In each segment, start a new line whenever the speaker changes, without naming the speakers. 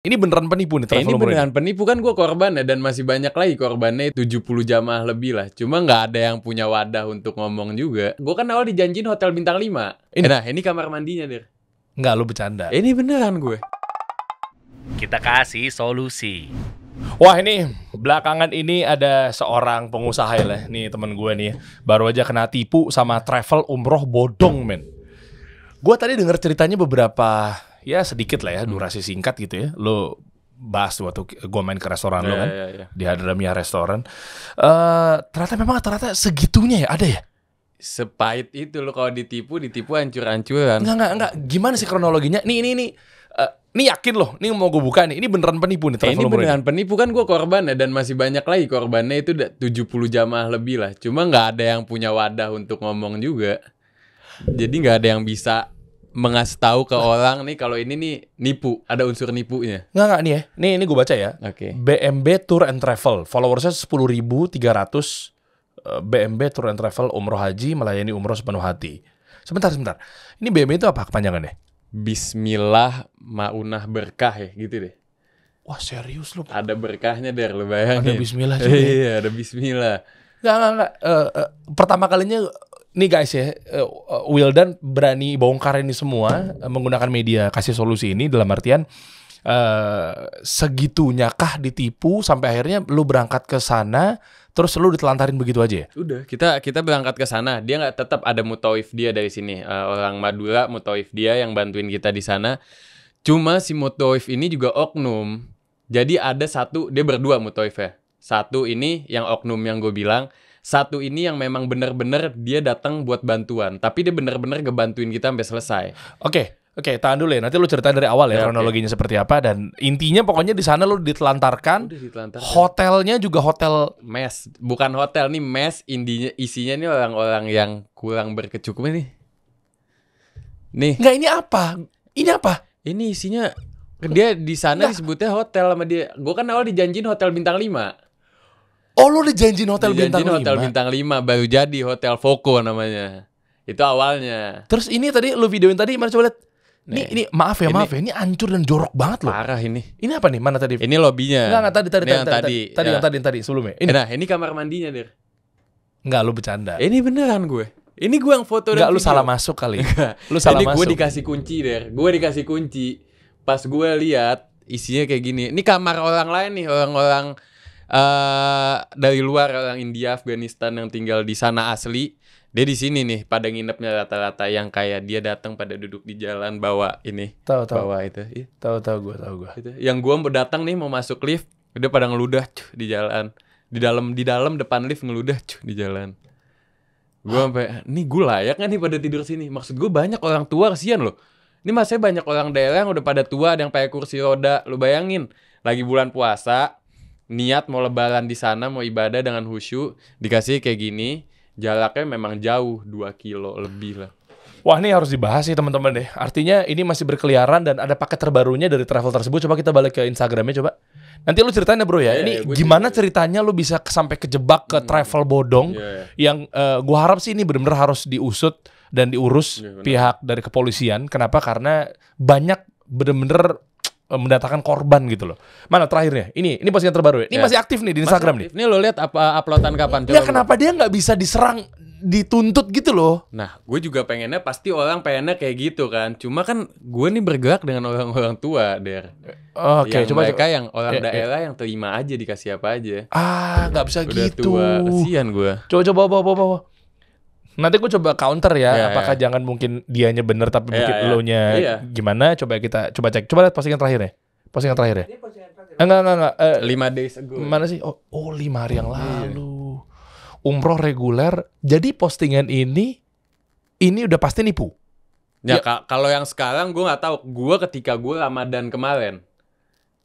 Ini beneran penipu nih travel
Ini
umroh
beneran penipu, kan gue korbannya dan masih banyak lagi korbannya, 70 jamaah lebih lah. Cuma nggak ada yang punya wadah untuk ngomong juga. Gue kan awal dijanjin hotel bintang 5. Nah ini kamar mandinya Der.
Nggak, lu bercanda.
Ini beneran gue.
Kita kasih solusi.
Wah, ini belakangan ini ada seorang pengusaha ya, nih temen gue nih, baru aja kena tipu sama travel umroh bodong, men. Gue tadi denger ceritanya beberapa, ya sedikit lah ya, durasi singkat gitu ya. Lo bahas waktu gue main ke restoran lo kan, di Hadramia Restoran. Ternyata segitunya ya, ada ya?
Sepahit itu lo kalau ditipu hancur-hancuran.
Enggak. Gimana sih kronologinya? Nih, yakin loh, nih mau gue buka nih. Ini beneran penipu nih travel
Ini
umroh
beneran penipu, kan gue korbannya dan masih banyak lagi korbannya, itu 70 jamaah lebih lah. Cuma nggak ada yang punya wadah untuk ngomong juga. Jadi nggak ada yang bisa mengasih tahu ke orang nih kalau ini nih nipu, ada unsur nipunya.
Enggak nih ya. Ini gue baca ya.
Oke.
BMB Tour and Travel, followersnya 10.300. BMB Tour and Travel umroh haji, melayani umroh sepenuh hati. Sebentar. Ini BMB itu apa kepanjangannya?
Bismillah maunah berkah ya gitu deh.
Wah, serius lu?
Ada berkahnya Der, lu bayangin.
Ada bismillah juga.
Iya, ada bismillah.
Enggak. Pertama kalinya nih guys ya, Wildan berani bongkar ini semua menggunakan media kasih solusi ini, dalam artian segitunya kah ditipu sampai akhirnya lu berangkat ke sana terus lu ditelantarin begitu aja ya?
Udah, kita berangkat ke sana. Dia nggak, tetap ada mutawif dia dari sini. Orang Madura, mutawif dia yang bantuin kita di sana. Cuma si mutawif ini juga oknum. Jadi ada satu, dia berdua mutawifnya. Satu ini yang oknum yang gue bilang. Satu ini yang memang bener-bener dia datang buat bantuan. Tapi dia bener-bener ngebantuin kita sampai selesai.
Oke, tahan dulu ya. Nanti lu ceritain dari awal ya, kronologinya seperti apa, dan intinya pokoknya di sana lu ditelantarkan. Hotelnya juga hotel
mes, bukan hotel nih, mes. Isinya nih orang-orang yang kurang berkecukupan nih. Nih.
Enggak, ini apa?
Ini isinya dia di sana disebutnya hotel sama dia. Gue kan awal dijanjin hotel bintang 5.
Oh, lu dijanjin hotel bintang 5.
Hotel bintang 5 baru jadi Hotel Voco namanya. Itu awalnya.
Terus ini tadi lu videoin tadi, mana coba lihat. Ini maaf ya, ini hancur dan jorok banget loh.
Parah ini.
Ini apa nih? Mana tadi?
Ini lobbynya.
Enggak, tadi sebelumnya.
Ini kamar mandinya, Der.
Enggak, lu bercanda.
Ini beneran gue. Ini gue yang foto.
Enggak, lu salah masuk kali. Lu salah masuk.
Gue dikasih kunci, Der. Gue dikasih kunci. Pas gue lihat isinya kayak gini. Ini kamar orang lain nih, orang-orang dari luar, orang India, Afghanistan yang tinggal di sana asli. Dia di sini nih, pada nginepnya rata-rata yang kayak dia datang pada duduk di jalan bawa ini. Bawa itu.
Tahu gue.
Itu. Yang gue mau datang nih, mau masuk lift, udah pada ngeludah di jalan. Di dalam depan lift ngeludah di jalan. Gue sampai, nih gue layak gak nih pada tidur sini? Maksud gue banyak orang tua, kasihan loh. Ini masanya banyak orang daerah yang udah pada tua, ada yang pakai kursi roda. Lu bayangin, lagi bulan puasa, niat mau lebaran di sana, mau ibadah dengan khusyuk, dikasih kayak gini. Jaraknya memang jauh, 2 kilo lebih lah.
Wah, ini harus dibahas sih teman-teman deh. Artinya ini masih berkeliaran dan ada paket terbarunya dari travel tersebut. Coba kita balik ke Instagramnya coba. Nanti lu ceritain ya bro ya. Ini gimana ceritanya lu bisa sampai kejebak ke travel bodong yang gua harap sih ini benar-benar harus diusut dan diurus pihak dari kepolisian. Kenapa? Karena banyak benar-benar mendatangkan korban gitu loh. Mana terakhirnya? Ini postingan terbaru ya? Ini masih aktif nih di Instagram nih.
Ini lo lihat apa uploadan kapan?
Coba kenapa dia nggak bisa diserang, dituntut gitu loh?
Nah, gue juga pengennya, pasti orang pengennya kayak gitu kan. Cuma kan gue nih bergerak dengan orang-orang tua, Der.
Oke, coba
mereka yang orang daerah yang terima aja, dikasih apa aja.
Nggak bisa
udah
gitu.
Tua, kasihan gue.
Coba bawa. Nanti gue coba counter ya, apakah jangan mungkin dianya bener tapi mungkin elunya gimana? Coba kita cek. Coba lihat postingan terakhir ya. Enggak.
5 days ago.
Mana sih? Oh, 5 hari yang lalu. Umroh reguler. Jadi postingan ini udah pasti nipu.
Ya. Kalau yang sekarang gue nggak tahu. Gue ketika gue Ramadan kemarin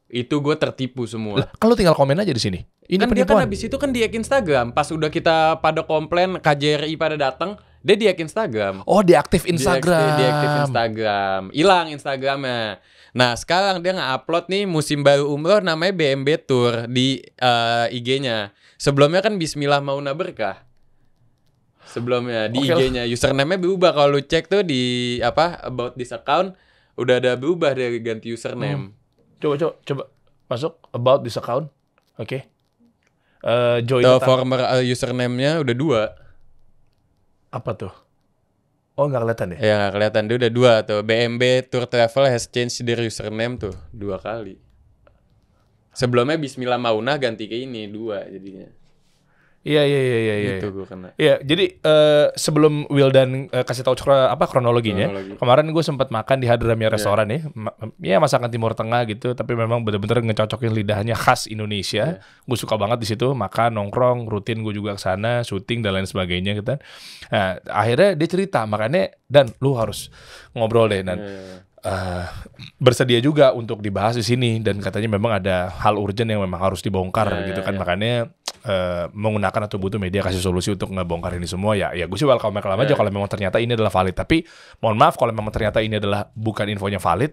itu gue tertipu semua.
Kalau tinggal komen aja di sini. Ini
kan
penipuan.
Dia kan habis itu kan di Instagram. Pas udah kita pada komplain, KJRI pada datang, dia di Instagram.
Oh, diaktif Instagram.
Diaktif Instagram. Hilang Instagramnya. Nah, sekarang dia nge-upload nih musim baru umroh namanya BMB Tour di IG-nya. Sebelumnya kan Bismillah Mauna Berkah. Sebelumnya di IG-nya username-nya berubah. Kalau lu cek tuh di about this account udah ada berubah dari ganti username.
Coba masuk about this account. Oke. Join
The former username-nya udah 2.
Apa tuh? Oh, nggak kelihatan ya?
Ya nggak kelihatan, dia udah 2 tuh. BMB Tour Travel has changed their username tuh 2 kali. Sebelumnya Bismillah Maunah ganti ke ini 2 jadinya.
Iya.
Itu gue kena.
Iya, jadi sebelum Wildan kasih tahu kronologinya. Kemarin gue sempat makan di Hadramia restoran ya. Ya masakan Timur Tengah gitu, tapi memang bener-bener ngecocokin lidahnya khas Indonesia. Gue suka banget di situ, makan, nongkrong, rutin gue juga ke sana, syuting dan lain sebagainya gitu. Nah, akhirnya dia cerita, makanya Dan lu harus ngobrol deh dan bersedia juga untuk dibahas di sini dan katanya memang ada hal urgent yang memang harus dibongkar gitu kan. Makanya menggunakan atau butuh media kasih solusi untuk ngebongkar ini semua ya gue sih welcome aja kalau memang ternyata ini adalah valid, tapi mohon maaf kalau memang ternyata ini adalah bukan infonya valid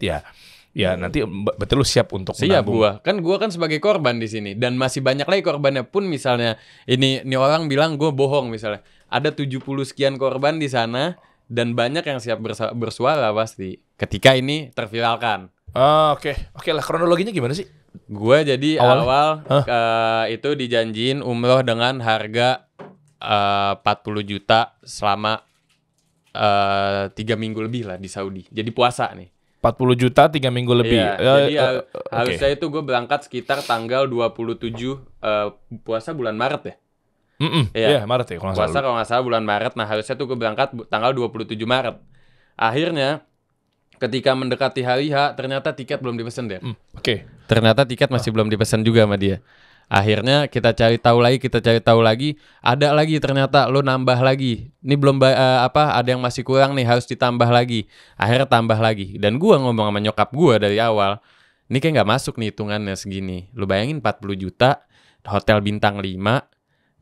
ya nanti betul lu siap untuk
menanggung. Gua kan sebagai korban di sini dan masih banyak lagi korbannya pun, misalnya ini orang bilang gue bohong, misalnya ada 70 sekian korban di sana dan banyak yang siap bersuara pasti ketika ini terviralkan.
Oke lah, kronologinya gimana sih?
Gue jadi awal itu dijanjiin umroh dengan harga 40 juta selama 3 minggu lebih lah di Saudi. Jadi puasa nih.
40 juta 3 minggu lebih.
Jadi harusnya itu gue berangkat sekitar tanggal 27 puasa bulan Maret ya.
Iya, Maret ya kalau
nggak salah bulan Maret. Nah harusnya tuh gue berangkat tanggal 27 Maret. Akhirnya ketika mendekati hari H, ternyata tiket belum dipesan deh. Ternyata tiket masih belum dipesan juga sama dia. Akhirnya kita cari tahu lagi, ada lagi ternyata lo nambah lagi. Ini belum ada yang masih kurang nih, harus ditambah lagi. Akhirnya tambah lagi. Dan gua ngomong sama nyokap gua dari awal, ini kayak nggak masuk nih hitungannya segini. Lo bayangin 40 juta, hotel bintang 5,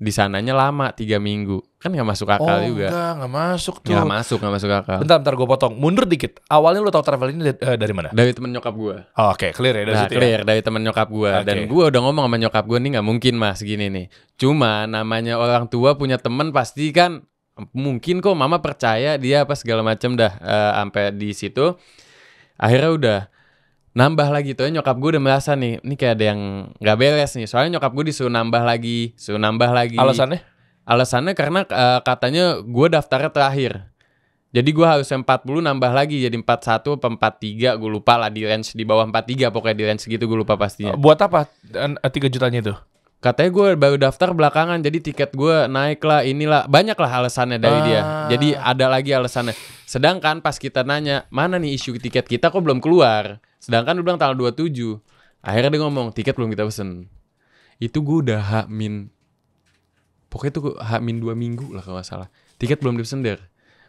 di sananya lama 3 minggu. Kan gak masuk akal juga.
Gak masuk tuh.
Gak masuk akal.
Bentar gue potong. Mundur dikit. Awalnya lu tahu travel ini dari mana?
Dari temen nyokap gue.
Oke, clear ya dari situ
clear, dari temen nyokap gue. Dan gue udah ngomong sama nyokap gue, nih gak mungkin mas segini nih. Cuma namanya orang tua punya temen pasti kan mungkin kok mama percaya dia apa segala macam dah. Sampai di situ akhirnya udah nambah lagi tuh, nyokap gue udah merasa nih, ini kayak ada yang nggak beres nih. Soalnya nyokap gue disuruh nambah lagi. Alasannya karena katanya gue daftarnya terakhir. Jadi gue harus 40 nambah lagi jadi 41 apa 43, gue lupa lah, di range di bawah 43 pokoknya, di range segitu gue lupa pastinya.
Buat apa 3 jutanya itu?
Katanya gue baru daftar belakangan, jadi tiket gue naik lah, inilah, banyak lah alasannya dari dia. Jadi ada lagi alasannya. Sedangkan pas kita nanya, mana nih isu tiket kita kok belum keluar? Sedangkan dia bilang tanggal 27. Akhirnya dia ngomong, tiket belum kita pesen. Itu gue udah pokoknya itu H-2 minggu lah kalau gak salah. Tiket belum dipesen der.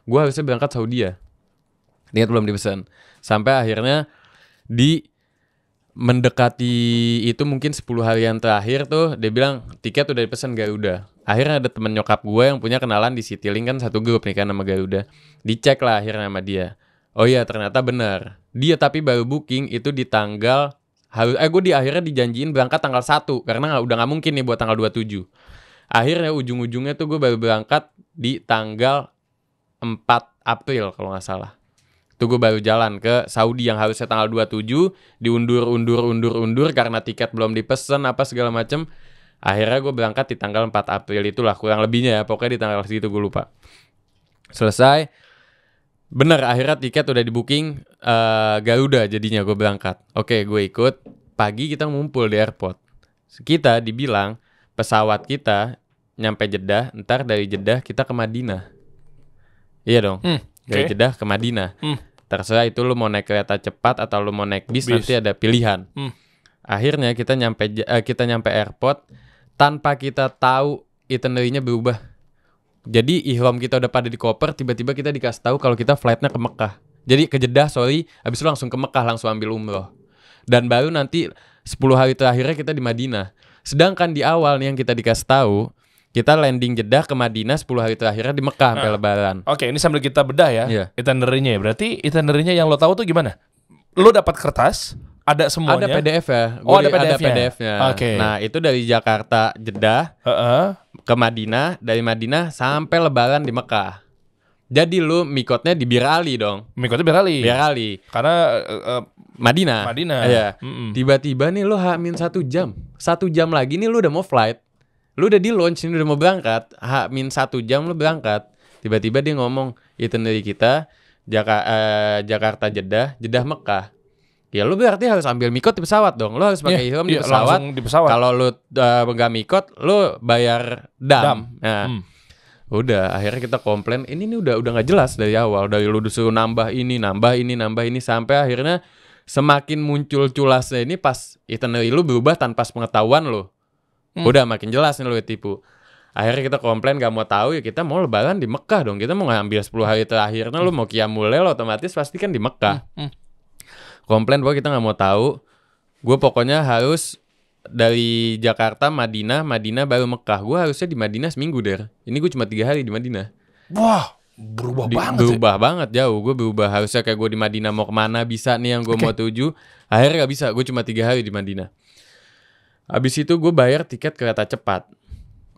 Gue harusnya berangkat Saudi ya. Tiket belum dipesen. Sampai akhirnya mendekati itu mungkin 10 harian terakhir tuh dia bilang tiket udah dipesan Garuda. Akhirnya ada temen nyokap gue yang punya kenalan di Citylink kan, satu grup nih kan sama Garuda. Dicek lah akhirnya sama dia. Oh iya ternyata benar. Dia tapi baru booking itu di tanggal gue akhirnya dijanjiin berangkat tanggal 1 karena udah gak mungkin nih buat tanggal 27. Akhirnya ujung-ujungnya tuh gue baru berangkat di tanggal 4 April kalau gak salah. Itu gue baru jalan ke Saudi yang harusnya tanggal 27, diundur karena tiket belum dipesan apa segala macem. Akhirnya gue berangkat di tanggal 4 April itulah kurang lebihnya ya, pokoknya di tanggal segitu gue lupa. Selesai, bener akhirnya tiket udah di booking Garuda jadinya gue berangkat. Oke, gue ikut, pagi kita ngumpul di airport. Kita dibilang pesawat kita nyampe Jeddah, ntar dari Jeddah kita ke Madinah. Iya dong, dari Jeddah ke Madinah. Terserah itu lu mau naik kereta cepat atau lu mau naik bis. Nanti ada pilihan. Akhirnya kita nyampe airport tanpa kita tahu itinerary-nya berubah. Jadi ihram kita udah pada di koper, tiba-tiba kita dikasih tahu kalau kita flightnya ke Mekah. Jadi ke Jeddah, habis itu langsung ke Mekah, langsung ambil umroh. Dan baru nanti 10 hari terakhirnya kita di Madinah. Sedangkan di awal nih yang kita dikasih tahu, kita landing Jeddah ke Madinah 10 hari terakhirnya di Mekah sampai Lebaran.
Oke, ini sambil kita bedah ya.
Iya.
Itinerary-nya ya. Berarti itinerary-nya yang lo tahu tuh gimana? Lo dapat kertas, ada semuanya.
Ada PDF ya.
Ada PDF-nya.
Oke. Nah, itu dari Jakarta Jeddah ke Madinah, dari Madinah sampai Lebaran di Mekah. Jadi lu mikotnya di Bir Ali dong.
Mikotnya berkali.
Bir Ali.
Karena
Madinah. Iya. Tiba-tiba nih lu H-1 jam. 1 jam lagi nih lu udah mau flight. Lu udah di launch ini udah mau berangkat. H-1 jam lu berangkat. Tiba-tiba dia ngomong, itinerary kita Jakarta Jeddah, Jeddah Mekah. Ya lu berarti harus ambil mikot di pesawat dong. Lu harus pakai ihram di pesawat.
Langsung di pesawat.
Kalau lu nggak mikot, lu bayar dam. Nah, udah akhirnya kita komplain. Ini nih udah nggak jelas dari awal. Dari lu disuruh nambah ini sampai akhirnya semakin muncul culasnya ini pas itinerary lu berubah tanpa pengetahuan lu. Udah makin jelas nih lu tipu. Akhirnya kita komplain gak mau tahu ya, kita mau lebaran di Mekah dong. Kita mau ngambil 10 hari terakhirnya lu mau qiyamul lail otomatis pasti kan di Mekah. Komplain bahwa kita gak mau tahu. Gue pokoknya harus dari Jakarta, Madinah baru Mekah. Gue harusnya di Madinah seminggu der. Ini gue cuma 3 hari di Madinah.
Wah, berubah banget.
Berubah banget jauh. Gue berubah. Harusnya kayak gue di Madinah mau kemana bisa nih yang gue mau tuju. Akhirnya gak bisa. Gue cuma 3 hari di Madinah. Habis itu gue bayar tiket kereta cepat.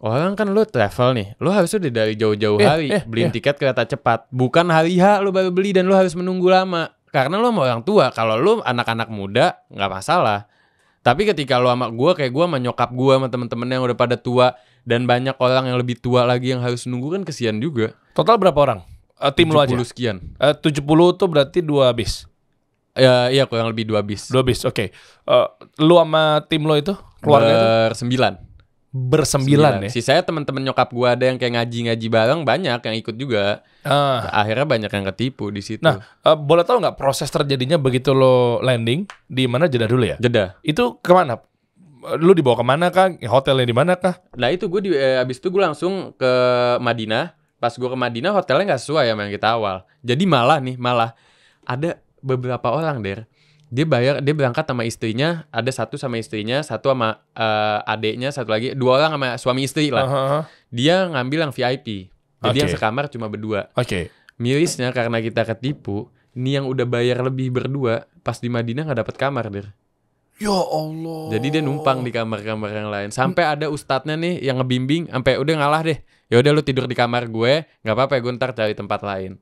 Orang kan lu travel nih, lu harusnya udah dari jauh-jauh hari beliin tiket kereta cepat. Bukan hari H lu baru beli dan lu harus menunggu lama. Karena lu sama orang tua. Kalau lu anak-anak muda gak masalah. Tapi ketika lu sama gue, kayak gue sama nyokap gue sama temen-temen yang udah pada tua, dan banyak orang yang lebih tua lagi yang harus nunggu, kan kesian juga.
Total berapa orang? Tim lu aja?
70 sekian.
70 tuh berarti 2 bis?
Iya kurang lebih 2 bis.
2 bis, oke. Lu sama tim lo itu? Keluarga itu? Bersembilan ya?
Sisanya teman-teman nyokap gue ada yang kayak ngaji bareng, banyak yang ikut juga. Akhirnya banyak yang ketipu di situ.
Nah, boleh tahu nggak proses terjadinya begitu lo landing di mana? Jeddah dulu ya?
Jeddah.
Itu kemana? Lu dibawa kemana kah? Hotelnya di mana kah?
Nah itu gue abis itu gue langsung ke Madinah. Pas gue ke Madinah hotelnya nggak sesuai sama yang kita awal. Jadi malah ada beberapa orang dia berangkat sama istrinya, ada satu sama istrinya, satu sama adeknya, satu lagi, 2 orang sama suami istri lah. Dia ngambil yang VIP. Jadi yang sekamar cuma berdua. Mirisnya karena kita ketipu, ini yang udah bayar lebih berdua, pas di Madinah nggak dapet kamar
Ya Allah.
Jadi dia numpang di kamar-kamar yang lain. Sampai ada ustadznya nih yang ngebimbing, sampai udah ngalah deh. Ya udah lu tidur di kamar gue, nggak apa-apa, gue ntar cari tempat lain.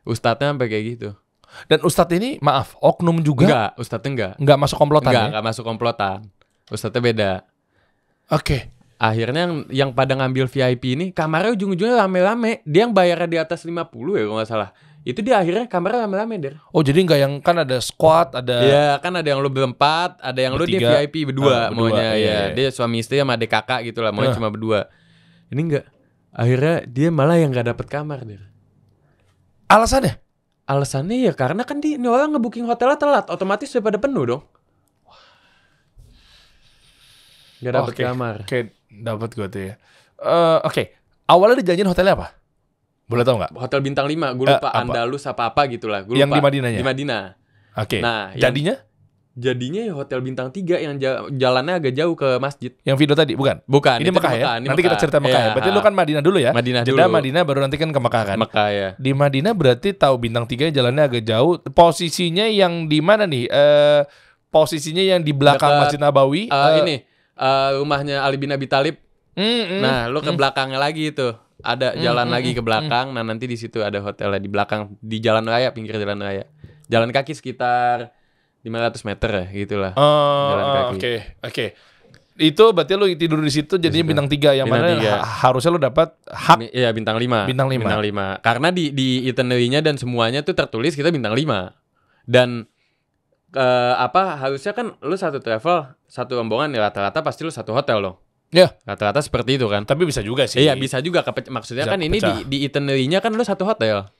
Ustadznya sampai kayak gitu.
Dan ustadz ini, maaf, oknum juga?
Enggak, ustadznya enggak.
Enggak masuk komplotan
Enggak masuk komplotan. Ustadznya beda. Akhirnya yang pada ngambil VIP ini, kamarnya ujung-ujungnya rame-rame. Dia yang bayarnya di atas 50 ya kalau nggak salah. Itu dia akhirnya kamarnya rame-rame
Oh jadi nggak yang, kan ada squad, ada...
Iya kan ada yang lu berempat, ada yang lu dia VIP berdua maunya. Iya. Dia suami istri sama adik kakak gitu lah, maunya cuma berdua. Ini enggak. Akhirnya dia malah yang nggak dapet kamar
Alasannya?
Alasannya ya karena kan ini orang ngebooking hotelnya telat, otomatis sudah pada penuh dong. Gak dapet kamar.
Dapat gue tuh ya. Awalnya dijanjiin hotelnya apa? Boleh tahu nggak?
Hotel bintang 5, gue lupa Andalus apa gitulah. Gua
yang
lupa.
di Madinahnya?
Di Madinah. Nah,
jadinya?
Jadinya ya hotel bintang 3 yang jalannya agak jauh ke masjid.
Yang video tadi, bukan?
Bukan.
Ini Mekah ya? Nanti kita cerita Mekah ya. Berarti lu kan Madinah dulu ya?
Madinah
Jeddah,
dulu.
Madinah baru nanti kan ke Mekah kan?
Mekah ya.
Di Madinah berarti tahu bintang 3 jalannya agak jauh. Posisinya yang di mana nih? Posisinya yang di belakang Masjid Nabawi.
Rumahnya Ali bin Abi Thalib. Nah, lu ke belakangnya lagi itu. Ada jalan lagi ke belakang. Nah, nanti di situ ada hotelnya di belakang, di jalan raya, pinggir jalan raya. Jalan kaki sekitar 500 meter ya, gitulah. Jalan kaki.
Oke. Itu berarti lu tidur di situ jadinya bintang 3 yang
bintang
mana harusnya lu dapat hak.
Iya, bintang 5. Bintang 5. Karena di itinerary-nya dan semuanya tuh tertulis kita bintang 5. Dan harusnya kan lu satu travel, satu rombongan ya rata-rata pasti lu satu hotel dong.
Ya,
rata-rata seperti itu kan.
Tapi bisa juga sih.
Iya, bisa juga. Maksudnya bisa kan ini di itinerary-nya kan lu satu hotel.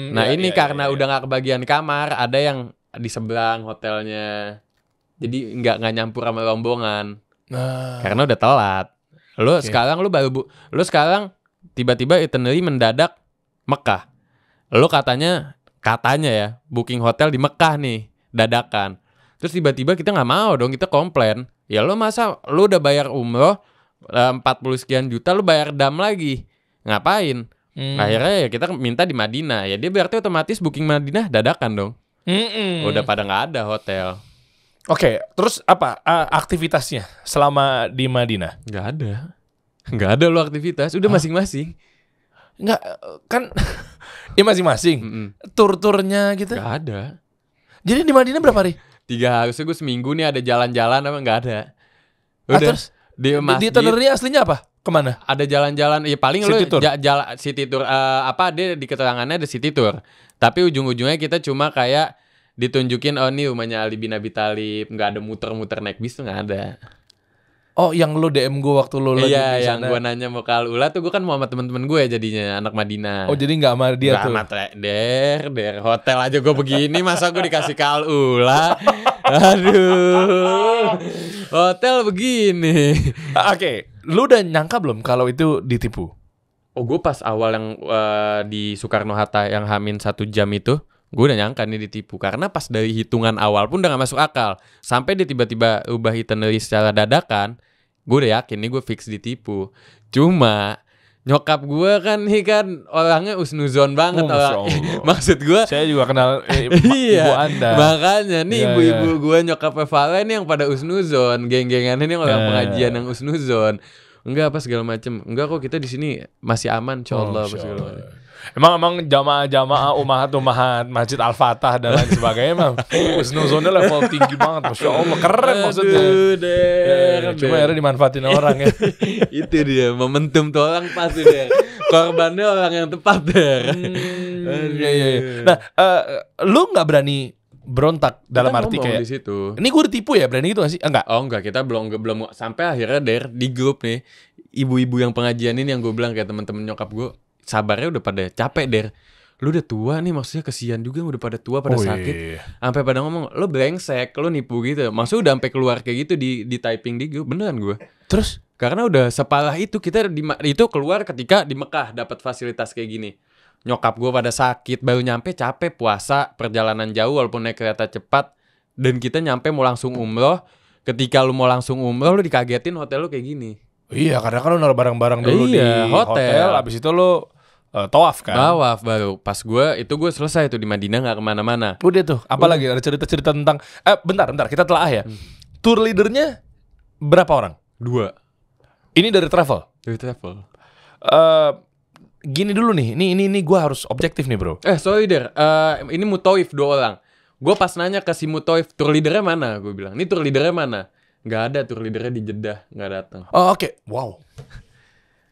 Nah, ini karena udah gak kebagian kamar, ada yang di seberang hotelnya. Jadi nggak nyampur sama rombongan. Karena udah telat. Lu sekarang tiba-tiba itinerary mendadak Mekah. Lu katanya ya booking hotel di Mekah nih dadakan. Terus tiba-tiba kita nggak mau dong, kita komplain. Ya lu masa lu udah bayar umroh 40 sekian juta, lu bayar dam lagi, ngapain? Akhirnya ya kita minta di Madinah. Ya dia berarti otomatis booking Madinah dadakan dong. Udah pada nggak ada hotel.
Oke, terus apa aktivitasnya selama di Madinah?
Nggak ada lo aktivitas, udah masing-masing.
Enggak, kan ya masing-masing. Tur-turnya gitu.
Gak ada.
Jadi di Madinah berapa hari?
3 hari, harusnya gue seminggu nih ada jalan-jalan apa nggak ada. Udah.
Terus
Di
di
masjid
itinerary aslinya apa? Kemana?
ada jalan-jalan, ya paling
City
lu
tour.
city tour, apa dia di keterangannya ada city tour. Tapi ujung-ujungnya kita cuma kayak ditunjukin, oh nih rumahnya Ali bin Abi Thalib, nggak ada muter-muter naik bis tuh nggak ada.
Oh, yang lu DM gue waktu lu lagi
Iya,
di
yang
sana.
gue nanya mau ke Al-Ula tuh gue kan mau sama temen-temen gue jadinya anak Madinah.
Oh, jadi nggak sama dia
Nggak
tuh.
amat, der hotel aja gue begini, masa gue dikasih ke Al-Ula. Aduh, hotel begini.
Oke, lu udah nyangka belum kalau itu ditipu?
Oh, gue pas awal yang di Soekarno-Hatta yang Hamin 1 jam itu, gue udah nyangka nih ditipu. Karena pas dari hitungan awal pun udah gak masuk akal. Sampai dia tiba-tiba ubah itinerary secara dadakan, gue udah yakin nih gue fix ditipu. Cuma nyokap gue kan nih kan orangnya usnuzon banget.
Oh, Masya Allah.
Maksud gue,
Saya juga kenal
iya,
ibu Anda.
makanya nih
Iya,
ibu-ibu gue nyokapnya Valen yang pada usnuzon, geng-gengan ini orang
Iya.
pengajian yang usnuzon. Enggak apa segala macem. Enggak kok, kita di sini masih aman, insyaallah apa segala macem.
Emang jamaah-jamaah umahat Masjid Al-Fatah dan lain sebagainya emang husnuzonnya level tinggi banget, Masya Allah, keren maksudnya.
Aduh, der.
Cuma akhirnya dimanfaatin orang ya.
Itu dia, momentum tuh orang pas tuh, der. Korbannya orang yang tepat, der.
Iya. Nah, lu nggak berani berontak dalam
Kita
arti
ngomong
kayak
di situ.
ini gue ditipu ya, berani gitu gak sih? Enggak.
Oh enggak, kita belum sampai akhirnya der di grup nih. Ibu-ibu yang pengajian ini yang gue bilang kayak teman-teman nyokap gue, sabarnya udah pada capek der. Lu udah tua nih, maksudnya kesian juga udah pada tua, pada sakit.
Iya.
Sampai pada ngomong, lu brengsek, lu nipu gitu. Maksudnya udah sampai keluar kayak gitu di typing di grup, beneran gue.
Terus
Karena udah separah itu, kita itu keluar ketika di Mekah dapat fasilitas kayak gini. Nyokap gue pada sakit, baru nyampe capek puasa, perjalanan jauh walaupun naik kereta cepat, dan kita nyampe mau langsung umroh. Ketika lu mau langsung umroh, lu dikagetin hotel lu kayak gini.
iya, karena kan lu naruh barang-barang dulu di
Iya,
hotel, abis itu lu tawaf kan.
Tawaf baru. Pas gue selesai tuh di Madinah, nggak kemana-mana.
Udah tuh, apalagi ada cerita-cerita tentang bentar, kita telah ya. Tour leadernya berapa orang?
2
Ini dari travel.
dari travel.
Gini dulu nih, ini gue harus objektif nih bro.
Sorry der, ini Mutoif 2 orang. Gue pas nanya ke si Mutoif, tour leadernya mana? Gue bilang, ini tour leadernya mana? Nggak ada, tour leadernya di Jeddah, nggak datang.
Oh, oke. Wow.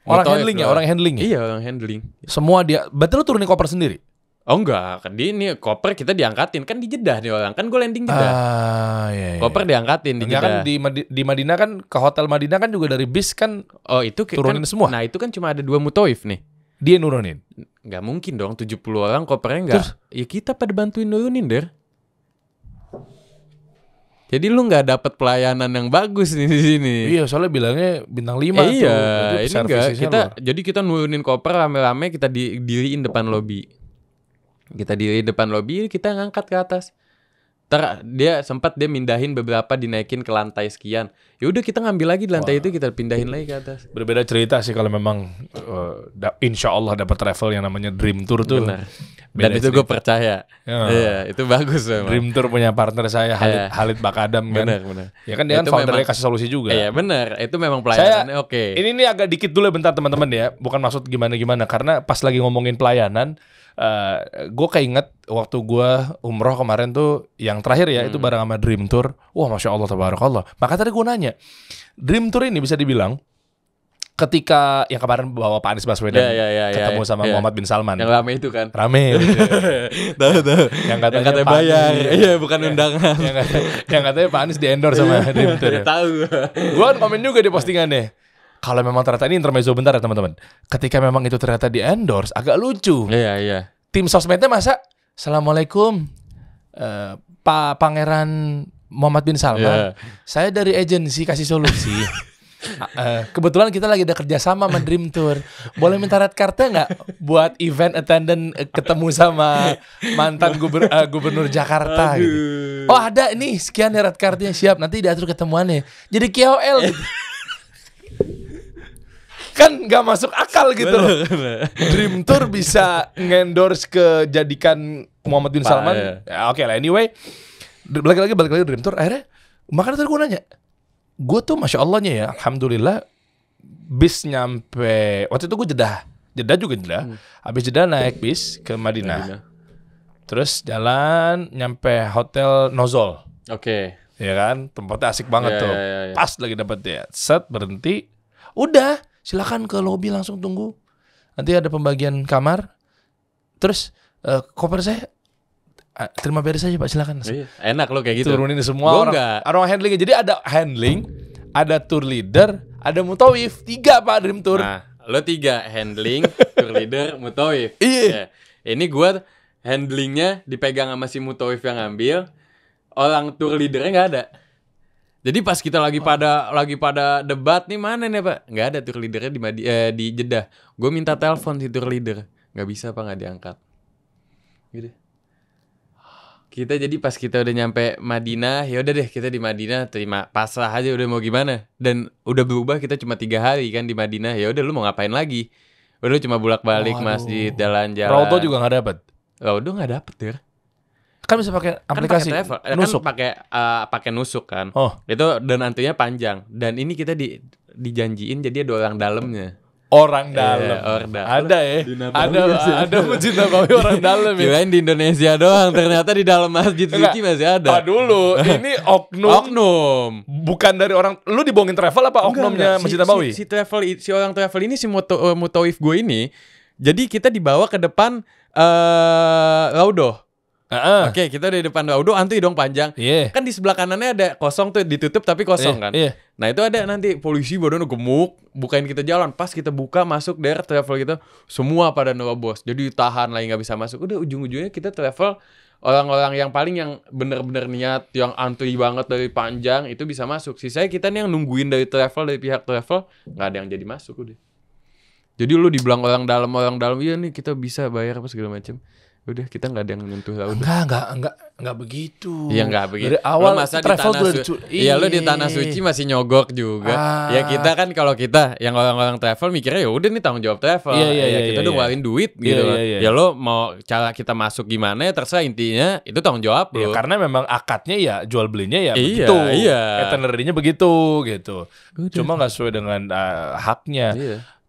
Orang
Mutoif
handling ya,
doang.
orang handling ya.
Iya, orang handling.
Semua dia. Berarti lu turunin koper sendiri?
Oh enggak, kan ini koper kita diangkatin, kan di Jeddah nih orang, kan gue landing Jeddah.
Iya.
Koper diangkatin di
Enggak kan
Jeddah.
di Madinah kan ke hotel Madinah kan juga dari bis kan
Oh itu
turunin
kan,
semua?
Nah itu kan cuma ada 2 Mutoif nih.
dia nurunin.
Nggak mungkin dong 70 orang kopernya nggak.
Terus?
Ya kita pada bantuin nurunin der. Jadi lu nggak dapet pelayanan yang bagus nih di sini.
Iya, soalnya bilangnya bintang 5 tuh.
Iya,
Itu
ini enggak.
servicesnya
Kita
luar.
jadi kita nurunin koper rame-rame, kita diriin depan lobi. Kita diriin depan lobi, kita ngangkat ke atas. Dia mindahin beberapa, dinaikin ke lantai sekian. Ya udah kita ngambil lagi di lantai itu, kita pindahin lagi ke atas.
Berbeda cerita sih kalau memang insya Allah dapat travel yang namanya Dream Tour tuh.
Benar.
Beda
Dan itu gue
cerita.
percaya.
Ya.
Iya, itu bagus memang.
Dream Tour punya partner saya
Iya.
Halid Bakadam kan.
Benar.
Ya kan dia kan
Itu
foundernya
memang-
kasih solusi juga.
Iya benar, itu memang pelayanannya oke.
Ini nih agak dikit dulu ya, bentar teman-teman ya. Bukan maksud gimana-gimana, karena pas lagi ngomongin pelayanan, gue keinget waktu gue umroh kemarin tuh yang terakhir ya, itu bareng sama Dream Tour. Wah, Masya Allah, tabarakallah. Maka tadi gue nanya, Dream Tour ini bisa dibilang ketika yang kemarin bawa Pak Anies Baswedan ketemu sama Muhammad bin Salman.
Yang rame itu kan.
Rame.
Tahu.
Yang katanya Pak
bayar.
Anies-
Iya, bukan undangan.
yang katanya Pak Anies di-endorse sama Dream Tour. ya.
Tahu.
Gue kan komen juga di postingannya. Kalau memang ternyata ini intermezzo bentar ya teman-teman. Ketika memang itu ternyata di-endorse, agak lucu.
Iya.
Tim sosmednya masa Assalamualaikum Pak Pangeran Muhammad bin Salman.
Iya.
Saya dari agensi kasih solusi. Kebetulan kita lagi ada kerjasama sama Dream Tour. Boleh minta red card-nya nggak buat event attendant ketemu sama mantan gubernur Jakarta gitu. Oh ada nih, sekian ya red card-nya, siap, nanti diatur ketemuannya. Jadi KOL gitu. Kan nggak masuk akal gitu loh. Dream Tour bisa ngendorse jadikan Muhammad bin
Pak,
Salman.
iya.
Ya, oke lah, anyway. Balik lagi Dream Tour. Akhirnya, makanya tadi gue nanya. Gue tuh Masya Allahnya ya, Alhamdulillah, bis nyampe, waktu itu gue Jeddah. Jeddah juga Jeddah. Habis Jeddah naik bis ke Madinah. Terus jalan nyampe hotel Nozol.
Oke.
Ya kan, tempatnya asik banget tuh.
Ya.
Pas lagi dapet dia. Set berhenti. Udah, silakan ke lobi langsung tunggu. Nanti ada pembagian kamar. Terus koper saya terima beres aja Pak, silakan.
Enak lo kayak gitu.
Turunin semua orang handlingnya. Jadi ada handling, ada tour leader, ada mutawif. 3 Pak dream tour.
Nah, lo 3 handling, tour leader, mutawif.
Iya.
Ini gue handlingnya dipegang sama si mutawif yang ngambil, orang tour leadernya nggak ada. Jadi pas kita lagi pada debat nih mana nih Pak? Nggak ada tour leadernya di Jeddah. Gue minta telepon si tour leader, nggak bisa Pak, nggak diangkat. Gitu. Kita jadi pas kita udah nyampe Madinah, ya udah deh kita di Madinah terima pasrah aja udah mau gimana. Dan udah berubah kita cuma 3 hari kan di Madinah. Ya udah lu mau ngapain lagi? Udah cuma bolak-balik masjid, jalan-jalan.
Rawdoh juga nggak dapet.
Rawdoh nggak dapet ya.
Kan bisa pakai aplikasi
nusuk. Kan pakai nusuk kan.
Oh.
Itu dan antrinya panjang. Dan ini kita dijanjiin jadi ada orang dalamnya.
Orang dalam. Ada ya. Ada Masjid Nabawi orang dalam ya.
Kirain di Indonesia doang, ternyata di dalam masjid suci masih ada.
Pak dulu, ini oknum. Bukan dari orang. Lu dibohongin travel apa oknumnya Masjid Nabawi?
Si orang travel ini si mutawif gue ini. Jadi kita dibawa ke depan Rawdoh. Oke, kita di depan Rawdoh, antri dong panjang. Kan di sebelah kanannya ada kosong tuh, ditutup tapi kosong kan. Nah itu ada nanti polisi badan gemuk, bukain kita jalan. Pas kita buka masuk daerah travel kita, semua pada nerobos. Jadi tahan lagi nggak bisa masuk. Udah ujung-ujungnya kita travel orang-orang yang paling yang bener-bener niat, yang antri banget dari panjang itu bisa masuk. Sisanya kita nih yang nungguin dari pihak travel nggak ada yang jadi masuk udah. Jadi lu dibilang orang dalam, iya nih kita bisa bayar apa segala macam. Udah kita nggak ada yang nyentuh lah udah.
Enggak begitu.
Iya nggak begitu.
Dari awal
masa
travel
iya lu di tanah suci masih nyogok juga. Ya kita kan kalau kita yang orang-orang travel mikirnya ya udah nih tanggung jawab travel. Kita udah ngeluarin duit gitu. Ya lo mau cara kita masuk gimana ya terserah, intinya itu tanggung jawab lo.
Karena memang akadnya ya jual belinya ya begitu. Itinerary-nya begitu gitu. Cuma nggak sesuai dengan haknya.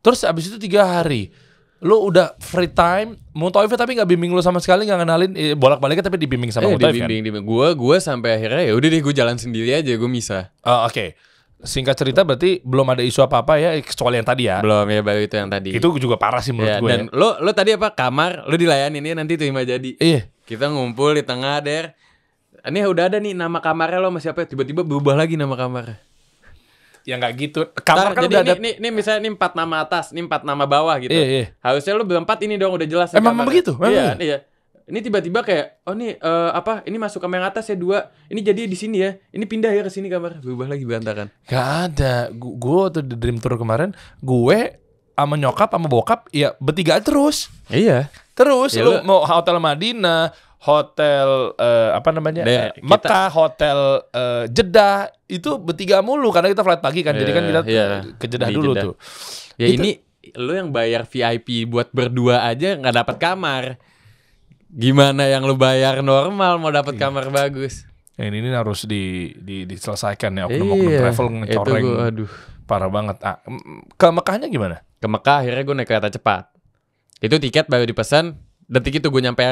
Terus abis itu 3 hari. Lu udah free time, mutawif tapi nggak bimbing lu sama sekali, nggak kenalin, bolak-baliknya tapi dibimbing sama mutawif kan?
Dibimbing. Gue sampai akhirnya ya udah deh gue jalan sendiri aja, gue bisa.
Oke. Singkat cerita berarti belum ada isu apa-apa ya, kecuali yang tadi ya.
Belum ya, baru itu yang tadi.
Itu juga parah sih menurut gue.
Dan lo tadi apa kamar, lo dilayanin ya nanti terima jadi.
Iya.
Kita ngumpul di tengah der. Ini udah ada nih nama kamarnya lo masih apa? Tiba-tiba berubah lagi nama kamarnya.
Ya nggak gitu. Kamar kan
jadi
udah ada.
Ini misalnya ini 4 nama atas, ini 4 nama bawah gitu.
Iya.
Harusnya lu berempat ini dong udah jelas.
Emang begitu?
Iya. Ini tiba-tiba kayak ini ini masuk kamar yang atas ya 2. Ini jadi di sini ya. Ini pindah ya ke sini kamar. Berubah lagi berantakan.
Gak ada. Gue tuh di Dream Tour kemarin, gue sama nyokap sama bokap ya bertiga terus.
Iya.
Terus lu mau hotel Madinah, hotel Mekah, hotel Jeddah itu bertiga mulu karena kita flight pagi kan. Jadi kan kita ke Jeddah dulu tuh.
Ya gitu. Ini lu yang bayar VIP buat berdua aja nggak dapat kamar. Gimana yang lu bayar normal mau dapat kamar bagus?
Ya, ini harus diselesaikan ya, oknum-oknum travel ngecoreng. Parah banget. Ke Mekahnya gimana?
Ke Mekah akhirnya gue naik kereta cepat. Itu tiket baru dipesan, detik itu gue nyampe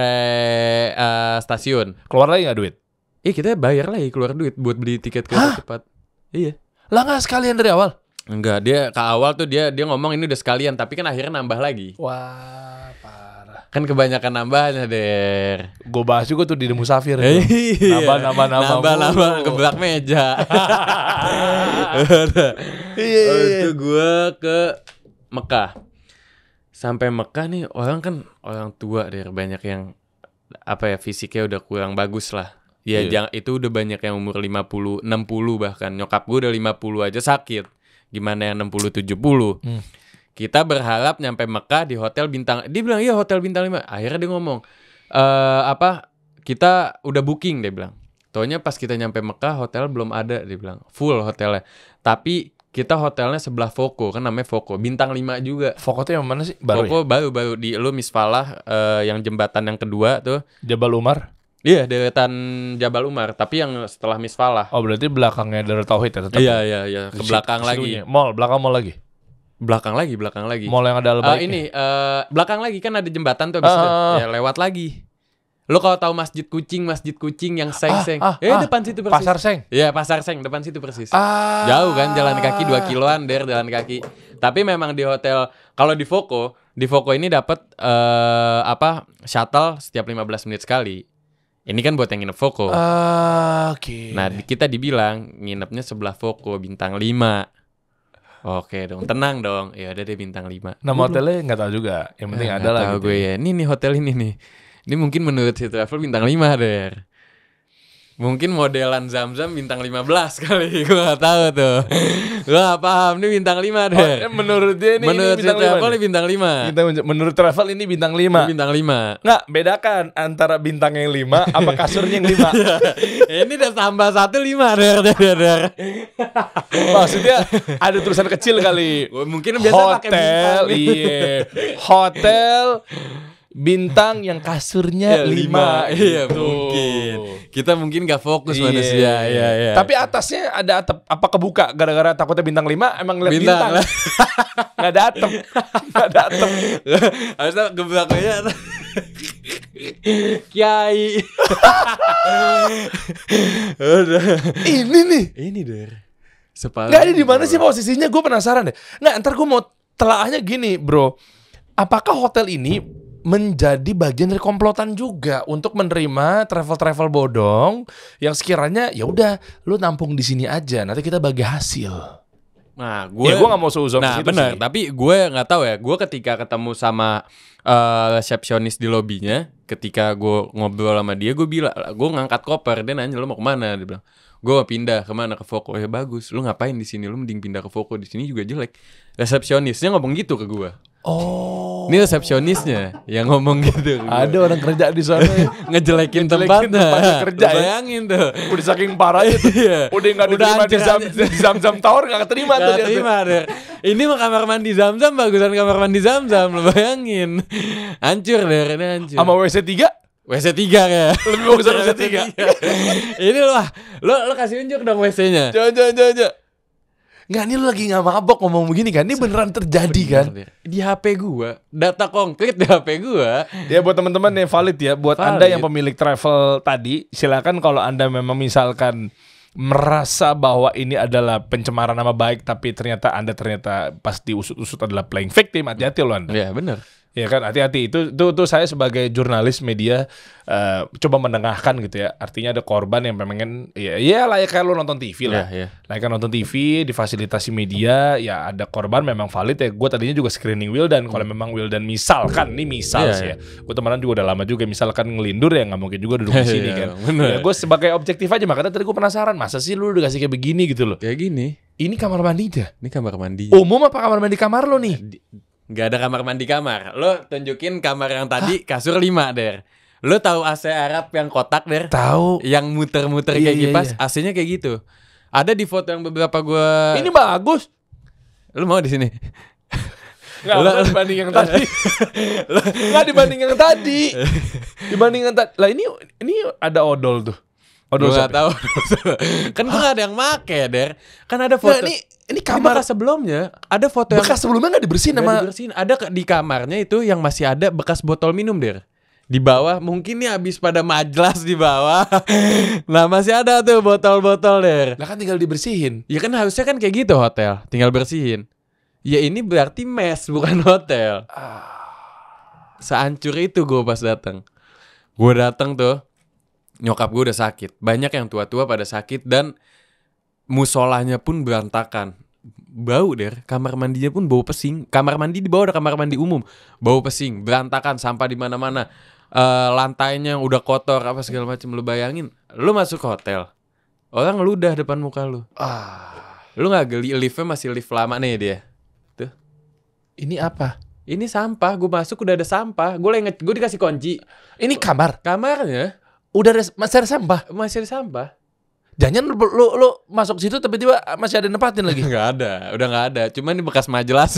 stasiun.
Keluar lagi nggak duit?
Kita bayar lagi keluar duit buat beli tiket kereta cepat. Iya.
Lah nggak sekalian dari awal?
Enggak, dia ke awal tuh dia ngomong ini udah sekalian, tapi kan akhirnya nambah lagi.
Wah, parah.
Kan kebanyakan nambahnya, Der.
Gue bahas juga tuh di Musafir.
Nambah keblak meja. Itu gue ke Mekah. Sampai Mekah nih orang tua deh, banyak yang fisiknya udah kurang bagus lah. Ya itu udah banyak yang umur 50, 60 bahkan. Nyokap gue udah 50 aja sakit. Gimana yang 60, 70. Kita berharap nyampe Mekah di hotel bintang. Dia bilang iya hotel bintang 5. Akhirnya dia ngomong kita udah booking, dia bilang. Taunya pas kita nyampe Mekah hotel belum ada, dia bilang. Full hotelnya. Tapi kita hotelnya sebelah Voco, kan namanya Voco, bintang 5 juga.
Voco tuh yang mana sih? Baru
baru di Misfalah, yang jembatan yang kedua tuh.
Jabal Umar.
Iya, deretan Jabal Umar, tapi yang setelah Misfalah.
Oh, berarti belakangnya Darut Tauhid ya tetap.
Iya, ke belakang lagi.
Belakang mall lagi.
Belakang lagi.
Mall yang ada Al-Baik.
Belakang lagi kan ada jembatan tuh abis itu. Ya lewat lagi. Lo kalau tahu Masjid Kucing yang seng-seng. Depan situ persis.
Pasar Seng.
Iya, Pasar Seng depan situ persis. Jauh kan jalan kaki 2 kiloan jalan kaki. Tapi memang di hotel kalau di Voco ini dapat shuttle setiap 15 menit sekali. Ini kan buat yang nginep Voco.
Oke.
Nah, kita dibilang nginepnya sebelah Voco bintang 5. Oke dong, tenang dong. Ya udah deh bintang 5.
Nama hotelnya nggak tahu juga. Yang penting ada lah gitu.
Gue ya. Ini hotel ini nih. Ini mungkin menurut si travel bintang 5 deh. Mungkin modelan Zamzam bintang 15 kali. Gue gak tahu tuh. Gue gak paham. Ini bintang 5 deh.
Menurut dia ini
menurut
bintang
si travel
5.
Ini bintang 5.
Menurut travel ini bintang 5.
Ini bintang 5.
Nggak, bedakan antara bintang yang 5 apa kasurnya yang 5.
Ini udah tambah 1 5 der.
Maksudnya ada tulisan kecil kali.
Mungkin biasa pakai bintang.
Iya. Hotel bintang yang kasurnya 5.
Iya, mungkin. Kita mungkin gak fokus manusia. Iya.
Tapi atasnya ada atap. Apa kebuka gara-gara takutnya bintang 5 emang ngeliat bintang. Nggak ada atap.
Harusnya kebelakangnya Kiai. Udah. Ini der.
Nggak ada di mana sih posisinya? Gue penasaran deh. Nggak, ntar gue mau telaahnya gini, bro. Apakah hotel ini menjadi bagian dari komplotan juga untuk menerima travel bodong yang sekiranya ya udah lu nampung di sini aja, nanti kita bagi hasil.
Nah,
gue nggak mau seuzon
nah, benar. Tapi gue nggak tahu ya. Gue ketika ketemu sama resepsionis di lobinya, ketika gue ngobrol sama dia, gue bilang, gue ngangkat koper, dia nanya lu mau kemana, dia bilang, gue mau pindah kemana, ke Voco. Ya bagus, lu ngapain di sini, lu mending pindah ke Voco, di sini juga jelek. Resepsionisnya ngomong gitu ke gue.
Oh,
ini resepsionisnya yang ngomong gitu.
Ada orang kerja di sana
ngejelekin tempatnya
kerja.
Bayangin tuh.
Udah saking parahnya tuh. Udah nggak diterima di Zamzam Tower, nggak keterima tuh.
Ini mah kamar mandi Zamzam bagusan kamar mandi Zamzam, lo bayangin. Hancur deh, ini hancur.
Sama WC 3?
WC 3 ya.
Lebih bagusan WC 3.
Ini lo kasih unjuk dong WC-nya.
Jangan. Nggak, ini lu lagi nggak mabok ngomong begini kan? Ini beneran terjadi kan?
Di HP gua, data konkret di HP gua.
Ya buat teman-teman yang valid ya, buat
valid.
Anda yang pemilik travel tadi, silakan kalau Anda memang misalkan merasa bahwa ini adalah pencemaran nama baik, tapi ternyata pas diusut-usut adalah playing victim, hati-hati loh Anda.
Iya benar.
Ya kan, hati-hati. Itu saya sebagai jurnalis media coba menengahkan gitu ya. Artinya ada korban yang pengen ya layaknya lo nonton TV lah. Layaknya nonton TV, difasilitasi media, ya ada korban memang valid ya. Gue tadinya juga screening Wildan. Kalau memang Wildan misalkan, ini misal sih ya. Gue temenan juga udah lama juga, misalkan ngelindur ya nggak mungkin juga duduk di sini kan. Ya, gue sebagai objektif aja, makanya tadi gue penasaran, masa sih lu udah kasih kayak begini gitu loh.
Kayak gini.
Ini kamar mandinya.
Ini kamar mandi.
Umum apa kamar mandi kamar lo nih?
Gak ada kamar mandi kamar. Lo tunjukin kamar yang tadi kasur 5 der. Lo tahu AC Arab yang kotak der?
Tahu.
Yang muter-muter kayak kipas, AC-nya kayak gitu. Ada di foto yang beberapa gua.
Ini bagus.
Lo mau di sini?
Nggak dibanding yang tadi. Nggak dibanding yang tadi. Dibanding yang tadi. Lah ini ada odol tuh. Odol
gua nggak tahu. Kan gua nggak ada yang make der. Kan ada foto.
Nah, ini kamar
bekas sebelumnya. Ada foto yang
bekas sebelumnya nggak dibersihin sama.
Dibersihin. Ada di kamarnya itu yang masih ada bekas botol minum der. Di bawah mungkin nih habis pada majlas di bawah. Nah masih ada tuh botol-botol der.
Lah kan tinggal dibersihin.
Ya kan harusnya kan kayak gitu hotel, tinggal bersihin. Ya ini berarti mes bukan hotel. Sehancur itu gue pas datang. Gue datang tuh, nyokap gue udah sakit. Banyak yang tua-tua pada sakit dan musolanya pun berantakan. Bau der, kamar mandinya pun bau pesing. Kamar mandi di bawah ada kamar mandi umum, bau pesing, berantakan, sampah di mana-mana. Lantainya udah kotor apa segala macam. Lu bayangin, lu masuk hotel, orang ludah depan muka lu. Lu nggak geli, liftnya masih lift lama nih dia. Tuh.
Ini apa?
Ini sampah. Gue masuk udah ada sampah. Gue dikasih kunci.
Ini kamar.
Kamarnya
udah masih ada sampah.
Masih ada sampah.
Jangan lu masuk situ tiba-tiba masih ada nempatin lagi.
Nggak ada, udah nggak ada. Cuman ini bekas majelas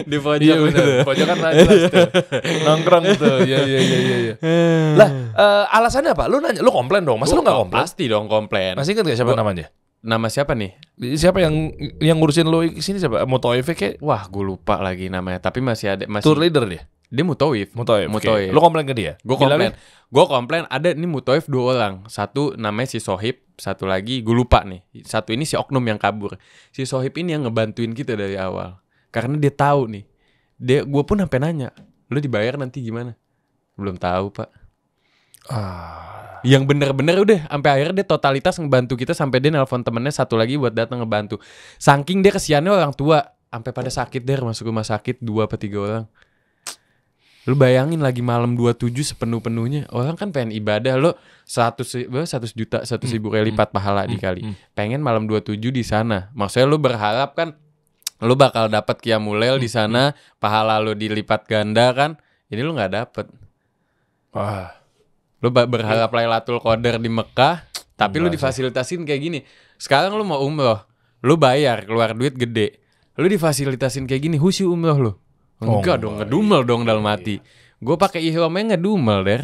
di pojok.
Iya bener, pojok kan majelas tuh. Nongkrong tuh. Iya. Lah, alasannya apa? Lu nanya, lu komplain dong. Masa lu nggak komplain?
Pasti dong komplain.
Masih ingat gak siapa namanya?
nama siapa nih?
Siapa yang ngurusin lo sini siapa? Motoev kayak
Wah, gue lupa lagi namanya. Tapi masih ada
tour leader dia.
Dia Mutoif.
Okay. Lo komplain ke dia?
Gue komplain ada nih Mutoif 2 orang. Satu namanya si Sohib, satu lagi gue lupa nih. Satu ini si oknum yang kabur. Si Sohib ini yang ngebantuin kita dari awal. Karena dia tahu nih. Gue pun sampai nanya, lo dibayar nanti gimana? Belum tahu, Pak. Yang bener-bener udah sampai akhirnya dia totalitas ngebantu kita sampai dia nelpon temennya satu lagi buat datang ngebantu. Saking dia kesiannya orang tua, sampai pada sakit deh masuk rumah sakit 2 atau 3 orang. Lu bayangin lagi malam 27 sepenuh-penuhnya. Orang kan pengen ibadah, lo 100 juta 100 ribu kali lipat pahala dikali. Pengen malam 27 di sana. Maksudnya lu berharap kan lu bakal dapat qiyamul lail di sana, pahala lu dilipat ganda kan. Ini lu enggak dapet.
Wah.
Lu berharap Lailatul Qadar di Mekah, tapi lu difasilitasin kayak gini. Sekarang lu mau umroh, lu bayar keluar duit gede. Lu difasilitasin kayak gini, khusyuk umroh lu. Enggak dong, ngedumel dong dalam hati. Gue pakai ihramnya ngedumel der.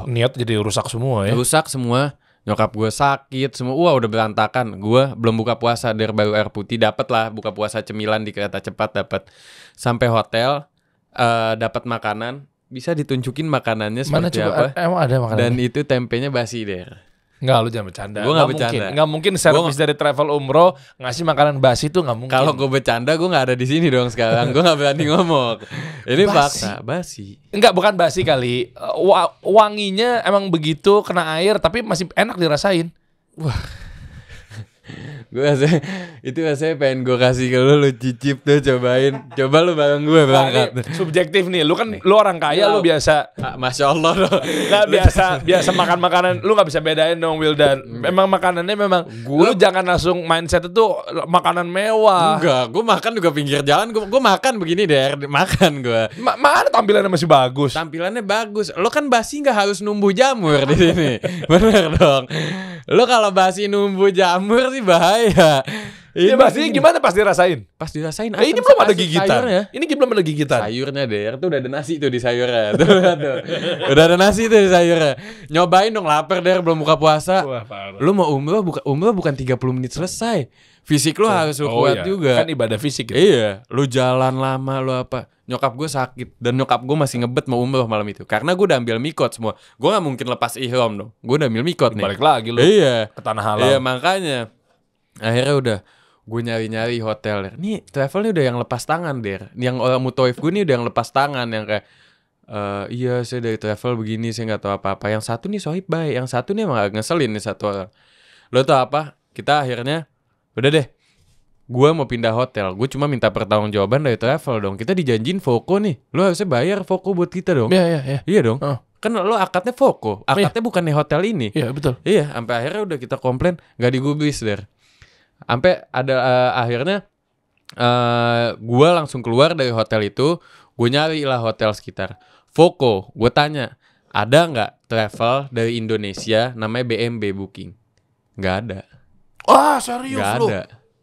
Niat jadi rusak semua ya.
Rusak semua. Nyokap gue sakit semua. Wah udah berantakan. Gue belum buka puasa der, baru air putih dapat lah buka puasa cemilan di kereta cepat dapat. Sampai hotel dapat makanan. Bisa ditunjukin makanannya seperti apa.
Emang ada makanan.
Dan itu tempenya basi der.
Enggak, lu jangan bercanda.
Gue gak bercanda.
Enggak mungkin servis dari travel umroh ngasih makanan basi tuh gak mungkin.
Kalau gue bercanda gue gak ada di sini dong sekarang. Gue gak berani ngomong. Ini fakta basi.
Enggak, bukan basi kali. Wanginya emang begitu kena air tapi masih enak dirasain.
Wah. Itu rasanya pengen gue kasih ke lu cicip tuh, cobain. Coba lu bareng gue berangkat.
Subjektif nih, lu kan lu orang kaya, lu biasa.
Masya Allah loh.
Nggak biasa makan makanan, lu nggak bisa bedain dong Wildan. Memang makanannya memang lu jangan langsung mindset itu makanan mewah.
Enggak, gue makan juga pinggir jalan. Gue makan begini deh, makan gue.
Mana tampilannya masih bagus?
Tampilannya bagus. Lo kan basi nggak harus numbuh jamur di sini, bener dong. Lo kalau basi numbuh jamur sih bahaya.
Ini basinya gimana pas dirasain?
Pas dirasain.
Ini belum ada gigitan. Ini belum ada gigitan.
Sayurnya deh, tuh udah ada nasi tuh di sayurnya. Tuh. Udah ada nasi tuh di sayurnya. Nyobain dong, lapar deh, belum buka puasa.
Wah, parah.
Lu mau umroh bukan 30 menit selesai. Fisik lu harus kuat juga.
Kan ibadah fisik.
Iya, lu jalan lama lu apa. Nyokap gue sakit dan nyokap gue masih ngebet mau umroh malam itu. Karena gue udah ambil mikot semua. Gue gak mungkin lepas ihram dong. Gue udah ambil mikot nih.
Balik lagi lu.
Iya.
Ke tanah halal.
Iya, makanya akhirnya udah gue nyari-nyari hotel. Nih travel nih udah yang lepas tangan der. Yang orang Mutoif gue nih udah yang lepas tangan. Yang kayak iya saya dari travel begini, saya gak tahu apa-apa. Yang satu nih sohib baik, yang satu nih emang agak ngeselin nih satu orang. Lo tau apa? Kita akhirnya udah deh, gue mau pindah hotel. Gue cuma minta pertanggungjawaban dari travel dong. Kita dijanjin Voco nih. Lo harusnya bayar Voco buat kita dong. Iya dong. Kan lo akadnya Voco. Akadnya bukan di hotel ini.
Iya betul.
Iya, sampai akhirnya udah kita komplain gak digubris der. Sampai ada akhirnya gue langsung keluar dari hotel itu. Gue nyari lah hotel sekitar Voco. Gue tanya, ada gak travel dari Indonesia namanya BMB Booking? Gak ada.
Wah serius lu?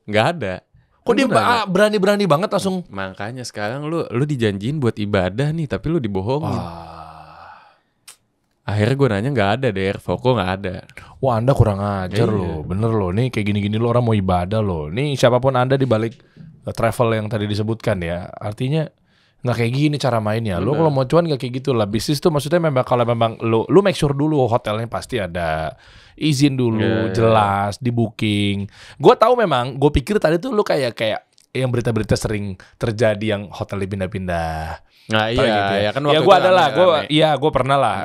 Gak ada.
Kok dia berani-berani banget langsung?
Makanya sekarang lu dijanjiin buat ibadah nih, tapi lu dibohongin. Akhirnya gue nanya gak ada deh, Voco gak ada.
Wah Anda kurang ajar loh. Bener loh, nih kayak gini-gini lo orang mau ibadah loh. Nih siapapun Anda di balik travel yang tadi disebutkan ya, artinya nggak kayak gini cara mainnya. Lo kalau mau cuan nggak kayak gitu lah. Bisnis tuh maksudnya memang kalau memang lo make sure dulu hotelnya pasti ada izin dulu, jelas di booking. Gue tahu memang, gue pikir tadi tuh lo kayak yang berita-berita sering terjadi yang hotel dipindah-pindah.
Nah iya,
gitu ya.
Ya kan waktu
ya gue adalah, gue pernah lah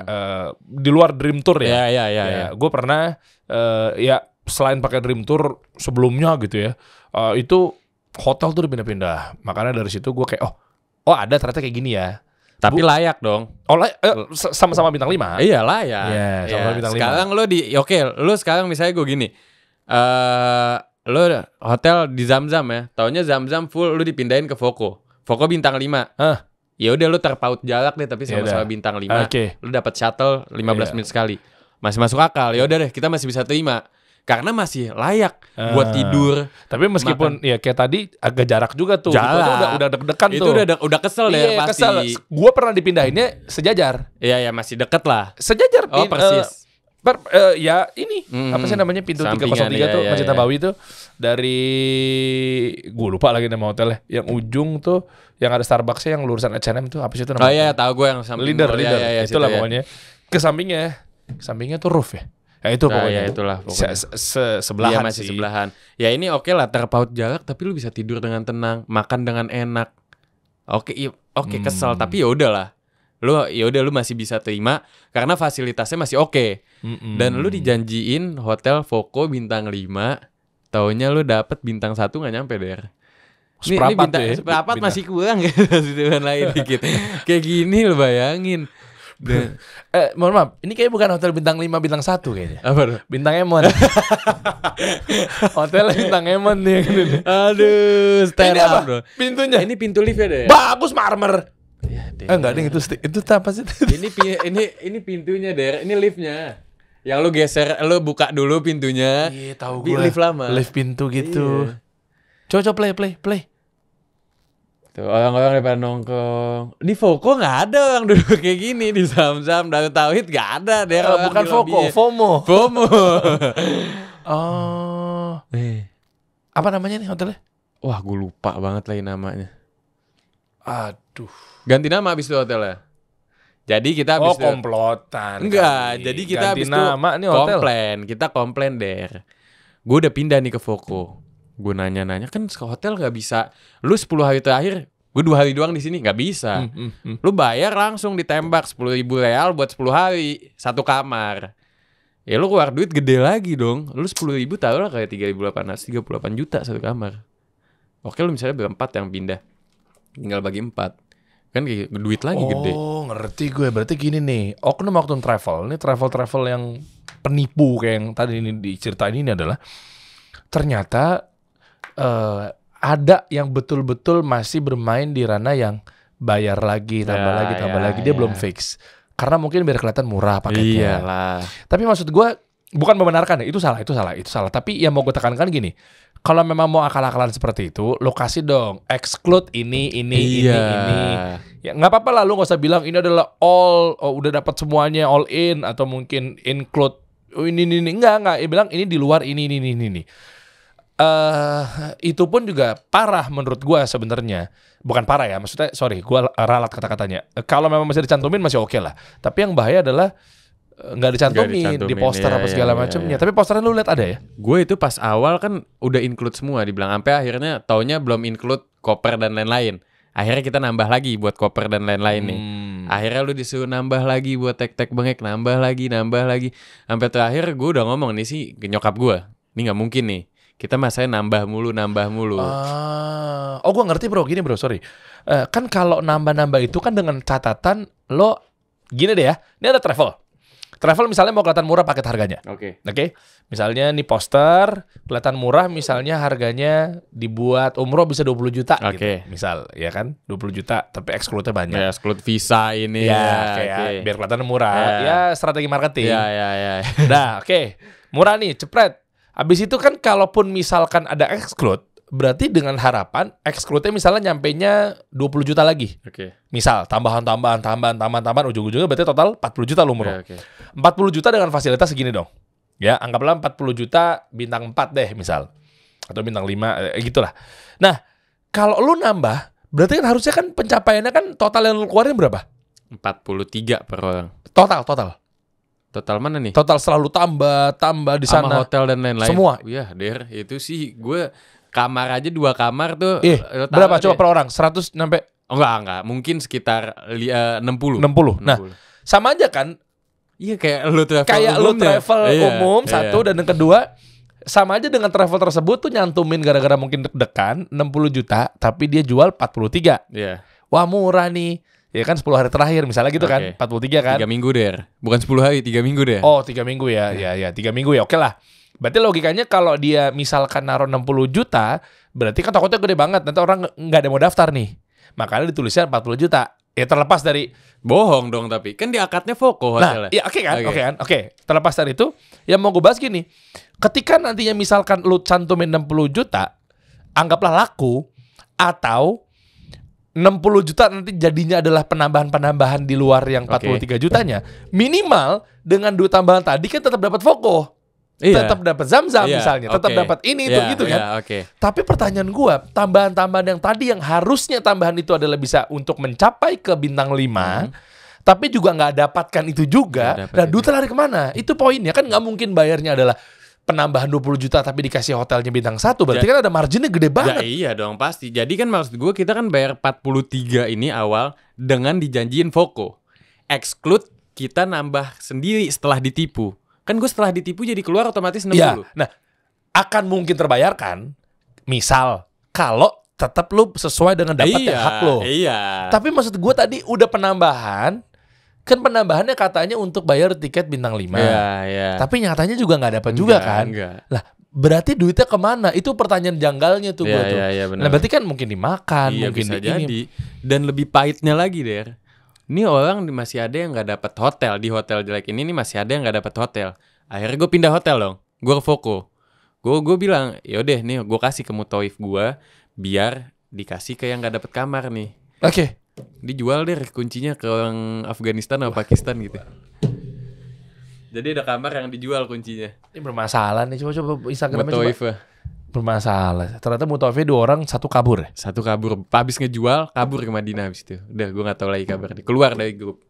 di luar Dream Tour ya.
Iya.
Gue pernah ya selain pakai Dream Tour sebelumnya gitu ya, itu hotel tuh dipindah-pindah. Makanya dari situ gue kayak oh ada ternyata kayak gini ya.
Tapi layak dong.
Oh sama-sama bintang 5.
Iya layak.
Iya, sama-sama bintang 5.
Sekarang lo lo sekarang misalnya gue gini. Lo hotel di Zamzam ya. Taunya Zamzam full, lo dipindahin ke Voco. Voco bintang 5. Ya udah lo terpaut jarak deh tapi sama-sama bintang 5. Lo dapat shuttle 15 menit sekali. Masih masuk akal. Ya udah deh, kita masih bisa terima. Karena masih layak buat tidur.
Tapi meskipun ya kayak tadi agak jarak juga tuh.
Jarak.
Itu udah deg-degan tuh.
Itu udah kesel deh pasti.
Kesel. Gue pernah dipindahinnya sejajar.
Iya masih deket lah.
Sejajar.
Oh persis.
Ya ini apa sih namanya pintu 303 tuh Masjid Nabawi tuh dari gue lupa lagi nama hotelnya. Yang ujung tuh yang ada Starbucksnya yang lurusan H&M tuh apa sih itu namanya?
Oh iya, tahu gue yang samping
leader. Itulah
ya.
pokoknya. Ke sampingnya tuh roof ya. Ya itu pokoknya.
Ya itulah pokoknya.
Sebelahan
iya, masih
sih.
sebelahan. Ya ini oke lah terpaut jarak tapi lu bisa tidur dengan tenang, makan dengan enak. Oke, kesel tapi ya udahlah. Lu masih bisa terima karena fasilitasnya masih oke. Dan lu dijanjiin hotel Voco bintang 5, taunya lu dapet bintang 1 enggak nyampe deh. Ini bintang seperempat masih kurang gitu lain dikit. Kayak gini lu bayangin.
Mohon maaf, ini kayaknya bukan hotel bintang 5 bintang 1 kayaknya.
Apa tuh?
Bintang Emon. Hotel bintang Emon nih.
Aduh, stand up bro.
Pintunya.
Ini pintu lift ya deh.
Bagus marmer.
Ya,
enggak deh itu apa sih?
ini pintunya deh. Ini liftnya. Yang lu geser, lu buka dulu pintunya.
Iya, tahu gue.
Lift lama.
Lift pintu gitu. Coba play.
Tuh orang-orang pada nongkrong. Di Voco nggak ada orang duduk kayak gini. Di Zam-Zam dan Tauhid nggak ada.
Bukan Voco, FOMO. Oh. Apa namanya nih hotelnya?
Wah, gue lupa banget lagi namanya.
Aduh.
Ganti nama abis itu hotelnya. Jadi kita abis itu
komplotan.
Enggak,
kali.
jadi kita
ganti
abis itu
nama nih hotel.
Kita komplain der. Gue udah pindah nih ke Voco. Gue nanya-nanya kan ke hotel nggak bisa. Lu 10 hari terakhir, gue 2 hari doang di sini nggak bisa. Lu bayar langsung ditembak 10.000 real buat 10 hari 1 kamar. Ya lu keluar duit gede lagi dong. Lu 10.000 tahu lah kayak 3.800, 38 juta 1 kamar. Oke lu misalnya berempat yang pindah, tinggal bagi 4. Kan kayak duit lagi gede.
Oh ngerti gue. Berarti gini nih, oknum travel. Ini travel yang penipu kayak yang tadi ini diceritain ini adalah ternyata ada yang betul-betul masih bermain di ranah yang bayar lagi, tambah lagi. Dia belum fix. Karena mungkin biar kelihatan murah paketnya.
Iyalah.
Tapi maksud gue bukan membenarkan ya, itu salah. Tapi yang mau gue tekankan gini, kalau memang mau akal-akalan seperti itu, lo kasih dong exclude ini. Ya nggak apa-apa lah, lo nggak usah bilang ini adalah udah dapat semuanya all in atau mungkin include ini. Enggak. Ya bilang ini di luar ini. Itu pun juga parah menurut gue sebenarnya. Bukan parah ya, maksudnya gue ralat kata-katanya. Kalau memang masih dicantumin masih oke lah. Tapi yang bahaya adalah nggak dicantumin di poster apa segala macamnya. Tapi posternya lu lihat ada ya?
Gue itu pas awal kan udah include semua dibilang, sampai akhirnya taunya belum include koper dan lain-lain. Akhirnya kita nambah lagi buat koper dan lain-lain nih. Akhirnya lu disuruh nambah lagi buat tek-tek bengek, nambah lagi. Sampai terakhir gue udah ngomong nih sih ke nyokap gue, ini nggak mungkin nih. Kita masanya nambah mulu.
Gue ngerti bro, gini bro, sorry. Kan kalau nambah itu kan dengan catatan lo, gini deh ya, ini ada travel misalnya mau kelihatan murah paket harganya. Oke. Misalnya nih poster kelihatan murah, misalnya harganya dibuat umroh bisa 20 juta gitu. Misal ya kan 20 juta tapi exclude-nya banyak.
Ya exclude visa ini
kayak biar kelihatan murah. Ya strategi marketing.
Ya.
Nah, murah nih, cepret. Abis itu kan kalaupun misalkan ada exclude, berarti dengan harapan exclude-nya misalnya nyampenya 20 juta lagi. Misal tambahan ujung-ujungnya berarti total 40 juta lu umroh. 40 juta dengan fasilitas segini dong. Ya, anggaplah 40 juta bintang 4 deh misal. Atau bintang 5 gitulah. Nah, kalau lu nambah, berarti kan harusnya kan pencapaiannya kan total yang lu keluarin berapa?
43 per orang.
Total
mana nih?
Total selalu tambah di sana.
Sama hotel dan lain-lain.
Semua.
Iya, itu sih gue kamar aja 2 kamar tuh.
Berapa coba per orang? 100 sampai?
Enggak. Mungkin sekitar 60.
Nah, sama aja kan?
Iya, kayak lu
travel umum satu, dan yang kedua sama aja dengan travel tersebut tuh nyantumin gara-gara mungkin deg-degan 60 juta tapi dia jual 43.
Iya.
Wah, murah nih. Ya kan 10 hari terakhir misalnya gitu kan, 43 kan.
3 minggu deh. Bukan 10 hari, 3 minggu deh.
Oh, 3 minggu ya. Ya 3 minggu ya. Oke lah. Berarti logikanya kalau dia misalkan naruh 60 juta, berarti kan takutnya gede banget. Nanti orang nggak ada mau daftar nih. Makanya ditulisnya 40 juta. Ya terlepas dari
bohong dong, tapi kan di akadnya Voco hotelnya.
Nah, ya oke. Terlepas dari itu, yang mau gue bahas gini. Ketika nantinya misalkan lu cantumin 60 juta, anggaplah laku, atau 60 juta nanti jadinya adalah penambahan di luar yang 43 jutanya. Minimal dengan duit tambahan tadi kan tetap dapat Voco.
Iya.
Tetap dapat Zamzam misalnya, tetap dapat ini itu gitu kan. Tapi pertanyaan gua, tambahan-tambahan yang tadi yang harusnya tambahan itu adalah bisa untuk mencapai ke bintang 5, tapi juga nggak dapatkan itu juga. Nah, duitnya lari kemana? Itu poinnya kan, nggak mungkin bayarnya adalah penambahan 20 juta tapi dikasih hotelnya bintang 1, berarti kan ada marginnya gede banget.
Ya, iya dong pasti. Jadi kan maksud gue kita kan bayar 43 ini awal dengan dijanjiin Voco. Exclude kita nambah sendiri setelah ditipu. Kan gue setelah ditipu jadi keluar otomatis 60.
Ya, nah akan mungkin terbayarkan misal kalau tetap lu sesuai dengan dapat hak lo.
Iya.
Tapi maksud gue tadi udah penambahan. Kan penambahannya katanya untuk bayar tiket bintang 5.
Iya.
Tapi nyatanya juga nggak dapat juga kan.
Enggak.
Lah, berarti duitnya kemana? Itu pertanyaan janggalnya tuh gue tuh.
Iya,
Nah, berarti kan mungkin dimakan, mungkin
bisa
ini.
jadi. Dan lebih pahitnya lagi, Der. Ini orang masih ada yang nggak dapat hotel di hotel jelek ini nih, masih ada yang nggak dapat hotel. Akhirnya gue pindah hotel dong. Gue ke Voco. Gue bilang, yaudah nih gue kasih ke Mutoif gue biar dikasih ke yang nggak dapat kamar nih.
Oke.
Dijual deh kuncinya ke orang Afghanistan atau Pakistan gitu. Jadi ada kamar yang dijual kuncinya.
Ini bermasalah nih. Coba Instagramnya
Mutoif.
coba. Bermasalah. Ternyata Mutoifnya 2 orang, 1 kabur.
Satu kabur. Habis ngejual, kabur ke Madinah habis itu. Udah gue gak tahu lagi kabarnya. Keluar dari grup.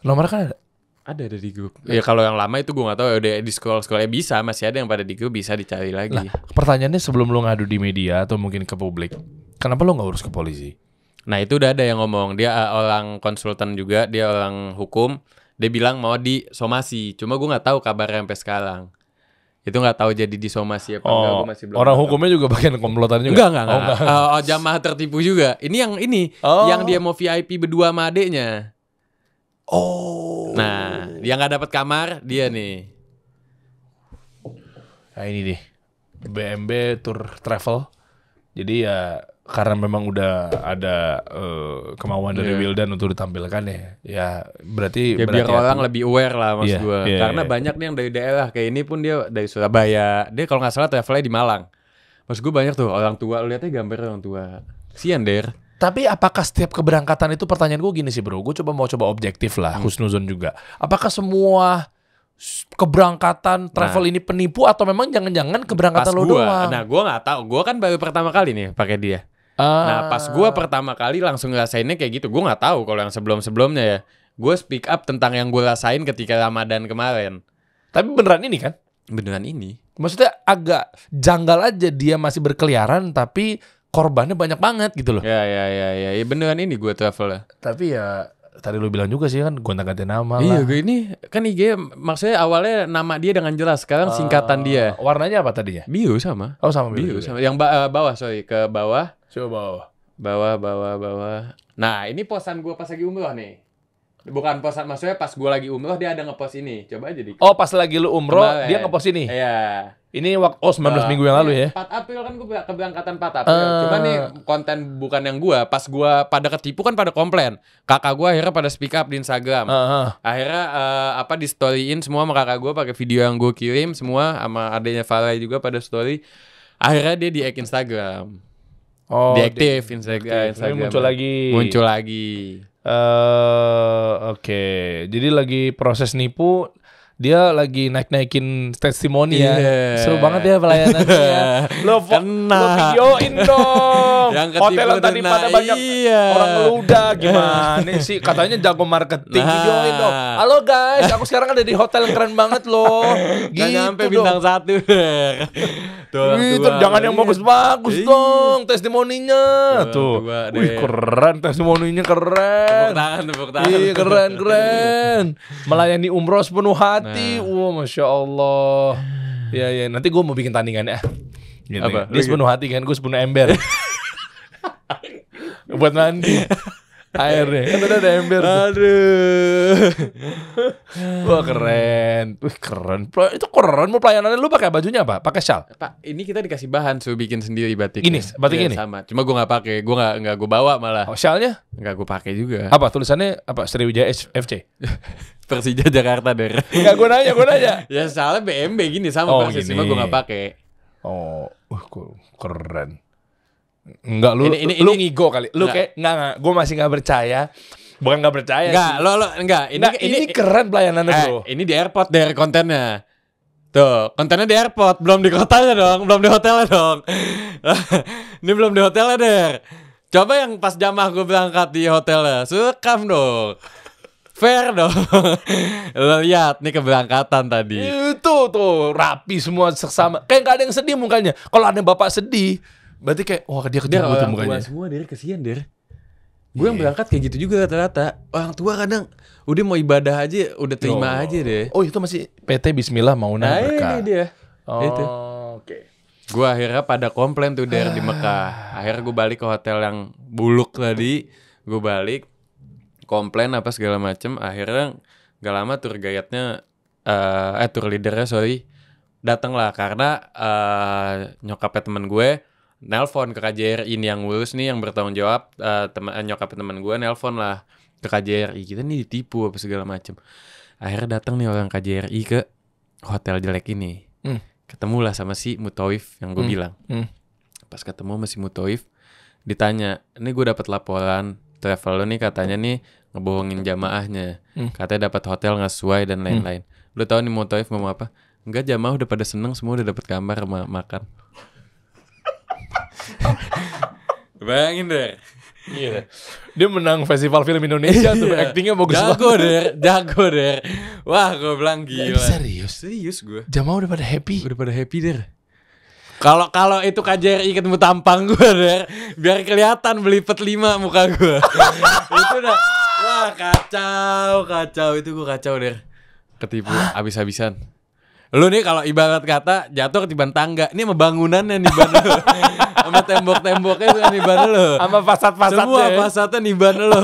Nomor kan ada?
Ada di grup. Ya kalau yang lama itu gue gak tahu. Ya udah di scroll-scrollnya bisa. Masih ada yang pada di grup, bisa dicari lagi.
Nah, pertanyaannya sebelum lu ngadu di media atau mungkin ke publik, kenapa lu gak urus ke polisi?
Nah itu udah ada yang ngomong. Dia orang konsultan juga. Dia orang hukum. Dia bilang mau disomasi. Cuma gue gak tahu kabarnya sampai sekarang. Itu nggak tahu jadi disomasi apa enggak, gue masih belum
orang
tahu.
Hukumnya juga bagian komplotan juga?
Enggak. Jamaah tertipu juga. Ini yang dia mau VIP berdua sama adeknya. Nah, yang nggak dapat kamar dia nih.
Nah ini deh, BMB Tour Travel. Jadi ya karena memang udah ada kemauan dari Wildan untuk ditampilkan ya berarti
biar orang lebih aware lah mas gue. Karena
iya.
banyak nih yang dari daerah kayak ini pun dia dari Surabaya. Dia kalau nggak salah travelnya di Malang. Mas gue banyak tuh orang tua. Lihatnya gambar orang tua. Sian Der.
Tapi apakah setiap keberangkatan itu, pertanyaan gue gini sih bro, gue coba objektif lah, husnuzon juga. Apakah semua keberangkatan travel ini penipu atau memang jangan-jangan keberangkatan lo doang?
Nah gue nggak tahu. Gue kan baru pertama kali nih pakai dia. Nah pas gue pertama kali langsung ngerasainnya kayak gitu. Gue nggak tahu kalau yang sebelum-sebelumnya ya. Gue speak up tentang yang gue rasain ketika Ramadan kemarin.
Tapi beneran ini kan?
Beneran ini.
Maksudnya agak janggal aja dia masih berkeliaran tapi korbannya banyak banget gitu loh.
Ya beneran ini gue travel.
Tapi ya tadi lu bilang juga sih kan gonta-ganti nama lah.
Iya gue ini kan IG maksudnya awalnya nama dia dengan jelas, sekarang singkatan dia.
Warnanya apa tadinya?
Biru sama.
Oh sama
biru sama. Yang bawah ke bawah.
Coba
Bawah. Nah ini posan gue pas lagi umroh nih. Bukan posan, maksudnya pas gue lagi umroh dia ada ngepost ini. Coba aja di.
Oh pas lagi lu umroh dia ngepost ini?
Iya.
Ini waktu 19 minggu yang lalu ya?
4 April kan gue keberangkatan 4 April. Cuma nih konten bukan yang gue. Pas gue pada ketipu kan pada komplain. Kakak gue akhirnya pada speak up di Instagram. Akhirnya di storyin semua sama kakak gue pakai video yang gue kirim semua, sama adanya Farai juga pada story. Akhirnya dia di Instagram. Diaktif Instagram. Muncul lagi.
Oke. Jadi lagi proses nipu. Dia lagi naik-naikin testimoni ya. Seru banget ya pelayanannya ya. Lo videoin dong. Hotel yang tadi pada banyak orang ngeludah. Gimana sih? Katanya jago marketing. Videoin dong. Halo guys, aku sekarang ada di hotel yang keren banget loh.
Gak nyampe bintang 1.
Gitu, jangan yang bagus-bagus dong testimoninya. Tuh. Wih keren, testimoninya keren.
Tepuk tangan.
Iya keren. Melayani umroh sepenuh hati. Wah, Masya Allah. Ya, nanti gue mau bikin tandingan ya. Gitu.
Apa?
Dia sepenuh hati kan, gue sepenuh ember. Buat mandi. Airnya kan udah ada ember.
Aduh.
Wah keren. Wih keren. Itu keren. Mau pelayanannya lu pakai bajunya apa? Pakai shawl?
Pak, ini kita dikasih bahan suruh bikin sendiri batik.
Ini, batik ini?
Sama. Cuma gue gak pakai. Gue gak gue bawa malah.
Oh, shawlnya?
Gak gue pakai juga.
Apa tulisannya? Apa? Sriwijaya FC?
Persija Jakarta deh.
Enggak, gue nanya.
Ya soalnya BMB gini sama persis. Cuma gue gak pakai.
Oh, keren. Enggak, lu
Ini-
lu ngigo kali. Lu
Enggak.
kayak enggak, gue masih enggak percaya. Bukan enggak percaya
Enggak,
sih.
lo enggak.
Ini keren pelayanannya, Bro.
Ini di airport dari kontennya. Tuh, kontennya di airport, belum di kotanya dong, belum di hotelnya dong. Ini belum di hotelnya, Der. Coba yang pas jamaah gue berangkat di hotelnya, sekam dong. Fair dong. Lo lihat nih keberangkatan tadi.
Itu tuh rapi semua seksama. Kayak enggak ada yang sedih mukanya. Kalau ada yang bapak sedih, berarti kayak wah dia
Der,
kejebak tuh
orang tua
mukanya.
semua, Der, kesian, Der. Gue yang berangkat kayak gitu juga rata-rata. Orang tua kadang udah mau ibadah aja, udah terima aja deh.
Oh, itu masih PT Bismillah Mauna
Nah,
Berkah.
ini dia.
Oh,
Itu.
oke.
Gue akhirnya pada komplain tuh Der di Mekah. Akhirnya gue balik ke hotel yang buluk tadi. Gue balik komplain apa segala macem. Akhirnya gak lama tour guide-nya tour leadernya datang lah karena nyokapnya temen gue nelpon ke KJRI ini yang ngurus nih yang bertanggung jawab nyokapnya temen gue nelpon lah ke KJRI, kita nih ditipu apa segala macem. Akhirnya datang nih orang KJRI ke hotel jelek ini. Ketemulah sama si Mutoif yang gue bilang. Pas ketemu sama si Mutoif, ditanya, ini gue dapat laporan travel lo nih katanya nih ngebohongin jamaahnya. Katanya dapat hotel nggak sesuai dan lain-lain. Lo tau nih Mutoif ngomong apa? Enggak, jamaah udah pada seneng, semua udah dapat kamar sama makan. Bayangin deh.
Iya. Dia menang festival film Indonesia tuh, actingnya bagus banget.
Jago der. Wah, gue bilang gila.
Serius
Gue.
Jamaah udah pada happy.
Udah pada happy der. Kalau itu KJRI ketemu tampang gue der, biar kelihatan belipet 5 muka gue. Itu udah, wah kacau itu gue kacau der. Ketipu abis-abisan. Lu nih kalau ibarat kata jatuh ketiban tangga, ini sama bangunannya nih ban lu. Sama tembok-temboknya tuh niban lu.
Sama fasad-fasadnya.
Semua fasadnya niban lu.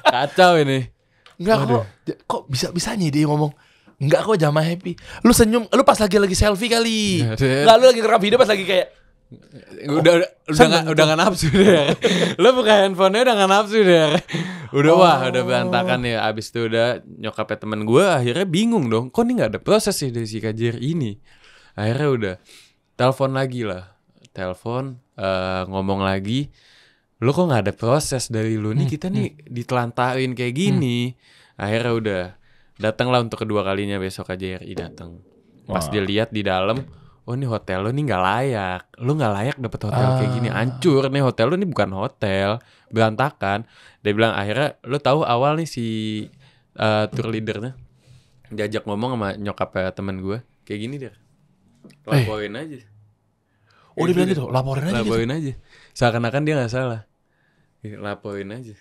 Kacau ini.
Enggak kok bisa-bisanya dia ngomong enggak kok jamaah happy. Lu senyum, lu pas lagi selfie kali. Enggak, lu lagi rekam video pas lagi kayak
Udah nggak nafsu deh. Lo buka handphonenya udah nggak nafsu deh. Udah berantakan ya. Abis itu udah nyokapnya temen gue akhirnya bingung dong. Kok nih nggak ada proses sih dari si KJRI ini. Akhirnya udah telepon lagi lah. Ngomong lagi. Lo kok nggak ada proses dari lo nih, kita nih ditelantarin kayak gini. Akhirnya udah datanglah untuk kedua kalinya besok KJRI datang. Pas dia lihat di dalam, oh ini hotel lo nih nggak layak, lo nggak layak dapet hotel kayak gini, hancur nih hotel lo nih, bukan hotel, berantakan. Dia bilang akhirnya lo tahu awal nih si tour leadernya diajak ngomong sama nyokapnya teman gue kayak gini dia, laporin aja.
oh dia bilang gitu, laporin aja.
Seakan-akan dia nggak salah, laporin aja.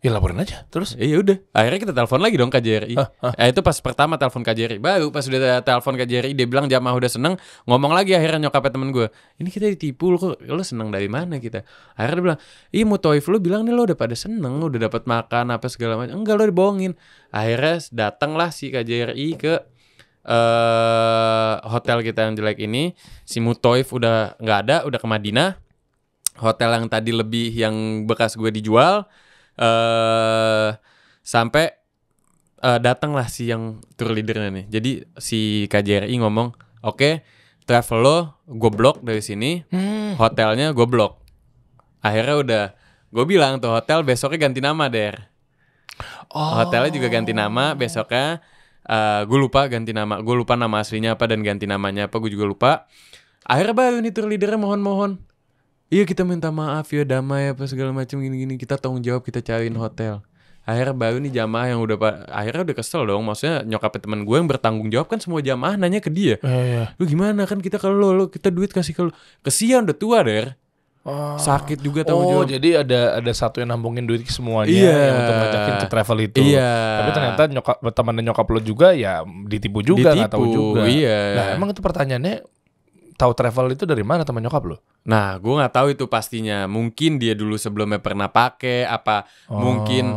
Ya laporin aja, terus?
Iya udah. Akhirnya kita telepon lagi dong KJRI. Itu pas pertama telepon KJRI. Baru pas udah telepon KJRI dia bilang jamaah udah seneng. Ngomong lagi akhirnya nyokapnya temen gue. Ini kita ditipu, lo seneng dari mana kita? Akhirnya dia bilang, ih Mutoif lo bilang nih lo udah pada seneng, udah dapat makan apa segala macam. Enggak, lo dibohongin. Akhirnya datanglah si KJRI ke hotel kita yang jelek ini. Si Mutoif udah nggak ada, udah ke Madinah. Hotel yang tadi lebih yang bekas gue dijual. Sampai datanglah si yang tour leadernya nih. Jadi si KJRI ngomong, oke, travel lo gue blok dari sini, hotelnya gue blok. Akhirnya udah, gue bilang tuh hotel besoknya ganti nama der. Hotelnya juga ganti nama besoknya. Gue lupa ganti nama, gue lupa nama aslinya apa dan ganti namanya apa, gue juga lupa. Akhirnya baru nih tour leadernya mohon. Iya kita minta maaf ya, damai apa segala macam gini-gini, kita tanggung jawab, kita cariin hotel. Akhirnya baru nih jamaah yang akhirnya udah kesel dong. Maksudnya nyokapnya teman gue yang bertanggung jawab kan, semua jamaah nanya ke dia. Lu gimana kan kita kalau lo kita duit kasih ke lo. Kesian udah tua der. Sakit juga tanggung jawab.
Jadi ada satu yang nambungin duit semuanya
Iya.
untuk ngajakin ke travel itu.
Iya.
Tapi ternyata temannya nyokap lo juga ya ditipu juga, nggak tahu juga.
Iya.
Nah emang itu pertanyaannya, tahu travel itu dari mana teman nyokap lo?
Nah, gue nggak tahu itu pastinya. Mungkin dia dulu sebelumnya pernah pakai apa? Mungkin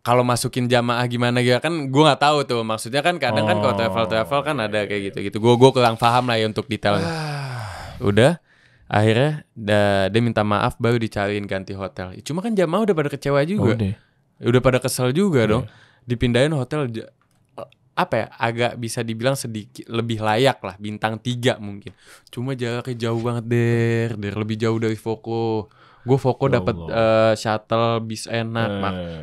kalau masukin jamaah gimana gitu kan? Gue nggak tahu tuh. Maksudnya kan kadang kan kalau travel kan ada kayak gitu. Gue kurang paham lah ya untuk detailnya. Udah, akhirnya dia minta maaf baru dicariin ganti hotel. Cuma kan jamaah udah pada kecewa juga. Udah pada kesel juga dong. Dipindahin hotel apa ya, agak bisa dibilang sedikit lebih layak lah, bintang 3 mungkin. Cuma jaraknya jauh banget lebih jauh dari Voco. Gue Voco dapat shuttle bis enak,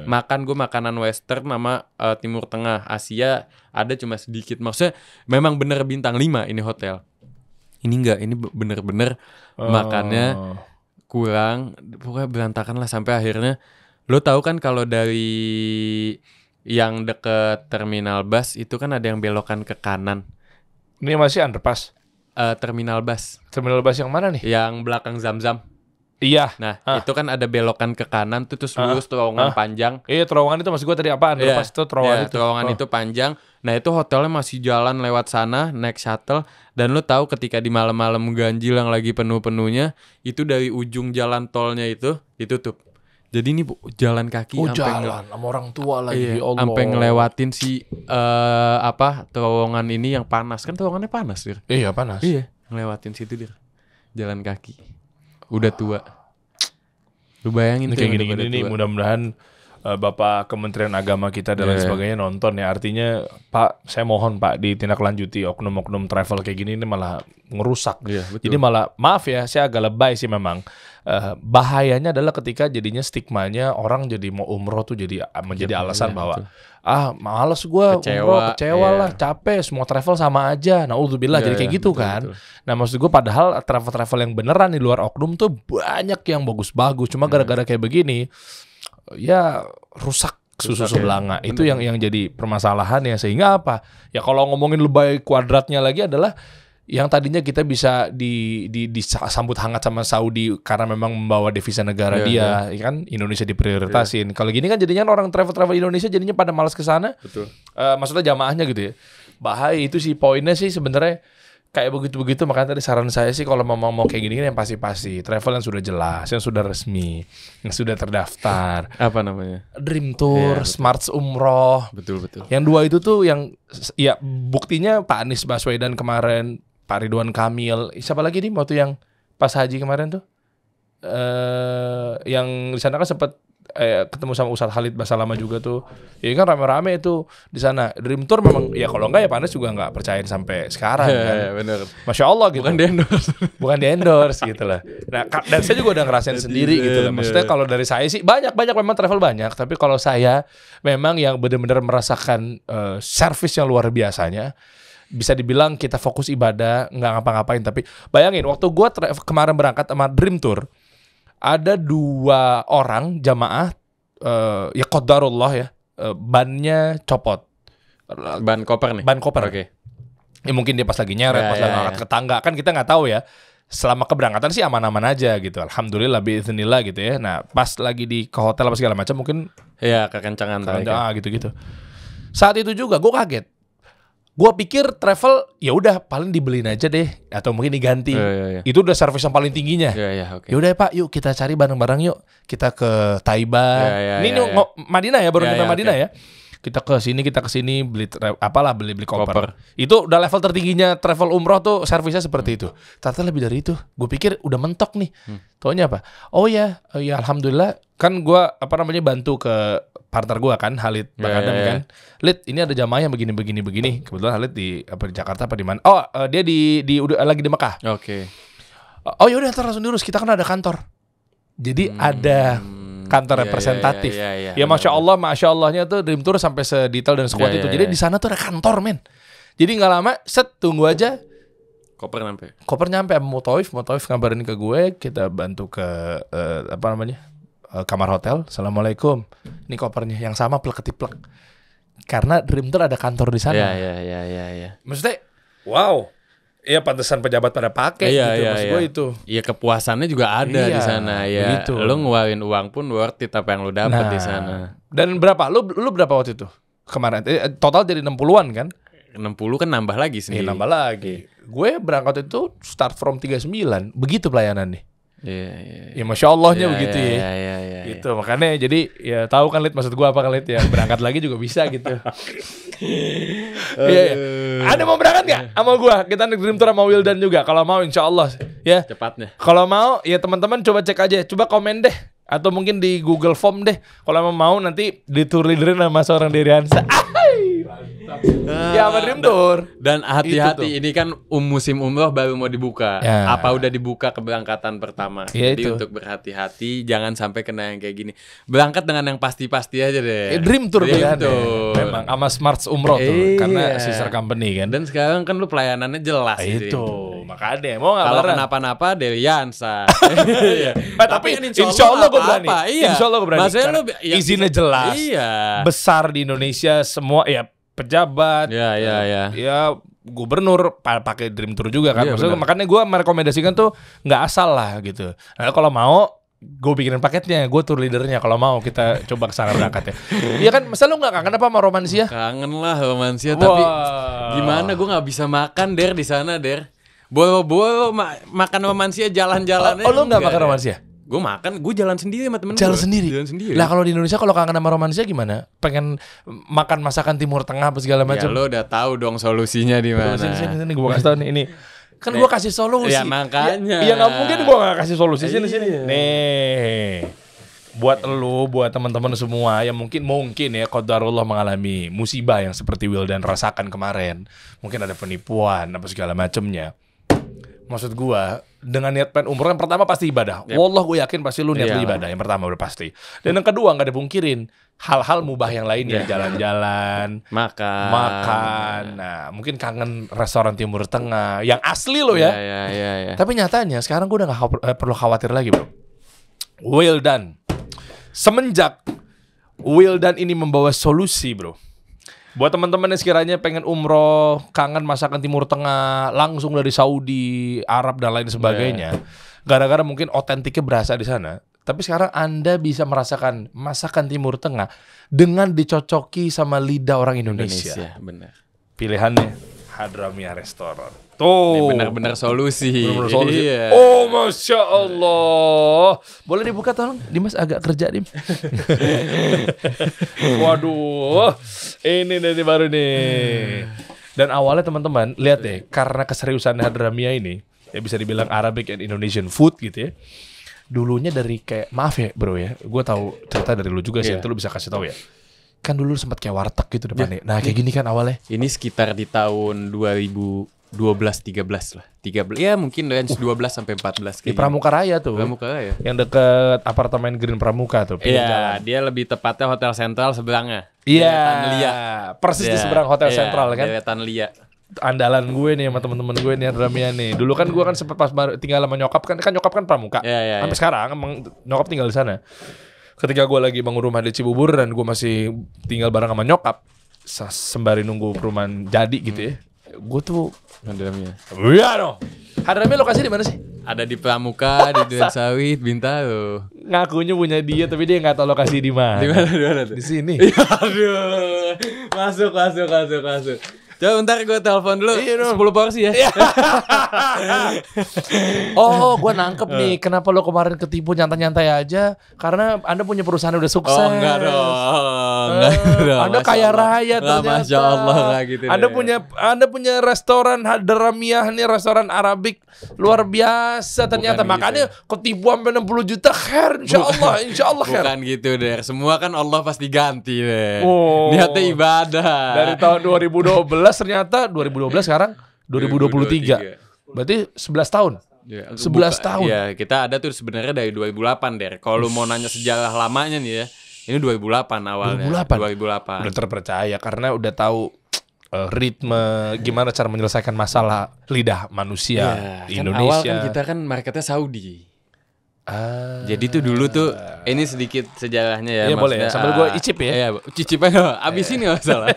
makan gue makanan western sama Timur Tengah, Asia ada cuma sedikit. Maksudnya memang bener bintang 5 ini hotel. Ini enggak, ini bener-bener makannya kurang, pokoknya berantakan lah sampai akhirnya lo tahu kan kalau dari yang deket terminal bus itu kan ada yang belokan ke kanan.
Ini masih underpass.
Terminal bus.
Terminal bus yang mana nih?
Yang belakang Zam-Zam.
Iya.
Nah, itu kan ada belokan ke kanan tuh terus lurus terowongan panjang.
Iya, terowongan itu maksud gue tadi apaan? Underpass itu terowongan itu.
Terowongan itu panjang. Nah, itu hotelnya masih jalan lewat sana, naik shuttle. Dan lu tahu ketika di malam-malam ganjil yang lagi penuh-penuhnya, itu dari ujung jalan tolnya itu ditutup. Jadi ini jalan kaki
jalan sama orang tua lagi.
Iya, sampai ngelewatin si terowongan ini yang panas. Kan terowongannya panas, Dir.
Iya, panas.
Iya, ngelewatin situ, Dir. Jalan kaki. Udah tua. Lu bayangin
ini kayak gini-gini nih, mudah-mudahan Bapak Kementerian Agama kita dan lain sebagainya nonton ya. Artinya Pak, saya mohon Pak ditindaklanjuti oknum-oknum travel kayak gini ini malah ngerusak. Jadi malah maaf ya, saya agak lebay sih memang. Bahayanya adalah ketika jadinya stigmanya orang jadi mau umroh tuh jadi menjadi alasan bahwa males gue umroh, kecewa lah, capek, semua travel sama aja. Naudzubillah jadi kayak gitu kan. Nah maksud gue padahal travel-travel yang beneran di luar oknum tuh banyak yang bagus-bagus. Cuma gara-gara kayak begini ya rusak susu sebelanga. Itu yang jadi permasalahan ya. Sehingga apa? Ya kalau ngomongin lebay kuadratnya lagi adalah yang tadinya kita bisa disambut hangat sama Saudi karena memang membawa devisa negara dia, kan Indonesia diprioritasin. Kalau gini kan jadinya orang travel Indonesia jadinya pada malas ke sana.
Betul.
Maksudnya jamaahnya gitu ya. Bahaya itu sih poinnya sih sebenarnya kayak begitu-begitu. Makanya tadi saran saya sih kalau mau kayak gini yang pasti-pasti travel yang sudah jelas, yang sudah resmi, yang sudah terdaftar.
Apa namanya?
Dream Tour, Smart Umroh.
Betul.
Yang dua itu tuh yang ya buktinya Pak Anies Baswedan kemarin, Pak Ridwan Kamil, siapa lagi nih waktu yang pas haji kemarin tuh, yang di sana kan sempat ketemu sama Ustadz Khalid Basalamah juga tuh, ya kan rame-rame itu di sana. Dream Tour memang ya kalau enggak ya Pak Anies juga nggak percayain sampai sekarang kan.
Bener.
Masya Allah gitu.
Bukan di endorse
gitu lah. Nah dan saya juga udah ngerasain sendiri gitu lah. Maksudnya kalau dari saya sih banyak memang travel banyak, tapi kalau saya memang yang benar-benar merasakan service yang luar biasanya. Bisa dibilang kita fokus ibadah, nggak ngapa-ngapain. Tapi bayangin, waktu gue kemarin berangkat sama Dream Tour, ada 2 orang jamaah, ya qadarullah ya, bannya copot.
Ban koper nih?
Ban koper.
Oke.
Ya mungkin dia pas lagi nyeret, pas lagi ngangkat ke tangga. Kan kita nggak tahu ya. Selama keberangkatan sih aman-aman aja gitu. Alhamdulillah, biiznillah gitu ya. Nah, pas lagi ke hotel apa segala macam mungkin.
Iya, kekencangan.
Gitu-gitu. Saat itu juga gue kaget. Gue pikir travel ya udah paling dibeliin aja deh atau mungkin diganti. Itu udah servis yang paling tingginya.
Okay.
Ya udah Pak, yuk kita cari bareng-bareng yuk. Kita ke Taiba. Ini Madinah ya, baru nyampe Madinah ya. Kita ke sini beli beli koper. Itu udah level tertingginya travel umroh tuh servisnya seperti itu. Ternyata lebih dari itu. Gue pikir udah mentok nih. Taunya apa? Oh ya alhamdulillah kan gue bantu ke partner gue kan, Halid Bang Adam kan. Lid, ini ada jamaah yang begini. Kebetulan Halid di Jakarta apa di mana? Oh, dia udah lagi di Mekah.
Oke.
Oh ya udah ntar langsung diurus. Kita kan ada kantor. Jadi ada kantor representatif. Ya Masya Allahnya tuh Dream Tour sampai sedetail dan sekuat itu. Jadi di sana tuh ada kantor, men. Jadi nggak lama, tunggu aja. Koper nyampe sama Motoif ngabarin ke gue, kita bantu ke kamar hotel. Assalamualaikum. Ini kopernya yang sama plek-ketiplek. Karena Dream Tour ada kantor di sana.
Iya.
Maksudnya, wow. Iya, pantesan pejabat pada pakai gitu. Maksud gue itu.
Iya, kepuasannya juga ada di sana ya.
Begitu.
Lu ngeluarin uang pun worth it apa yang lu dapat di sana.
Dan berapa? Lu berapa waktu itu? Kemarin total jadi 60-an kan?
60 kan nambah lagi sendiri.
Nambah lagi. Gue berangkat itu start from 39. Begitu pelayanan nih.
Iya.
Ya Masya Allahnya begitu ya.
Iya.
Gitu, makanya jadi ya tahu kan Lid maksud gue apa kan Lid ya. Berangkat lagi juga bisa gitu. Iya. Ada mau berangkat gak sama gue? Kita Dream Tour sama Wildan juga. Kalau mau insya Allah ya.
Cepatnya.
Kalau mau ya teman-teman coba cek aja. Coba komen deh. Atau mungkin di Google Form deh. Kalau mau nanti ditur leaderin sama seorang Diriansa. Mantap. Ya sama Dream Tour.
Dan hati-hati,
Itu tuh.
ini kan musim umroh baru mau dibuka.
Ya.
Apa udah dibuka keberangkatan pertama?
Ya,
Jadi
itu.
untuk berhati-hati, jangan sampai kena yang kayak gini. Berangkat dengan yang pasti-pasti aja deh.
Dream Tour
Dream
pilihannya.
Tour.
Memang sama Smart Umroh tuh,
Iya.
karena sister company kan.
Dan sekarang kan lu pelayanannya jelas di Dream
Itu
Tour.
makanya mau nggak
Kalau
bareng?
kenapa-napa Deliansa. Iya.
Tapi insya Allah gue berani.
Iya.
Insya Allah gue berani.
Maksudnya lu
Karena izinnya jelas.
Iya.
Besar di Indonesia semua ya pejabat.
Iya.
Ya gubernur pakai Dream Tour juga kan.
Iya,
Maksudnya,
benar.
makanya gue merekomendasikan tuh nggak asal lah gitu. Nah, kalau mau gue bikinin paketnya, gue tour leadernya. Kalau mau kita coba kesana berangkat ya. Iya kan, masa lu nggak kangen apa sama Romansia?
Kangen lah romansia, tapi gimana gue nggak bisa makan di sana boro-boro makan romansia jalan-jalan.
Oh lu nggak makan Romansia?
Gue makan, gue jalan sendiri sama temen
Jalan
gue.
sendiri.
Jalan sendiri.
Lah kalau di Indonesia kalau kangen sama Romansia gimana? Pengen makan masakan Timur Tengah apa segala
ya
macam.
lo udah tahu dong solusinya di mana.
Sini gue kasih tau nih ini. Kan gue kasih solusi.
Ya, makanya.
Ya nggak mungkin gue nggak kasih solusi sini.
Iya.
Nih. Buat elu, buat teman-teman semua yang mungkin ya qadarullah mengalami musibah yang seperti Wildan rasakan kemarin. Mungkin ada penipuan apa segala macamnya. Maksud gua dengan niat pengen umroh yang pertama pasti ibadah. Wallah gue yakin pasti lu niat
Iya.
lu ibadah. Yang pertama udah pasti. Dan yang kedua nggak dipungkirin hal-hal mubah yang lainnya,
Iya.
jalan-jalan,
Makan.
Nah, mungkin kangen restoran Timur Tengah yang asli lo ya.
Iya.
Tapi nyatanya sekarang gue udah gak perlu khawatir lagi bro. Wildan, semenjak Wildan ini membawa solusi bro. Buat teman-teman yang sekiranya pengen umroh, kangen masakan Timur Tengah, langsung dari Saudi, Arab dan lain sebagainya. Gara-gara mungkin otentiknya berasa di sana. Tapi sekarang Anda bisa merasakan masakan Timur Tengah dengan dicocoki sama lidah orang Indonesia.
Benar.
Pilihannya Hadramia Restoran. Tuh.
Ini benar-benar solusi.
Bener-bener solusi.
Iya.
Oh, Masya Allah. Boleh dibuka tolong? Dimas agak kerja, Dim. Waduh. Ini nih baru nih. Dan awalnya teman-teman, lihat deh. Karena keseriusan Hadramia ini, ya bisa dibilang Arabic and Indonesian food gitu ya. Dulunya dari kayak, maaf ya bro ya. Gue tahu cerita dari lu juga sih.
Iya.
Itu lu bisa kasih tahu ya. Kan dulu sempat kayak warteg gitu depannya. Nah kayak gini kan awalnya.
Ini sekitar di tahun 2012-13 lah. 13 ya mungkin range 12 sampai 14
Di Pramuka Raya tuh.
Pramuka ya.
Yang deket apartemen Green Pramuka tuh. pinggir jalan.
Iya, dia lebih tepatnya Hotel Sentral sebelahnya.
Iya,
Deretan Lia.
persis di
Iya,
seberang Hotel
iya,
Sentral kan.
Deretan Lia.
Andalan gue nih sama temen-temen gue nih Hadramia nih. Dulu kan gue kan sempat pas tinggal sama nyokap kan nyokap kan Pramuka.
Iya,
Sampai sekarang emang nyokap tinggal di sana. Ketika gue lagi bangun rumah di Cibubur dan gue masih tinggal bareng sama nyokap sembari nunggu perumahan jadi gitu ya. Gue tuh
Hadramia.
iya dong. Hadramia lokasi di mana sih?
Ada di Pramuka, di Duren Sawit, Bintaro.
Ngakunya punya dia tapi dia nggak tahu lokasi di mana.
Di mana tuh?
Di sini.
Aduh. Masuk. Coba bentar gue telepon dulu.
Iya dong.
10 porsi ya.
Oh, gue nangkep nih. Kenapa lo kemarin ketipu nyantai-nyantai aja? Karena Anda punya perusahaan udah sukses.
Oh enggak dong. Enggak dong.
Anda
Masya
kaya
Allah.
raya
Nggak,
ternyata.
Masya Allah enggak gitu
Anda
deh.
punya restoran Hadramiyah nih, restoran Arabik luar biasa ternyata.
Bukan
Makanya ketipu sampai 60 juta khair insya Allah khair.
Bukan gitu deh. Semua kan Allah pasti ganti deh.
Oh.
Niatnya ibadah.
Dari tahun 2012 ternyata 2012 sekarang 2023. Berarti 11 tahun.
Ya,
11 tahun.
Iya, kita ada tuh sebenarnya dari 2008 deh. Kalau lu mau nanya sejarah lamanya nih ya, ini 2008 awalnya. 2008.
Udah terpercaya karena udah tahu ritme gimana cara menyelesaikan masalah lidah manusia di
Kan
Indonesia.
awal kan kita kan marketnya Saudi.
Ah.
Jadi tuh dulu tuh ini sedikit sejarahnya ya.
Iya, boleh ya. Sambil gua icip ya.
Iya, cicip aja. Abis ini nggak masalah.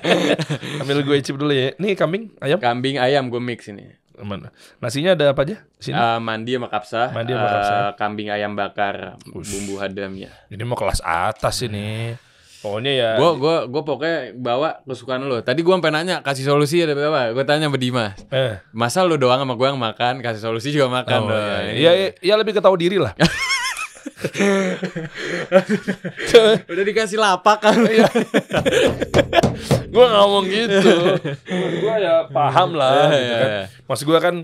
Ambil gue icip dulu ya. Nih kambing, ayam.
Kambing ayam gue mix ini.
Mana? Nasinya ada apa aja? Sini.
Mandi sama kapsa.
Mandi sama kapsa.
Kambing ayam bakar bumbu hadramiyah.
Ini mau kelas atas ini. Pokoknya ya.
Gue pokoknya bawa kesukaan lo. Tadi gue sampai nanya kasih solusi ada berapa? Gue tanya sama Dimas. Masa lo doang sama gue yang makan, kasih solusi juga makan
Oh,
dong.
ya lebih ketahui diri lah.
Udah dikasih lapak kan.
Gue gak ngomong gitu. Gue ya paham lah gitu kan.
Iya.
Maksud gue kan,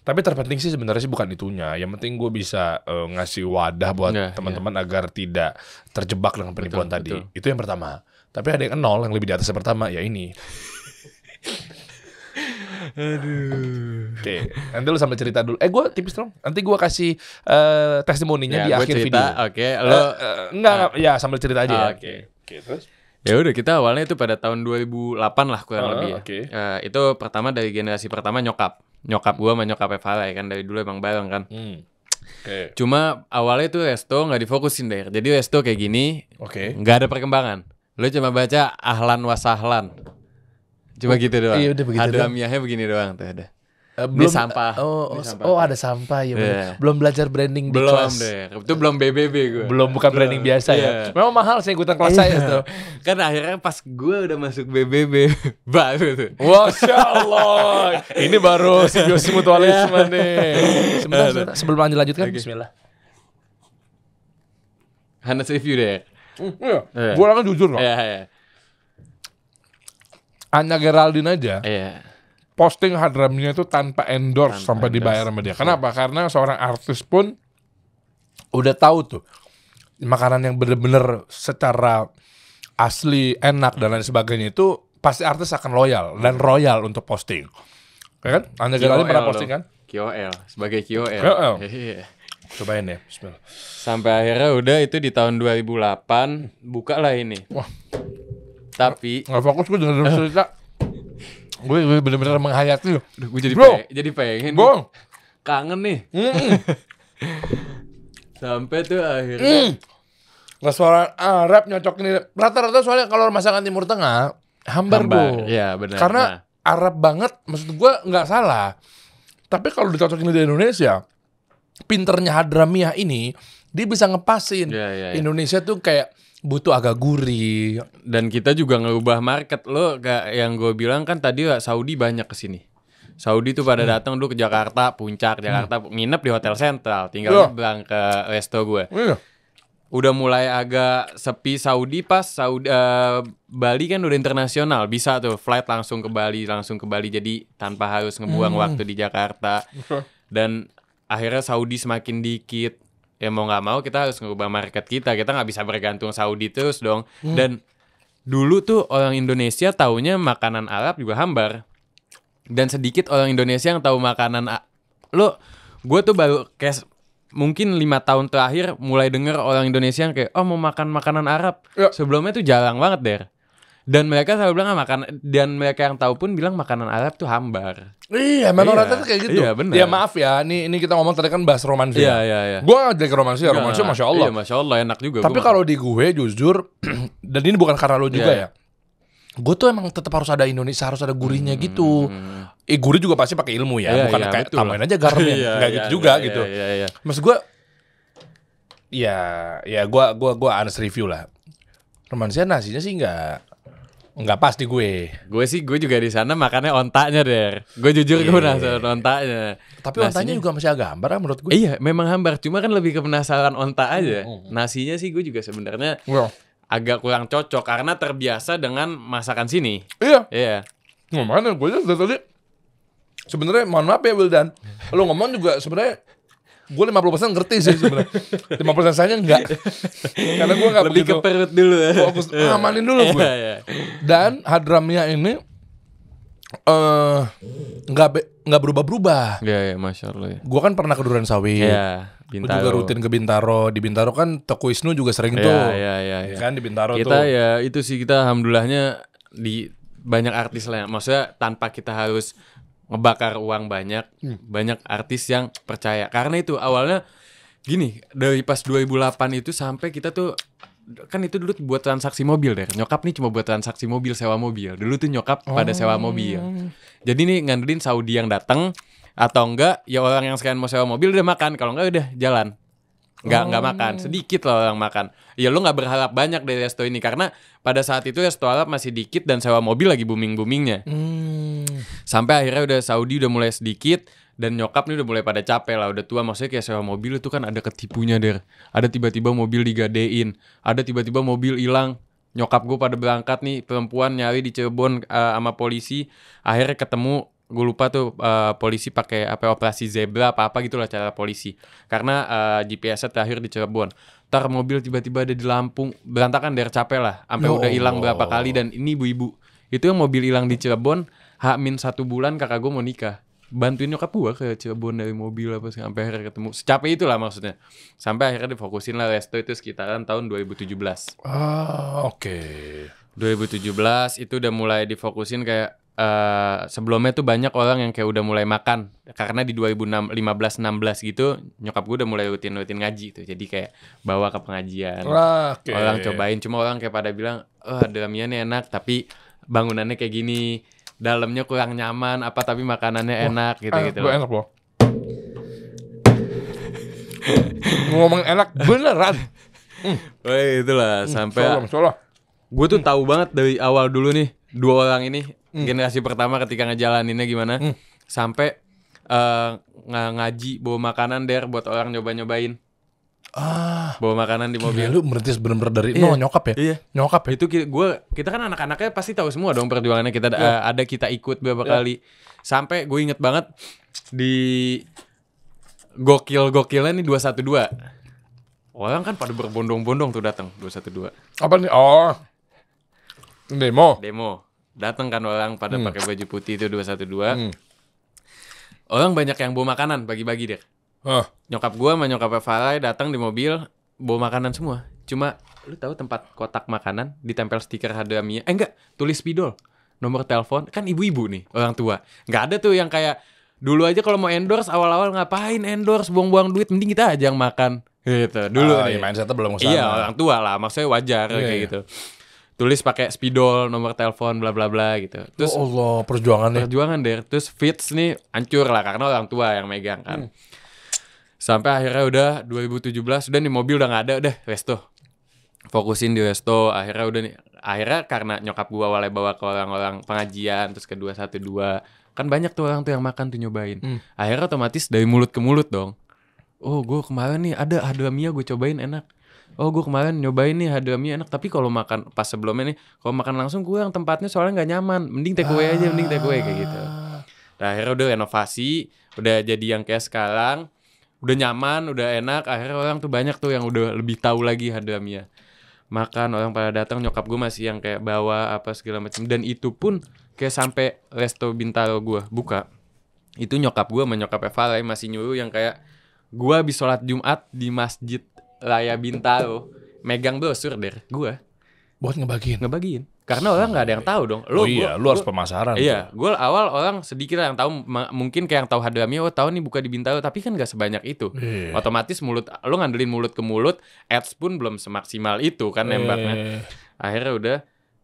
tapi terpenting sih sebenarnya sih bukan itunya. Yang penting gue bisa ngasih wadah buat
Iya,
teman-teman agar tidak terjebak dengan penipuan
Betul,
tadi.
betul.
Itu yang pertama. Tapi ada yang nol yang lebih di atas yang pertama, ya ini.
Aduh.
Oke, nanti lu sambil cerita dulu. Gue tipis dong. Nanti gue kasih testimoninya
Ya,
di
gua
akhir
cerita,
video.
oke, lo
Enggak, ya sambil cerita aja. Ya.
Oke.
Terus?
Ya udah, kita awalnya itu pada tahun 2008 lah kurang lebih ya.
Oke.
Itu pertama dari generasi pertama nyokap gua sama nyokap Eva ya kan, dari dulu emang bareng kan.
Oke.
Cuma awalnya tuh resto nggak difokusin deh. Jadi resto kayak gini
Oke.
nggak ada perkembangan. Lo cuma baca ahlan wasahlan. Cuma gitu doang.
iya, udah begitu doang.
Hadiahnya begini doang tuh ada.
Belum
sampah.
Oh,
Ini sampah.
oh ada sampah ya.
Iya.
Belum belajar branding di
Belum
kelas.
deh. Itu belum BBB gue.
Belum, bukan branding biasa ya.
Iya.
Memang mahal sih ikutan kelas saya tuh.
Kan akhirnya pas gue udah masuk BBB baru tuh.
Masya Allah. Ini baru simbiosis mutualisme nih. Sebentar. Sebelum lanjut lanjutkan.
Oke.
Bismillah.
Hanes review deh.
Iya.
Iya.
Gue orangnya jujur kok.
Iya.
Anya Geraldine aja
Iya.
posting hadramnya itu tanpa endorse
Tanpa
sampai
endorse.
dibayar sama dia. Kenapa? Karena seorang artis pun udah tahu tuh makanan yang bener-bener secara asli enak dan lain sebagainya itu pasti artis akan loyal dan royal untuk posting. Ya kan? Anya Geraldine pernah posting kan?
KOL sebagai KOL.
KOL.
Iya.
Cobain ya. Bismillah.
Sampai akhirnya udah itu di tahun 2008 buka lah ini.
Wah.
Tapi
Nggak fokus gue denger cerita. Gue bener-bener menghayati loh.
gue jadi
Bro.
jadi pengen nih.
Bong.
Kangen nih. Sampai tuh akhirnya
Restoran Arab nyocok ini. Rata-rata soalnya kalau masakan Timur Tengah hambar bro.
Iya benar.
Karena
Nah,
Arab banget, maksud gue nggak salah. Tapi kalau dicocokin di Indonesia, pinternya Hadramiyah ini, dia bisa ngepasin.
Iya.
Indonesia tuh kayak butuh agak gurih.
dan kita juga ngerubah market lo kayak yang gue bilang kan tadi Saudi banyak kesini. Saudi tuh pada datang dulu ke Jakarta, Puncak, Jakarta, nginep di Hotel Central, tinggal nyebrang ke resto gue.
Iya.
Udah mulai agak sepi Saudi pas Bali kan udah internasional, bisa tuh flight langsung ke Bali jadi tanpa harus ngebuang waktu di Jakarta. Dan akhirnya Saudi semakin dikit. Ya mau nggak mau kita harus ngubah market kita nggak bisa bergantung Saudi terus dong. Dan dulu tuh orang Indonesia taunya makanan Arab juga hambar. Dan sedikit orang Indonesia yang tahu makanan gue tuh baru kayak mungkin 5 tahun terakhir mulai denger orang Indonesia yang kayak mau makan makanan Arab.
Ya.
Sebelumnya tuh jarang banget der. Dan mereka selalu bilang dan mereka yang tahu pun bilang makanan Arab tuh hambar.
Iya, memang
Iya.
rata-rata kayak gitu.
Iya, benar.
Ya maaf ya, ini kita ngomong tadi kan bahas romansia.
Iya.
Gue nggak jelek romansia, romansia masya Allah.
Iya, masya Allah enak juga.
Tapi kalau di gue jujur, dan ini bukan karena lo juga
Iya.
ya. Gue tuh emang tetap harus ada Indonesia, harus ada gurihnya gitu. Gurih juga pasti pakai ilmu ya,
Iya,
bukan
iya,
kayak
betul.
tambahin aja garamnya,
Iya,
nggak
iya,
gitu juga
iya,
gitu.
Iya.
Maksud gue, ya gue honest review lah. Romansia nasinya sih nggak pas di gue.
Gue juga di sana makannya ontaknya der. Gue jujur gue penasaran ontaknya.
Tapi ontanya juga masih agak hambar menurut gue.
Iya, memang hambar. Cuma kan lebih ke penasaran onta aja. Nasinya sih gue juga sebenarnya agak kurang cocok karena terbiasa dengan masakan sini.
Iya.
Iya.
Ngomongin gue aja dari tadi. Sebenarnya mohon maaf ya Wildan. Lo ngomong juga sebenarnya gue 50% ngerti sih sebenarnya. 50% saya enggak. Karena gue enggak
Lebih
begitu
ke perut dulu.
fokus. Amanin dulu gue.
Iya.
Dan Hadramiyah ini nggak berubah-berubah.
Iya, masya Allah. Ya.
Gue kan pernah ke Duren Sawit.
Iya,
Gue juga rutin ke Bintaro. Di Bintaro kan Toko Wisnu juga sering tuh.
Iya.
Kan di Bintaro
Kita
tuh.
ya itu sih kita alhamdulillahnya di banyak artis lah. Maksudnya tanpa kita harus ngebakar uang banyak artis yang percaya. Karena itu awalnya gini, dari pas 2008 itu sampai kita tuh kan itu dulu buat transaksi mobil deh. Nyokap nih cuma buat transaksi mobil, sewa mobil. Dulu tuh nyokap pada sewa mobil. Jadi nih ngandelin Saudi yang datang atau enggak ya orang yang sekalian mau sewa mobil udah makan, kalau enggak udah jalan. Enggak makan, sedikit lah orang makan. Ya lu enggak berharap banyak dari resto ini karena pada saat itu resto Arab masih dikit dan sewa mobil lagi booming-boomingnya. Sampai akhirnya udah Saudi udah mulai sedikit dan nyokap nih udah mulai pada capek lah, udah tua. Maksudnya kayak sewa mobil itu kan ada ketipunya der. Ada tiba-tiba mobil digadein, ada tiba-tiba mobil hilang. Nyokap gue pada berangkat nih, perempuan nyari di Cirebon sama polisi. Akhirnya ketemu, gue lupa tuh polisi pakai operasi zebra apa gitu lah cara polisi. Karena GPS-nya terakhir di Cirebon. Ntar mobil tiba-tiba ada di Lampung, berantakan der, capek lah. Sampai udah hilang berapa kali dan ini ibu-ibu. Itu yang mobil hilang di Cirebon, H-1 bulan kakak gue mau nikah. Bantuin nyokap gue ke Cirebon dari mobil apa sampai akhirnya ketemu. Secapek itulah maksudnya. Sampai akhirnya difokusin lah resto itu sekitaran tahun 2017.
Oke.
2017 itu udah mulai difokusin kayak sebelumnya tuh banyak orang yang kayak udah mulai makan karena di 2015-16 gitu nyokap gue udah mulai rutin ngaji tuh, jadi kayak bawa ke pengajian. Orang cobain, cuma orang kayak pada bilang ada mie nih enak tapi bangunannya kayak gini, dalamnya kurang nyaman apa tapi makanannya enak gitu.
Enak loh. Ngomong enak beneran.
Wah itulah sampai
Salah.
gue tuh tahu banget dari awal dulu nih dua orang ini generasi pertama ketika ngejalaninnya gimana sampai ngaji bawa makanan buat orang nyobain bawa makanan di mobil.
Lu merintis bener-bener dari nyokap ya?
Iya.
Nyokap ya?
Itu kita kan anak-anaknya pasti tahu semua dong perjuangannya kita ada kita ikut beberapa kali. Sampai gue inget banget di gokilnya nih 212. Orang kan pada berbondong-bondong tuh datang 212.
Apa nih? Oh. Demo.
Datang kan orang pada pakai baju putih itu 212. Orang banyak yang bawa makanan bagi-bagi deh. Nyokap gua sama nyokap Farai datang di mobil bawa makanan semua. Cuma lu tahu tempat kotak makanan ditempel stiker Hadamia. Enggak, tulis spidol. Nomor telepon, kan ibu-ibu nih, orang tua. Enggak ada tuh yang kayak dulu aja kalau mau endorse awal-awal ngapain endorse buang-buang duit, mending kita aja yang makan. Gitu. Dulu nih
mindsetnya belum kesana.
Iya, orang tua lah, maksudnya wajar kayak gitu. Tulis pakai spidol, nomor telepon, bla bla bla gitu. Terus
Allah, perjuangan
deh. Terus fits nih hancur lah karena orang tua yang megang kan. Sampai akhirnya udah 2017 udah nih mobil udah nggak ada, udah resto. Fokusin di resto. Akhirnya karena nyokap gua awalnya bawa ke orang-orang pengajian, terus ke 212 kan banyak tuh orang tuh yang makan tuh nyobain. Akhirnya otomatis dari mulut ke mulut dong. Oh, gue kemarin nih ada Hadamia gue cobain enak. Oh, gue kemarin nyobain nih Hadamia enak. Tapi kalau makan pas sebelumnya nih, kalau makan langsung gue yang tempatnya soalnya nggak nyaman. Mending take away aja, kayak gitu. Nah, akhirnya udah renovasi, udah jadi yang kayak sekarang, udah nyaman, udah enak. Akhirnya orang tuh banyak tuh yang udah lebih tahu lagi Hadamia. Makan orang pada datang, nyokap gue masih yang kayak bawa apa segala macam. Dan itu pun kayak sampai resto Bintaro gue buka. Itu nyokap gue sama nyokap Eva masih nyuruh yang kayak gue habis sholat Jumat di Masjid Raya Bintaro megang brosur gue
buat ngebagiin.
Karena orang nggak ada yang tahu dong.
Lu harus pemasaran.
Iya, gue awal orang sedikit yang tahu, mungkin kayak yang tahu Hadamia, tahu nih buka di Bintaro, tapi kan nggak sebanyak itu. Otomatis lu ngandelin mulut ke mulut, ads pun belum semaksimal itu kan nembaknya. Akhirnya udah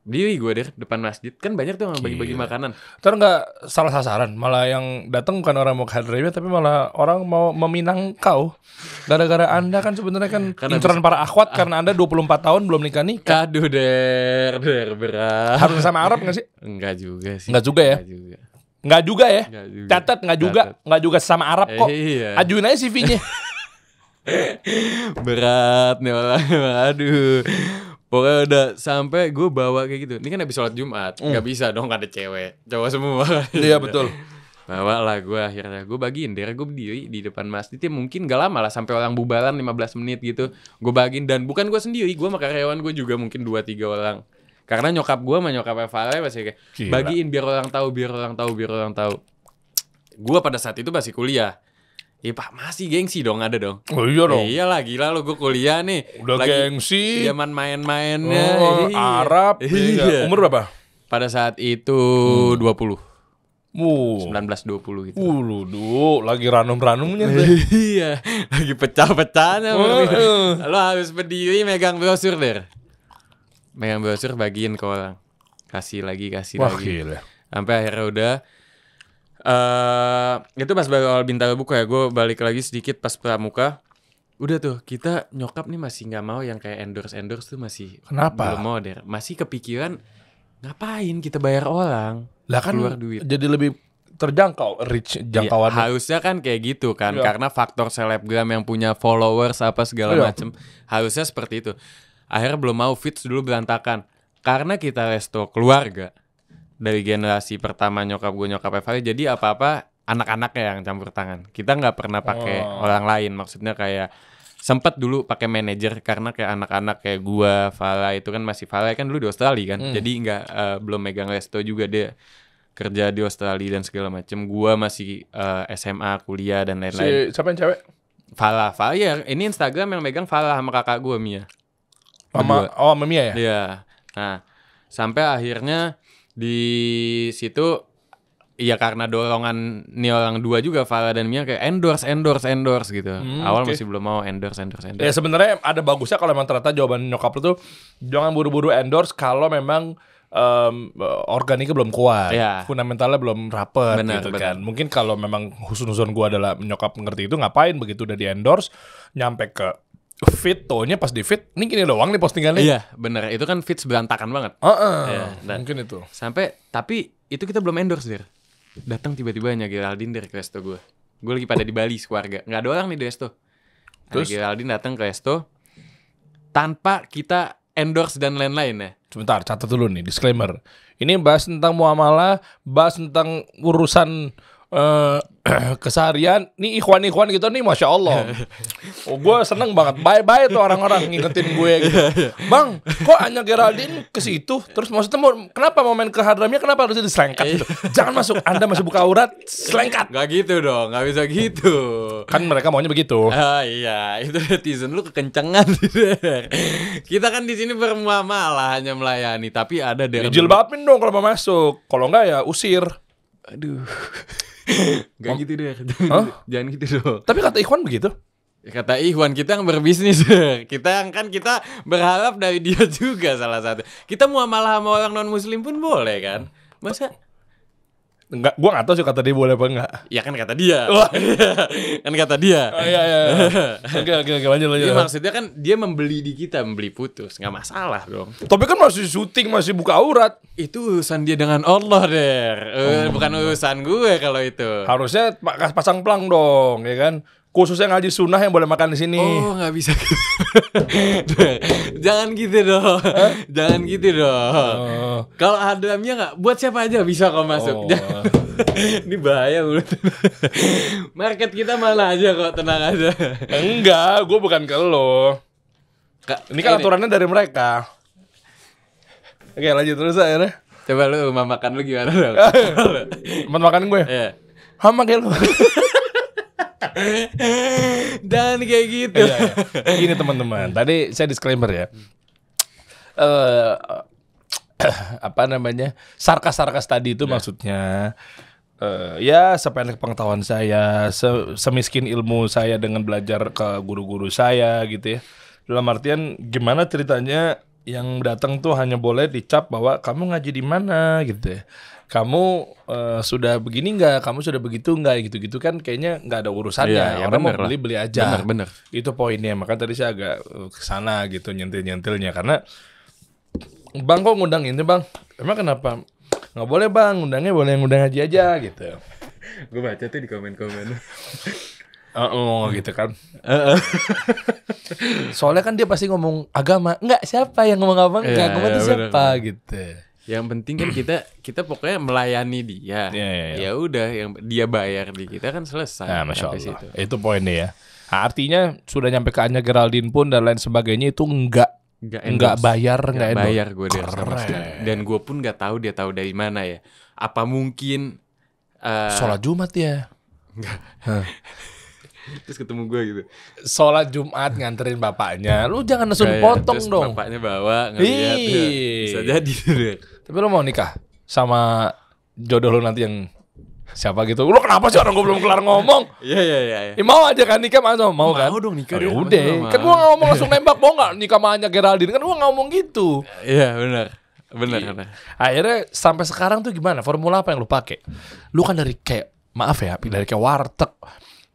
diri gue deh depan masjid, kan banyak tuh yang bagi-bagi makanan.
Ntar nggak salah sasaran, malah yang datang bukan orang mau ke Hadamia, tapi malah orang mau meminang kau. Gara-gara Anda kan sebenarnya kan inceran para akhwat karena Anda 24 tahun belum nikah.
Aduh berat.
Harus sama Arab nggak sih?
Enggak juga sih.
Enggak juga ya? Enggak juga ya? Catat enggak juga sama Arab kok.
Iya.
Ajuin aja CV-nya.
Berat nih orang. Aduh. Pokoknya udah sampai gue bawa kayak gitu. Ini kan habis sholat Jumat, nggak bisa dong ada cewek, cowok semua.
Iya betul.
Bawa lah gue akhirnya, gue bagiin. Gue berdiri di depan masjid, mungkin gak lama lah sampai orang bubaran 15 menit gitu. Gue bagiin dan bukan gue sendiri, gue sama karyawan gue juga mungkin 2-3 orang. Karena nyokap gue sama nyokap Eva masih kayak bagiin biar orang tahu. Gue pada saat itu masih kuliah. Ya Pak, masih gengsi dong, ada dong.
Oh iya dong.
Iyalah, gila lo, gue kuliah nih.
Udah lagi gengsi.
Zaman main-mainnya.
Arab.
Iya.
Umur berapa?
Pada saat itu 20. 19-20 gitu.
Lu lagi ranum-ranumnya.
Iya, lagi pecah-pecahnya. Lo harus berdiri megang brosur deh. Megang brosur bagiin ke orang. Kasih lagi.
Gila.
Sampai akhirnya udah itu pas awal Bintaro buka ya, gue balik lagi sedikit pas pramuka. Udah tuh kita nyokap nih masih nggak mau yang kayak endorse tuh masih.
Kenapa?
Belum mau deh. Masih kepikiran ngapain kita bayar orang?
Lah kan
keluar duit.
Jadi lebih terjangkau, reach jangkauannya.
Ya, harusnya kan kayak gitu kan, karena faktor selebgram yang punya followers apa segala macem. Harusnya seperti itu. Akhirnya belum mau, fits dulu berantakan. Karena kita resto keluarga. Dari generasi pertama nyokap Eva, jadi apa-apa anak-anaknya yang campur tangan. Kita nggak pernah pakai orang lain. Maksudnya kayak sempet dulu pakai manajer karena kayak anak-anak kayak gua, Fala itu kan masih Fala kan dulu di Australia kan. Jadi nggak belum megang resto juga dia. kerja di Australia dan segala macem. Gua masih SMA, kuliah dan lain-lain.
Siapa yang cewek?
Falah ya. Ini Instagram yang megang Falah sama kakak gua Mia.
Sama Mia ya?
Iya. Nah, sampai akhirnya di situ ya karena dorongan nih orang dua juga Falah dan Mia kayak endorse gitu. Awal masih belum mau endorse.
Ya sebenarnya ada bagusnya kalau memang ternyata jawaban nyokap lu tuh jangan buru-buru endorse kalau memang organiknya belum kuat, fundamentalnya belum rapet gitu kan. Mungkin kalau memang husun-husun gue adalah nyokap ngerti itu ngapain begitu udah di endorse nyampe ke feed, taunya pas di feed ini gini doang nih postingannya.
Iya bener, itu kan feed berantakan banget.
Mungkin itu.
Sampai tapi itu kita belum endorse dir. Datang tiba-tiba hanya Geraldine dari resto gue. Gue lagi pada di Bali sekeluarga, nggak ada orang nih di resto. Terus Geraldine datang ke resto tanpa kita endorse dan lain-lain ya.
Sebentar, catat dulu nih disclaimer. Ini bahas tentang muamalah, bahas tentang urusan keseharian. Nih ikhwan-ikhwan gitu nih, Masya Allah. Gue seneng banget. Bye-bye tuh orang-orang ngingetin gue gitu. Bang, kok Anya Geraldine ke situ? Terus maksudnya kenapa mau main ke Hadramia? Kenapa harusnya diselengkat gitu? Jangan masuk, Anda masih buka aurat, selengkat.
Gak gitu dong, gak bisa gitu.
Kan mereka maunya begitu.
Iya, itu netizen lu kekencengan. Kita kan di sini bermuamalah hanya melayani, tapi ada dari
jilbabin dong kalau mau masuk. Kalau enggak ya usir.
Aduh. Gak gitu deh. Jangan gitu dong.
Tapi kata Ikhwan begitu.
Kata Ikhwan, kita yang berbisnis. Kita berharap dari dia juga salah satu. Kita muamalah sama orang non muslim pun boleh kan. Masa
enggak, gua enggak tahu sih kata dia boleh apa enggak.
Ya kan kata dia. Kan kata dia.
Iya. Oke, lanjut.
Jadi maksudnya kan dia membeli di kita, membeli putus, enggak masalah dong.
Tapi kan masih syuting, masih buka aurat.
Itu urusan dia dengan Allah, Der. Bukan urusan gue kalau itu.
Harusnya pasang pelang dong, ya kan? Khususnya ngaji sunnah yang boleh makan di sini.
Oh, nggak bisa. Jangan gitu dong. Jangan gitu dong. Kalau Hadramia nggak, buat siapa aja bisa kok masuk. Ini bahaya menurut. Market kita mana aja kok, tenang aja.
Enggak, gue bukan ke lo. Ini kan aturannya dari mereka. Oke, lanjut terus akhirnya.
Coba lu makan lu gimana dong?
Makan gue?
Iya.
Hama kayak lu.
Dan kayak gitu.
Gini teman-teman, tadi saya disclaimer ya. Apa namanya? Sarkas tadi itu maksudnya ya sependek pengetahuan saya, semiskin ilmu saya dengan belajar ke guru-guru saya gitu ya. Dalam artian gimana ceritanya yang datang tuh hanya boleh dicap bahwa kamu ngaji di mana gitu ya. Kamu sudah begini nggak, kamu sudah begitu nggak, gitu-gitu kan kayaknya nggak ada urusannya.
Ya,
orang mau beli aja.
Bener.
Itu poinnya. Maka tadi saya agak kesana gitu nyentil-nyentilnya karena bang kok ngundang ini bang, emang kenapa? Nggak boleh bang, ngundangnya boleh ngundang haji aja gitu.
Gue baca tuh di komen-komen.
Gitu kan. Soalnya kan dia pasti ngomong agama. Enggak, siapa yang ngomong apa enggak? Ngomong itu siapa gitu.
Yang penting kan kita pokoknya melayani dia. Ya udah, yang dia bayar di kita kan selesai.
Nah, Masya Allah. Itu poinnya ya. Nah, artinya sudah nyampe ke Anya Geraldine pun dan lain sebagainya itu enggak bayar, enggak
bayar gue dari sama sekali. Dan gue pun enggak tahu dia tahu dari mana ya. Apa mungkin
sholat Jumat ya?
Enggak. Terus ketemu gue gitu.
Sholat Jumat nganterin bapaknya. Lu jangan langsung potong
terus
dong.
Bapaknya bawa ngeliat ya. Bisa jadi deh.
Tapi lu mau nikah sama jodoh lu nanti yang siapa gitu? Lu kenapa sih orang gue belum kelar ngomong?
Iya.
Ya, mau aja kan nikah mau kan?
Mau dong nikah.
Ya udah. Kan gua enggak ngomong langsung nembak, mau enggak nikah sama Anya Geraldine? Kan gua enggak ngomong gitu.
Iya, benar.
Akhirnya sampai sekarang tuh gimana? Formula apa yang lu pakai? Lu kan dari kayak dari kayak warteg.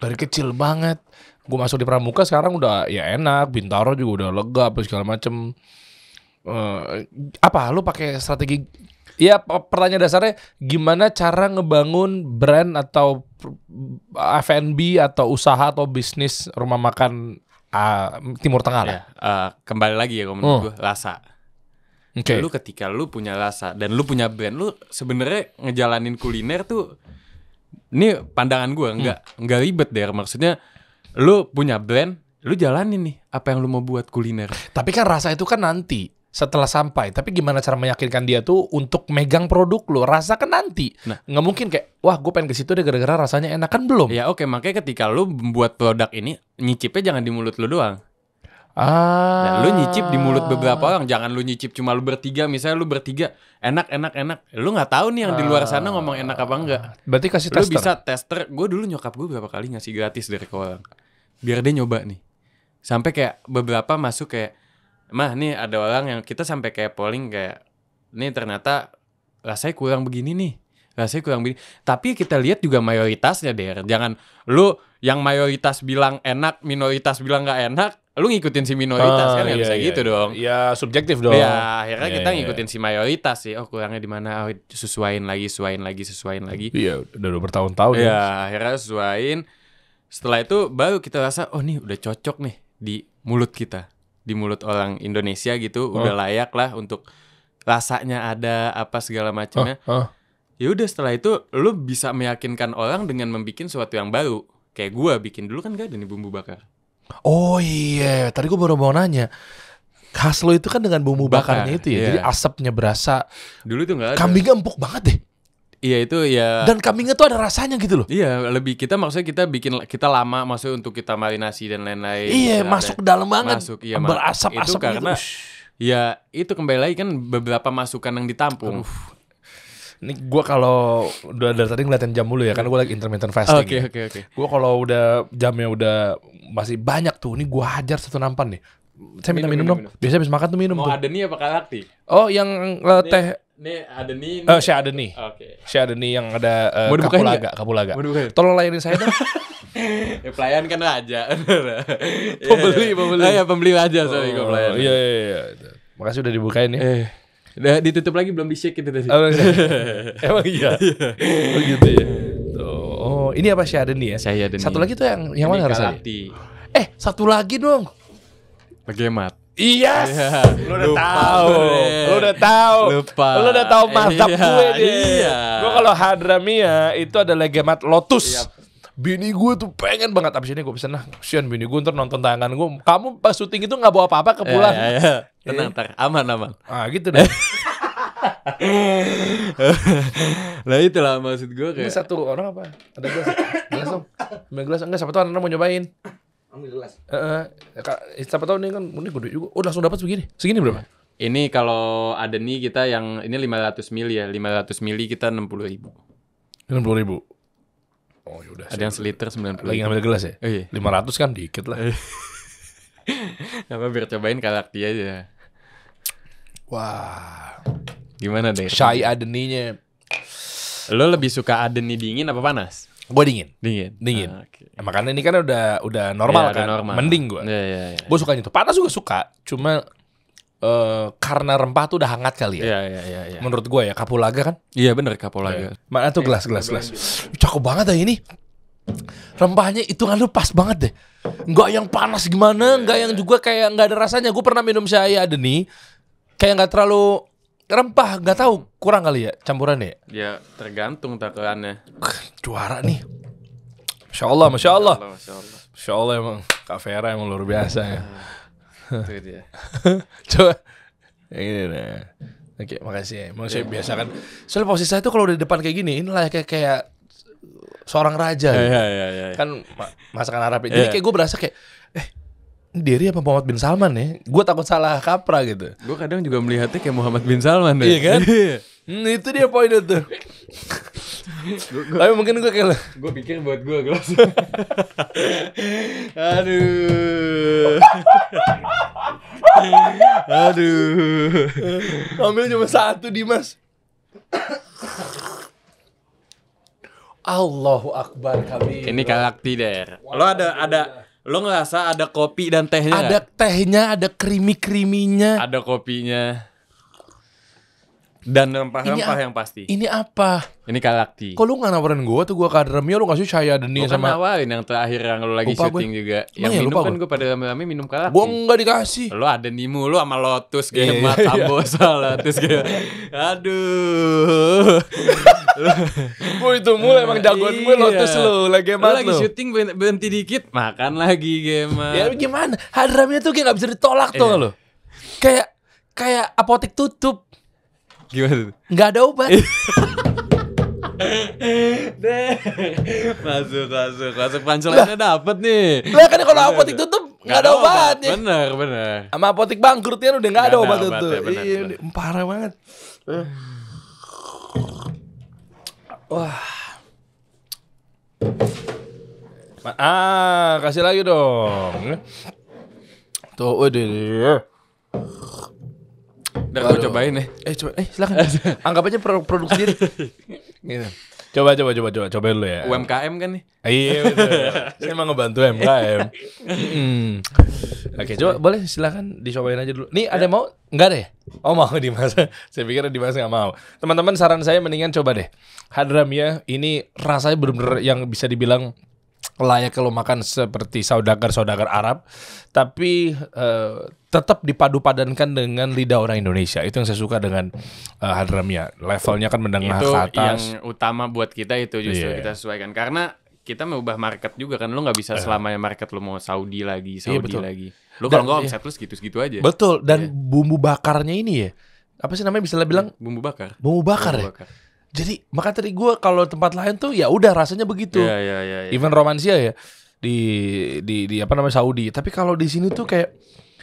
Dari kecil banget. Gue masuk di Pramuka sekarang udah ya enak, Bintaro juga udah lega apa segala macem. Apa lu pakai strategi? Ya pertanyaan dasarnya gimana cara ngebangun brand atau F&B atau usaha atau bisnis rumah makan Timur Tengah lah.
Kembali lagi ya kalau menurut gue rasa.
Okay.
Lu ketika lu punya rasa dan lu punya brand, lu sebenarnya ngejalanin kuliner tuh, ini pandangan gue nggak ribet deh. Maksudnya lu punya brand, lu jalanin nih apa yang lu mau buat kuliner.
Tapi kan rasa itu kan nanti. setelah sampai. Tapi gimana cara meyakinkan dia tuh untuk megang produk lo? Rasakan nanti.
Nah.
Nggak mungkin kayak, wah gue pengen ke situ deh gara-gara rasanya enak, kan belum.
Ya oke, makanya ketika lu membuat produk ini, nyicipnya jangan di mulut lu doang. Nah, lu nyicip di mulut beberapa orang, jangan lu nyicip cuma lu bertiga. Misalnya lu bertiga, enak. Lu nggak tahu nih yang di luar sana ngomong enak apa enggak.
Berarti kasih
Lu
tester.
bisa tester. Gue dulu nyokap gue berapa kali ngasih gratis dari ke orang, biar dia nyoba nih. Sampai kayak beberapa masuk kayak, mah nih ada orang yang kita sampai kayak polling kayak, nih ternyata rasanya kurang begini nih, rasanya kurang begini. Tapi kita lihat juga mayoritasnya deh. Jangan lu yang mayoritas bilang enak, minoritas bilang nggak enak, lu ngikutin si minoritas kan nggak bisa gitu dong.
Ya subjektif dong.
Ya akhirnya
Iya,
kita
iya.
ngikutin si mayoritas sih. Oh kurangnya di mana? Oh, sesuaiin lagi.
Iya, udah bertahun-tahun ya.
Ya akhirnya sesuaiin. Setelah itu baru kita rasa, oh nih udah cocok nih di mulut kita, di mulut orang Indonesia gitu, udah layak lah untuk rasanya ada apa segala macamnya. Ya udah setelah itu lu bisa meyakinkan orang dengan membikin sesuatu yang baru. Kayak gua bikin dulu kan gak ada nih bumbu bakar.
Oh iya, tadi gue baru mau nanya. Khas lo itu kan dengan bumbu
Bakar,
bakarnya itu ya.
iya.
Jadi asapnya berasa.
Dulu tuh gak ada.
Kambingnya empuk banget deh.
Iya itu ya.
Dan kambingnya tuh ada rasanya gitu loh.
Iya lebih kita maksudnya kita lama maksudnya untuk kita marinasi dan lain-lain.
Iya,
Kita
masuk
ada-
dalam banget.
Masuk iya.
Berasap-asap
itu karena
gitu.
ya itu kembali lagi kan beberapa masukan yang ditampung.
Ini gue kalau udah dari tadi ngeliatin jam dulu ya, karena gue lagi intermittent fasting.
Oke.
Gue kalau udah jamnya udah masih banyak tuh, ini gue hajar satu nampan nih. Saya minta minum dong. Biasanya habis makan tuh minum
Mau
tuh.
ada nih apa kalakti?
Oh yang teh
Nih ada nih.
Syah Adeni.
Oke.
Syah Adeni yang ada
Mau dibukain
kapulaga.
Mau dibukain?
Tolong layanin saya dong.
Ya, pelayan kan raja.
Pembeli.
Ya pembeli raja sorry gue pelayan.
Iya. Makasih udah dibukain ya.
Udah ditutup lagi belum di-shake gitu tadi.
Oh, emang iya. Oh gitu ya. Tuh. Oh, ini apa Syah Adeni ya?
Syah Adeni.
Satu lagi tuh yang mana rasanya?
Kalakti.
Satu lagi dong.
Bagemat.
Iya. Lu udah
Lupa
tahu.
gue.
Lu udah tahu.
Lupa.
Lu udah tahu mazhab
Iya,
gue deh.
iya.
Gue kalau Hadramia itu ada legemat lotus.
Yap.
Bini gue tuh pengen banget. Abis ini gue pesen lah. Kasian bini gue ntar nonton tayangan gue. Kamu pas syuting itu gak bawa apa-apa ke pulang.
Ya. Tenang, tar. Aman.
Ah gitu deh.
Lah itulah maksud gue
Ini
kayak.
satu orang apa? Ada gelas? Gelas dong. Ambil gelas. Enggak, siapa tahu anak mau nyobain.
Ambil gelas.
Siapa tahu ini kan ini gede juga. Oh langsung dapat segini. Segini berapa?
Ini kalau ada nih kita yang ini 500 mili ya. 500 mili kita 60.000.
60.000. Oh yaudah.
Ada yang seliter 90.000.
Lagi ngambil gelas ya?
Oh, iya.
500 kan dikit lah.
Apa biar cobain kalakti aja.
Wah.
Gimana deh?
Syah Adeninya.
Lo lebih suka adeni dingin apa panas?
Gue dingin.
Dingin. Ah, oke.
Makanya ini kan udah normal
Iya,
kan.
udah normal.
Mending gue.
Iya.
Gue sukanya itu. Panas juga suka. Cuma karena rempah tuh udah hangat kali ya.
Iya.
Menurut gue ya kapulaga kan.
Iya bener kapulaga.
Mana tuh gelas. Cakep banget ya ini. Rempahnya itu kan lu pas banget deh. Enggak yang panas gimana, enggak yang juga kayak enggak ada rasanya. Gue pernah minum Syah Adeni kayak enggak terlalu rempah, enggak tahu, kurang kali ya campurannya.
Ya tergantung takarannya.
Juara nih. Masya Allah.
Masya Allah.
Masya Allah emang Kak Vera emang luar biasa ya.
Itu dia.
Coba yang ini nah. Oke, makasih ya. Emang saya biasa kan. Soalnya posisi saya tuh kalau di depan kayak gini, inilah kayak seorang raja.
Iya.
Kan masakan Arab. Jadi kayak gue berasa kayak ini Derry apa Muhammad bin Salman ya? Gue takut salah kaprah gitu.
Gue kadang juga melihatnya kayak Muhammad bin Salman deh.
Iya kan? Itu dia poinnya tuh. Tapi mungkin gue kayak
Gue pikir buat gue gelas. Aduh.
ambil cuma satu Dimas. Allahu Akbar kami.
Ini kalakti der. Lo ada lo ngerasa ada kopi dan tehnya
Ada
nggak?
tehnya, ada krimi-kriminya.
Ada kopinya. Dan rempah-rempah yang pasti.
Ini apa?
Ini kalakti.
Kok lu gak nawarin gue tuh, gue ke Hadramia lu ngasih Syah Adeni
Gue kan
sama
nawarin yang terakhir yang lo lagi
Lupa
syuting
gue.
juga.
Emang
Yang
ya,
minum
lupa
kan
gue.
gue pada rame-rame minum kalakti.
gue nggak dikasih.
Lo ada nimu lo sama Lotus
Iya,
Gemat
iya.
Sambosa Lotus Gemat. Aduh.
Gue itu mulai emang jagoan gue Lotus
Iya.
lu, lagi
Lo
emat
lagi
lu.
syuting berhenti dikit makan lagi Gemat.
Ya gimana? Hadramia tuh kayak gak bisa ditolak tuh lo. Kayak kayak apotek tutup.
Gimana tuh?
Nggak ada obat.
Masuk punchline-nya dapet nih.
Lah kan kalau apotek tutup nggak ada obatnya.
Bener.
Sama apotek bangkrut kan udah nggak ada obat itu.
Bener.
Iya, parah banget. Wah. Kasih lagi dong. Tuh, waduh.
Udah gue cobain nih.
Coba, silakan. Anggap aja produk sendiri. Gitu. Coba dulu ya.
UMKM kan nih.
Iya betul. Saya emang ngebantu UMKM. Oke, coba boleh silakan dicobain aja dulu. Nih ada mau? Enggak ada ya? Oh mau Dimas. Saya pikir Dimas nggak mau. Teman-teman saran saya mendingan coba deh. Hadramia ini rasanya benar-benar yang bisa dibilang layak kalau makan seperti saudagar-saudagar Arab, tapi tetap dipadu-padankan dengan lidah orang Indonesia. Itu yang saya suka dengan Hadramia. Levelnya kan menengah
Itu
ke atas.
yang utama buat kita itu justru kita sesuaikan karena kita mau ubah market juga kan. Lu nggak bisa selamanya market lu mau Saudi lagi. Lu kalau nggak omset lu segitu-segitu aja.
Betul. Dan bumbu bakarnya ini ya, apa sih namanya bisa bilang?
Bumbu bakar.
Bumbu bakar ya. Jadi maka tadi gue kalau tempat lain tuh ya udah rasanya begitu.
Iya.
Even Romansia ya di apa namanya Saudi. Tapi kalau di sini tuh kayak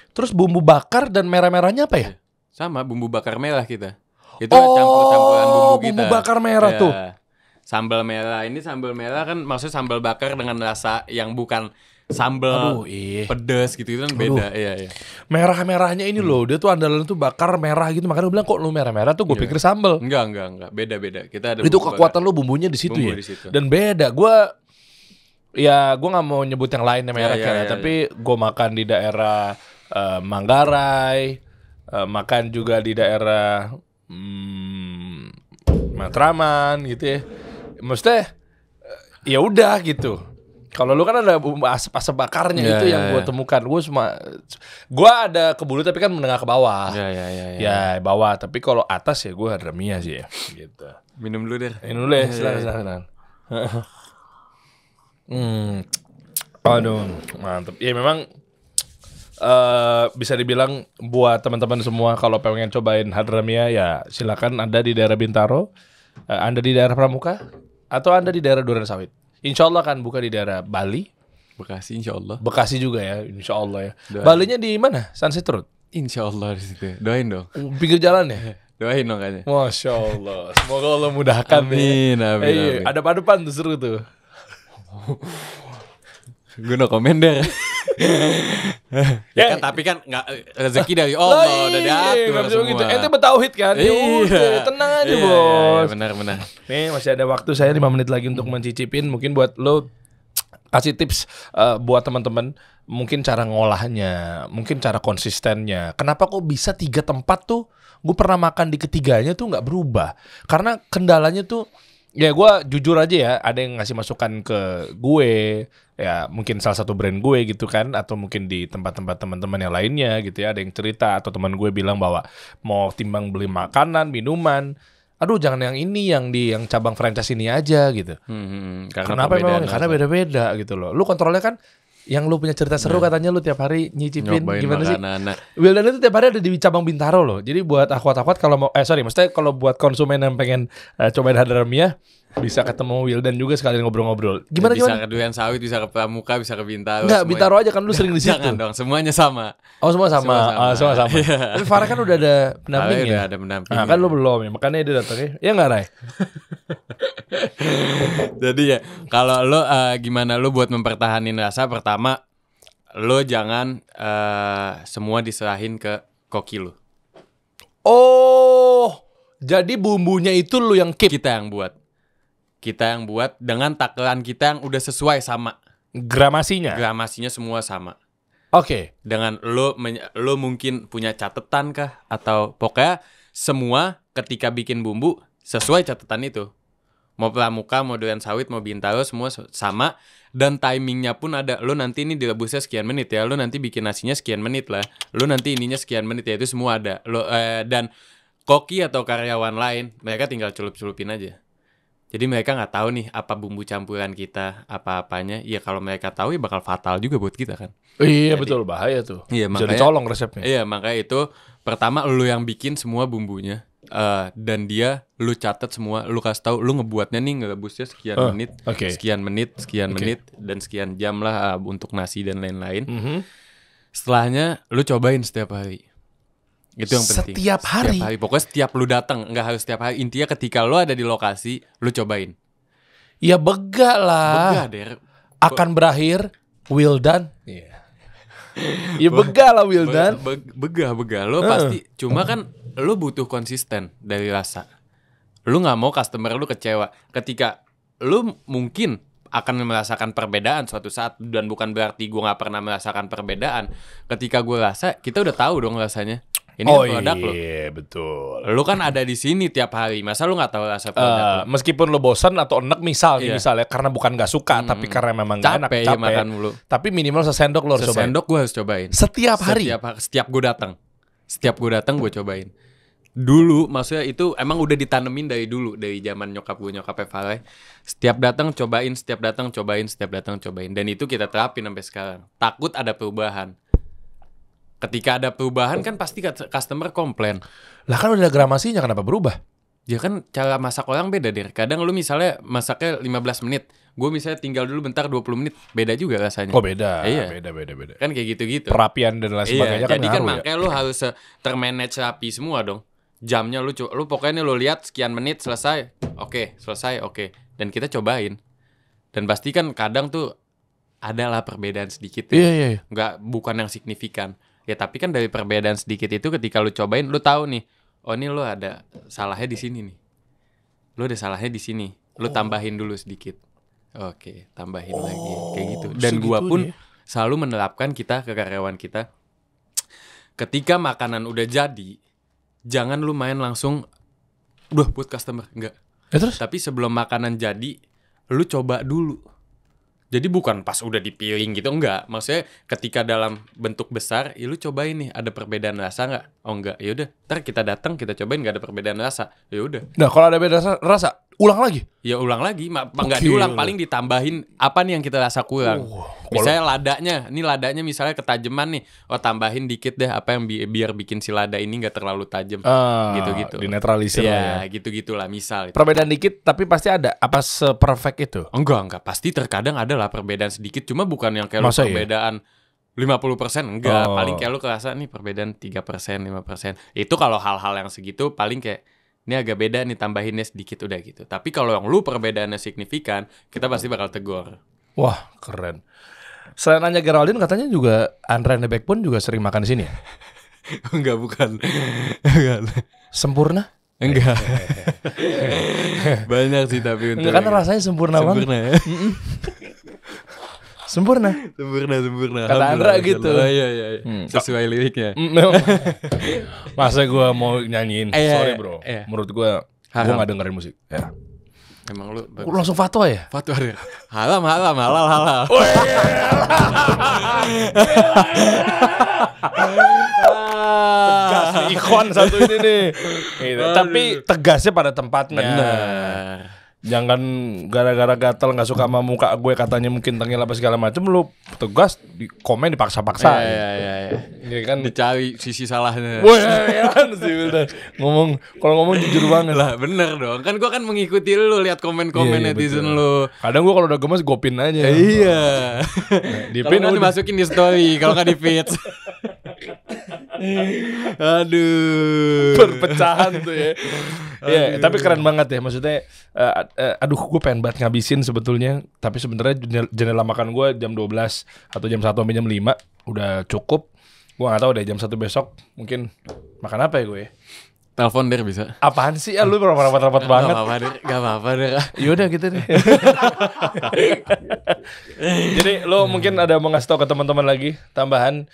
terus bumbu bakar dan merah-merahnya apa ya?
Sama bumbu bakar merah kita. Itu campur-campuran bumbu kita.
Bumbu bakar merah tuh.
Sambal merah ini sambal merah kan maksudnya sambal bakar dengan rasa yang bukan sambal pedas gitu kan beda. Iya.
Merah-merahnya ini loh, dia tuh andalan tuh bakar merah gitu. Makanya gue bilang kok lu merah-merah tuh gue pikir sambal.
Enggak. Beda. Kita ada
itu kekuatan lu bumbunya di situ ya. Dan beda. Gue nggak mau nyebut yang lainnya merek tapi gue makan di daerah Manggarai, makan juga di daerah Matraman gitu ya. Maksudnya ya udah gitu. Kalau lu kan ada asap bakarnya itu yang gue temukan. Gue ada ke bulu tapi kan menengah ke bawah. Ya bawah. Tapi kalau atas ya gue Hadramia sih ya. Gitu.
Minum dulu deh.
Silakan. Aduh, mantep. Ya memang bisa dibilang buat teman-teman semua kalau pengen cobain Hadramia ya silakan. Anda di daerah Bintaro, Anda di daerah Pramuka, atau Anda di daerah Duren Sawit. Insya Allah kan buka di daerah Bali,
Bekasi insya Allah.
Bekasi juga ya, insya Allah ya. Doain. Balinya di mana? Sunset Road.
Insya Allah di situ. Doain dong.
Pinggir jalan ya.
Doain dong kayaknya.
Masya Allah. Semoga Allah mudahkan.
Amin.
Adep-adepan tuh seru tuh.
Gue no komen deh. Ya kan tapi kan nggak rezeki dari Allah udah diatur semua.
Gitu. Ente bertauhid kan? Udah, tenang aja bos.
Benar.
Nih masih ada waktu saya 5 menit lagi untuk mencicipin. Mungkin buat lo kasih tips buat teman-teman. Mungkin cara ngolahnya, mungkin cara konsistennya. Kenapa kok bisa 3 tempat tuh? Gue pernah makan di ketiganya tuh nggak berubah. Karena kendalanya tuh ya gue jujur aja ya, ada yang ngasih masukan ke gue, ya mungkin salah satu brand gue gitu kan, atau mungkin di tempat-tempat teman-teman yang lainnya gitu ya, ada yang cerita atau teman gue bilang bahwa mau timbang beli makanan, minuman, aduh jangan yang ini, yang cabang franchise ini aja gitu. Kenapa memang? Karena beda-beda gitu loh. Lu kontrolnya kan. Yang lu punya cerita seru katanya lu tiap hari nyicipin
nyobain
gimana
makanan.
sih? Wildan itu tiap hari ada di cabang Bintaro loh. Jadi buat akhwat-akhwat kalau mau maksudnya kalau buat konsumen yang pengen cobain Hadramia bisa ketemu Wildan juga sekalian ngobrol-ngobrol. Gimana?
Bisa ke Duren Sawit, bisa ke Pramuka, bisa ke Bintaro.
Enggak, Bintaro aja kan lu sering di situ.
Jangan dong, semuanya sama.
Oh, semua sama. Semua sama. Tapi Farah kan udah ada pendamping ya.
Udah ada pendamping.
Nah, kan lu belum ya, makanya dia datangnya. Ya enggak, Ray?
Jadi ya, kalau lu gimana lu buat mempertahanin rasa, pertama lo jangan semua diserahin ke koki lo.
Oh, jadi bumbunya itu lo yang keep.
Kita yang buat dengan takaran kita yang udah sesuai sama.
Gramasinya
semua sama.
Oke.
Dengan lo mungkin punya catatan kah? Atau pokoknya semua ketika bikin bumbu sesuai catatan itu. Mau Pramuka, mau Duren Sawit, mau Bintaro, semua sama. Dan timingnya pun ada. Lo nanti ini direbusnya sekian menit ya. Lo nanti bikin nasinya sekian menit lah. Lo nanti ininya sekian menit ya. Itu semua ada. Dan koki atau karyawan lain, mereka tinggal celup-celupin aja. Jadi mereka nggak tahu nih apa bumbu campuran kita, apa-apanya. Ya kalau mereka tahu ya bakal fatal juga buat kita kan.
Iya. Jadi, betul, bahaya tuh.
Iya,
makanya, jadi colong resepnya.
Iya, makanya itu Pertama lu yang bikin semua bumbunya. Dan lu catat semua, lu kasih tahu lu ngebuatnya nih ngerebusnya sekian menit, sekian menit dan sekian jam lah untuk nasi dan lain-lain. Setelahnya lu cobain setiap hari. Itu yang penting.
Setiap hari.
Pokoknya setiap lu datang, nggak harus setiap hari. Intinya ketika lu ada di lokasi, lu cobain.
Ya begak lah.
Begah, Der.
Akan berakhir well done. Ya begak lah well done.
Begah. Lu pasti. Cuma kan lu butuh konsisten dari rasa. Lu nggak mau customer lu kecewa. Ketika lu mungkin akan merasakan perbedaan suatu saat, dan bukan berarti gue nggak pernah merasakan perbedaan. Ketika gue rasa, kita udah tahu dong rasanya. Ini produk lo.
Iya betul.
Lu kan ada di sini tiap hari. Masa lu nggak tahu rasa produk lo?
Meskipun lu bosan atau enek misalnya karena bukan nggak suka, tapi karena memang nggak enak, capek
makan mulu.
Tapi minimal sesendok lu harus cobain.
Sesendok gue harus cobain.
Setiap hari.
Setiap gue datang gue cobain. Dulu maksudnya itu emang udah ditanemin dari dulu, dari zaman nyokapnya Fareh. Setiap datang cobain. Dan itu kita terapin sampai sekarang. Takut ada perubahan. Ketika ada perubahan kan pasti customer komplain.
Lah kan udah ada gramasinya, kenapa berubah?
Ya kan cara masak orang beda, Der. Kadang lu misalnya masaknya 15 menit, gue misalnya tinggal dulu bentar 20 menit, beda juga rasanya.
Oh beda.
Iya.
Beda.
Kan kayak gitu-gitu.
Perapian dan lain sebagainya kan
jadi kan
ngaruh,
makanya lu harus termanage rapi semua dong. Jamnya lu pokoknya lu lihat sekian menit selesai. Oke. Dan kita cobain. Dan pasti kan kadang tuh adalah perbedaan sedikit.
Iya.
Bukan yang signifikan. Ya tapi kan dari perbedaan sedikit itu ketika lu cobain, lu tahu nih, oh ini lu ada salahnya di sini nih. Lu ada salahnya di sini. Lu tambahin dulu sedikit. Oke, tambahin lagi kayak gitu. Dan gua pun selalu menerapkan kita ke karyawan kita. Ketika makanan udah jadi, jangan lu main langsung buat customer, enggak.
Ya terus?
Tapi sebelum makanan jadi, lu coba dulu. Jadi bukan pas udah dipiring gitu, enggak. Maksudnya ketika dalam bentuk besar, ya lu cobain nih, ada perbedaan rasa enggak? Oh enggak, ya udah. Ntar kita datang, kita cobain enggak ada perbedaan rasa. Ya udah.
Nah, kalau ada beda rasa, ulang lagi.
Ya ulang lagi, enggak diulang, paling ditambahin apa nih yang kita rasa kurang. Misalnya ladanya misalnya ketajaman nih. Oh, tambahin dikit deh apa yang biar bikin si lada ini enggak terlalu tajam. Gitu-gitu.
Dinetralisir
ya, gitu-gitulah misal.
Perbedaan dikit tapi pasti ada. Apa seperfect itu?
Enggak. Pasti terkadang ada lah perbedaan sedikit, cuma bukan yang kayak perbedaan 50%, enggak. Paling kayak lu kerasa nih perbedaan 3%, 5%. Itu kalau hal-hal yang segitu paling kayak ini agak beda nih, tambahinnya sedikit udah gitu. Tapi kalau yang lu perbedaannya signifikan, kita pasti bakal tegur.
Wah, keren. Selain Anya Geraldine, katanya juga Andre and the Backbone juga sering makan di sini ya?
Enggak, bukan.
Sempurna?
Enggak. Banyak sih tapi untuk
kan rasanya sempurna banget. Sempurna. Kata Andra gitu.
Iya. Sesuai liriknya.
Masa gue mau nyanyiin? Sorry bro. Menurut gue gak dengerin musik. Ya.
Emang lu
langsung fatwa ya?
Fatwa deh. Halal.
Tegas nih, ikon satu ini nih. Gitu. Tapi tegasnya pada tempatnya.
Benar.
Jangan gara-gara gatel nggak suka sama muka gue katanya mungkin tengil apa segala macam, lu tegas di komen dipaksa-paksa.
Iya.
Ini kan
dicari sisi salahnya.
Wah, sih udah ngomong jujur banget
lah. Bener dong. Kan gue kan mengikuti lu, lihat komen-komen netizen lu.
Kadang gue kalau udah gemes gue pin aja.
Iya.
Di pin
udah dimasukin di story, kalau nggak di feed. Aduh,
perpecahan tuh ya. Iya, tapi keren banget ya. Maksudnya aduh, gue pengen banget ngabisin sebetulnya. Tapi sebenarnya jendela makan gue jam 12 atau jam 1 sampai jam 5 udah cukup. Gue gak tahu deh jam 1 besok mungkin makan apa ya gue ya.
Telepon Der bisa.
Apaan sih ya, lu rapat-rapat banget.
Gak apa-apa deh.
Yaudah gitu deh. Jadi lo mungkin ada mau ngasih tau ke teman-teman lagi tambahan,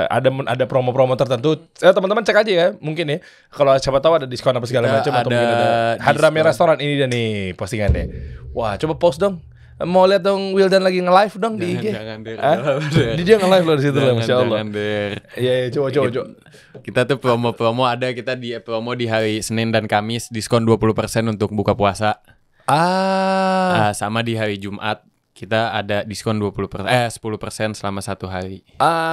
ada promo-promo tertentu. Teman-teman cek aja ya, mungkin ya. Kalau siapa tahu ada diskon apa segala macam, atau mungkin ada Hadrami restoran ini dan nih postingannya. Wah, coba post dong. Mau lihat dong Wildan lagi nge-live dong di IG.
Jangan Der.
Dia nge-live loh di situ loh, Masya Allah.
Jangan Der.
Iya, coba.
Kita tuh promo ada, kita di promo di hari Senin dan Kamis diskon 20% untuk buka puasa.
Sama
di hari Jumat kita ada diskon 10% selama 1 hari.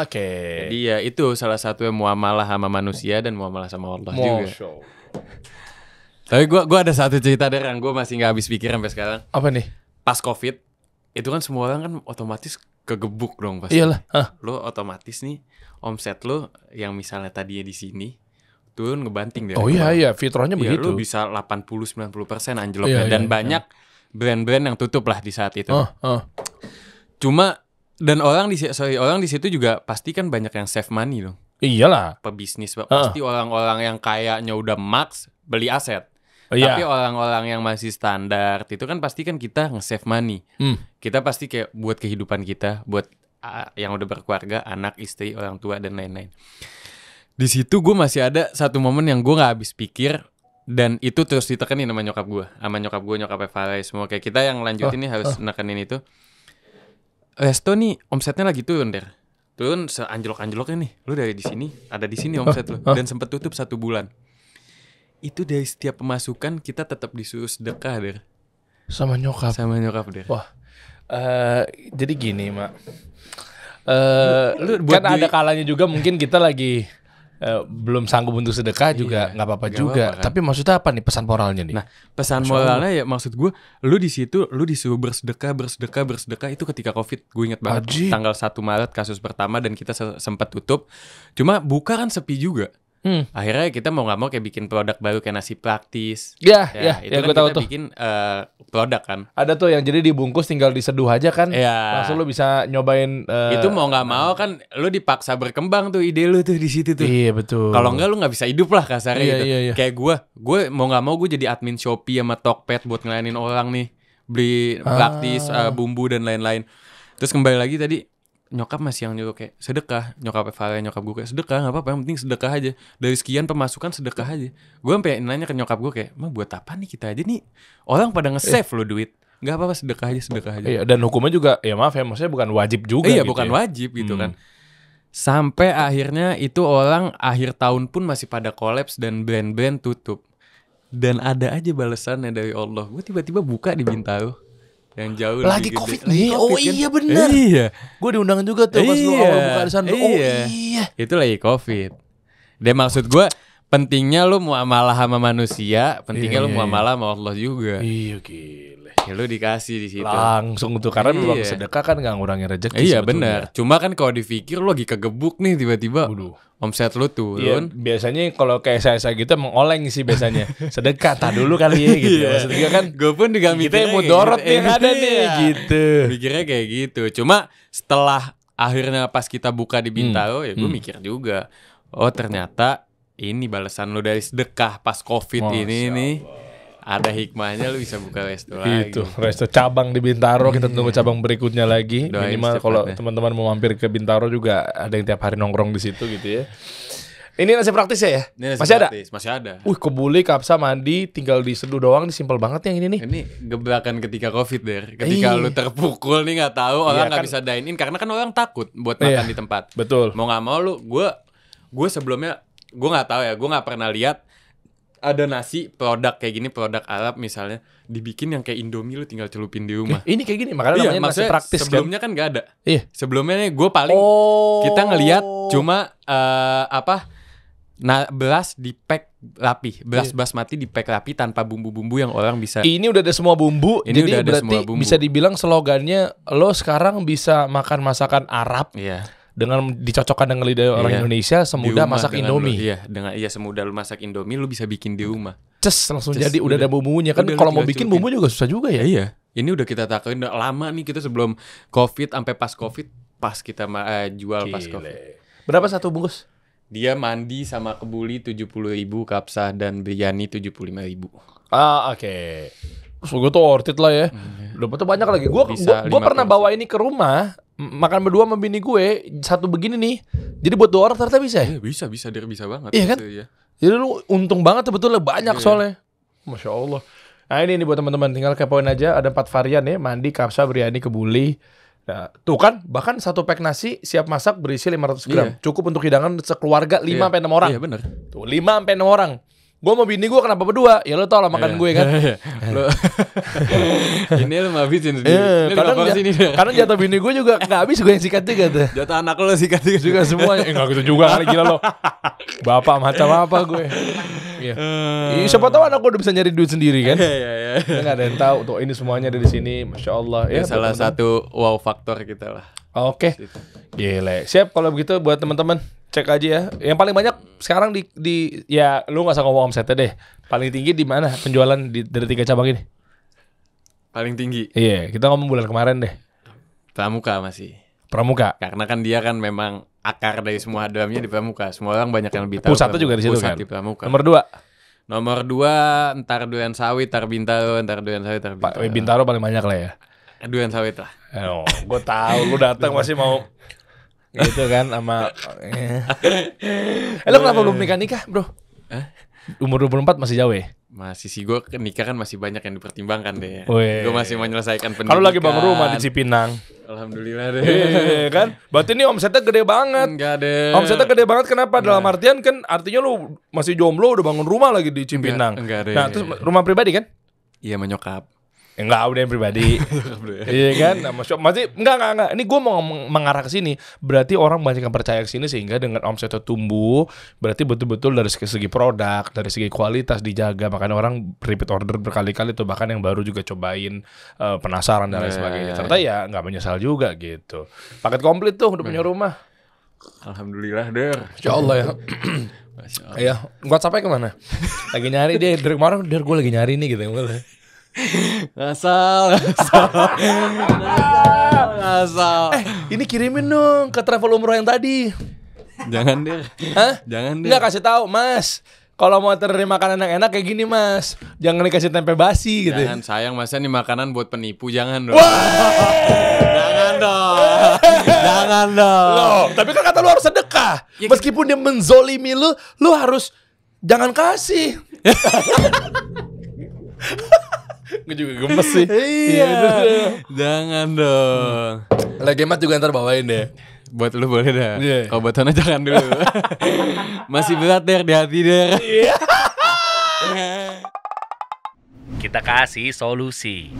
Oke.
Jadi ya itu salah satu yang muamalah sama manusia dan muamalah sama Allah juga. Tapi gue ada satu cerita dari yang gue masih nggak habis pikir sampai sekarang.
Apa nih?
Pas COVID itu kan semua orang kan otomatis kegebuk dong pasti.
Iyalah.
Lo otomatis nih omset lo yang misalnya tadinya di sini turun ngebanting deh.
Oh iya, fitrahnya
Iya,
begitu.
lo bisa 80-90% anjloknya dan banyak brand-brand yang tutup lah di saat itu. Cuma dan orang di situ juga pasti kan banyak yang save money dong.
Iyalah.
Pebisnis pasti orang-orang yang kayaknya udah max beli aset. Tapi orang-orang yang masih standar itu kan pasti kan kita nge-save money. Kita pasti kayak buat kehidupan kita, buat yang udah berkeluarga, anak, istri, orang tua dan lain-lain. Di situ gue masih ada satu momen yang gue nggak habis pikir. Dan itu terus ditekenin sama nyokap gue, nyokapnya Farai, semua kayak kita yang lanjutin nih harus nekenin itu. Resto nih omsetnya lagi turun turun seanjlok-anjloknya nih. Lu dari di sini ada di sini omset lu dan sempat tutup 1 bulan. Itu dari setiap pemasukan kita tetap disuruh sedekah
Sama nyokap.
Wah.
Jadi gini Mak. Kan ada kalanya juga mungkin kita lagi belum sanggup untuk sedekah juga nggak apa-apa juga. Kan? Tapi maksudnya apa nih pesan moralnya nih?
Nah, pesan moralnya ya maksud gue, lu di situ lu disuruh bersedekah itu ketika COVID. Gue inget banget tanggal 1 Maret kasus pertama dan kita sempat tutup. Cuma buka kan sepi juga. Akhirnya kita mau nggak mau kayak bikin produk baru kayak nasi praktis. Itu kan
gue tahu tuh.
Bikin produk kan.
Ada tuh yang jadi dibungkus tinggal diseduh aja kan. Langsung lu bisa nyobain.
Itu mau nggak mau kan lu dipaksa berkembang tuh ide lu tuh di situ tuh.
Iya betul.
Kalau enggak lu nggak bisa hidup lah kasarnya gitu.
Iya.
Kayak gue mau nggak mau gue jadi admin Shopee sama Tokped buat ngelayanin orang nih, beli praktis, bumbu dan lain-lain. Terus kembali lagi tadi. Nyokap masih yang nyuruh kayak sedekah. Nyokap gue kayak sedekah gak apa-apa, yang penting sedekah aja. Dari sekian pemasukan sedekah aja. Gue sampai nanya ke nyokap gue kayak, "Ma buat apa nih kita aja nih? Orang pada nge-save lo duit. Gak apa-apa sedekah aja."
Iya, dan hukumnya juga ya maaf ya, maksudnya bukan wajib juga gitu.
Bukan wajib gitu kan. Sampai akhirnya itu orang akhir tahun pun masih pada kolaps dan brand-brand tutup. Dan ada aja balasannya dari Allah. Gue tiba-tiba buka di Bintaro. Yang jauh
lagi COVID nih.
Kan?
Iya benar. Gue diundang juga tuh pas lu awal buka di sana. Iya.
Itu lagi COVID. Dan maksud gue pentingnya lu muamalah sama manusia, pentingnya lu muamalah sama Allah juga.
Iya gile.
Ya lu dikasih di situ.
Langsung tuh karena memang sedekah kan enggak ngurangin rezeki.
Iya benar. Cuma kan kalau dipikir lu lagi kegebuk nih tiba-tiba. Omset lu turun.
Iya, biasanya kalau kayak saya gitu emang oleng sih biasanya. Sedekah dulu kali ya gitu. Maksudnya kan
gue pun juga mikirnya
kita mau dorot nih ada nih gitu.
Mikirnya kayak gitu. Cuma setelah akhirnya pas kita buka di Bintaro ya gue mikir juga. Oh ternyata ini balasan lu dari sedekah pas COVID ini nih. Ada hikmahnya lu bisa buka resto lagi.
Itu, resto cabang di Bintaro, kita tunggu cabang berikutnya lagi.
Doain
minimal kalau teman-teman mau mampir ke Bintaro juga ada yang tiap hari nongkrong di situ gitu ya. Ini nasi praktis ya? Masih ada. Kebuli, kapsa, mandi, tinggal diseduh doang, ini simpel banget yang ini nih.
Ini gebrakan ketika COVID ketika lu terpukul nih nggak tahu orang nggak bisa dine in karena kan orang takut buat makan di tempat.
Betul.
Mau nggak mau lu, gue sebelumnya gue nggak tahu ya, gue nggak pernah lihat ada nasi produk kayak gini, produk Arab misalnya dibikin yang kayak Indomie lu tinggal celupin di rumah.
Ini kayak gini makanya namanya nasi praktis.
Sebelumnya kan nggak ada. Sebelumnya nih gue paling kita ngelihat cuma beras di pack rapi, beras basmati di pack rapi tanpa bumbu-bumbu yang orang bisa.
Ini udah ada semua bumbu. Ini jadi berarti bisa dibilang slogannya lo sekarang bisa makan masakan Arab.
Iya.
Dengan dicocokkan dengan lidah orang Indonesia semudah masak Indomie.
Semudah lu masak Indomie lu bisa bikin di rumah.
Langsung jadi udah ada bumbunya kan. Kalau mau bikin bumbu juga susah juga ya.
Iya. Ini udah kita takutin udah lama nih kita sebelum COVID sampai pas COVID pas kita jual pas COVID.
Berapa satu bungkus?
Dia mandi sama kebuli 70.000, kapsah dan biryani 75.000.
Oke. So, gue tuh worth it lah ya. Dapetnya banyak lagi. Gue pernah bawa ini ke rumah. Makan berdua sama bini gue satu begini nih. Jadi buat 2 orang ternyata bisa ya?
Bisa banget.
Iya kan? Gitu, ya. Jadi lu untung banget sebetulnya banyak soalnya. Masya Allah. Nah ini nih buat teman-teman tinggal kepoin aja ada 4 varian ya. Mandi, kapsa, biryani, kebuli. Nah, tuh kan bahkan satu pack nasi siap masak berisi 500 gram. Cukup untuk hidangan sekeluarga 5-6 orang.
Iya benar.
Tuh 5-6 orang. Gue sama bini gue kenapa berdua? Ya lo tau lah makan gue kan.
Lo ini lo ngabisin sendiri. Ini
kadang jatuh bini gue juga nggak habis, gue yang sikat juga tuh.
Jatuh anak lo sikat
juga semuanya. Nggak gitu juga kali, gila lo. Bapak macam apa gue? Iya. Siapa tahu anak gue udah bisa nyari duit sendiri kan?
Iya.
Nggak ada yang tahu. Tuh ini semuanya ada di sini, masya Allah.
Ya salah satu wow faktor kita lah.
Oke, gile. Siap kalau begitu buat teman-teman cek aja ya. Yang paling banyak sekarang di ya lu nggak usah ngomong omsetnya deh. Paling tinggi di mana penjualan dari 3 cabang ini?
Paling tinggi.
Iya, kita ngomong bulan kemarin deh.
Pramuka masih.
Pramuka.
Karena kan dia kan memang akar dari semua dramanya di Pramuka. Semua orang banyak yang lebih tahu.
Pusatnya juga di situ kan.
Di Pramuka.
Nomor 2 entar Duren Sawit, entar Bintaro, entar Duren Sawit, entar Bintaro.
Bintaro paling banyak lah ya.
Duren Sawit lah.
Oh, gue tahu lu datang masih mau gitu kan sama lu kenapa belum nikah, Bro? Umur 24 masih jauh ya?
Masih sih, gue nikah kan masih banyak yang dipertimbangkan deh.
Gue
masih menyelesaikan pendidikan.
Kalau lagi bangun rumah di Cipinang.
Alhamdulillah deh.
Kan? Berarti ini omsetnya gede banget.
Enggak deh.
Omsetnya gede banget kenapa? Dalam artian kan artinya lu masih jomblo udah bangun rumah lagi di Cipinang.
Enggak deh.
Nah, terus rumah pribadi kan?
Iya, menyokap.
Enggak, udah yang pribadi. Iya kan? Nah, masih enggak. Ini gue mau mengarah ke sini. Berarti orang banyak yang percaya ke sini sehingga dengan omsetnya tumbuh, berarti betul-betul dari segi produk, dari segi kualitas dijaga. Makanya orang repeat order berkali-kali tuh, bahkan yang baru juga cobain, penasaran dan lain sebagainya. Ternyata ya enggak menyesal juga gitu. Paket komplit tuh udah punya rumah.
Alhamdulillah, Der.
Insyaallah ya. Iya, WhatsApp-nya kemana? Lagi nyari dia dari kemarin, gue lagi nyari nih gitu.
Ngasal.
Ini kirimin dong ke travel umroh yang tadi.
Jangan deh.
Hah?
Jangan deh.
Enggak, kasih tahu, Mas. Kalau mau terima makanan yang enak kayak gini, Mas, jangan dikasih tempe basi gitu.
Jangan, sayang, masa nih makanan buat penipu, jangan dong. Jangan dong. Jangan dong.
Loh, tapi kan kata lu harus sedekah. Meskipun dia menzolimi lu harus jangan kasih. Gue juga gemes sih.
Iya. Jangan dong.
Lagi Mat juga ntar bawain deh.
Buat lu boleh dah.
Yeah.
Kalau buat Tona jangan dulu. Masih berat Der, di hati Der.
Kita kasih solusi.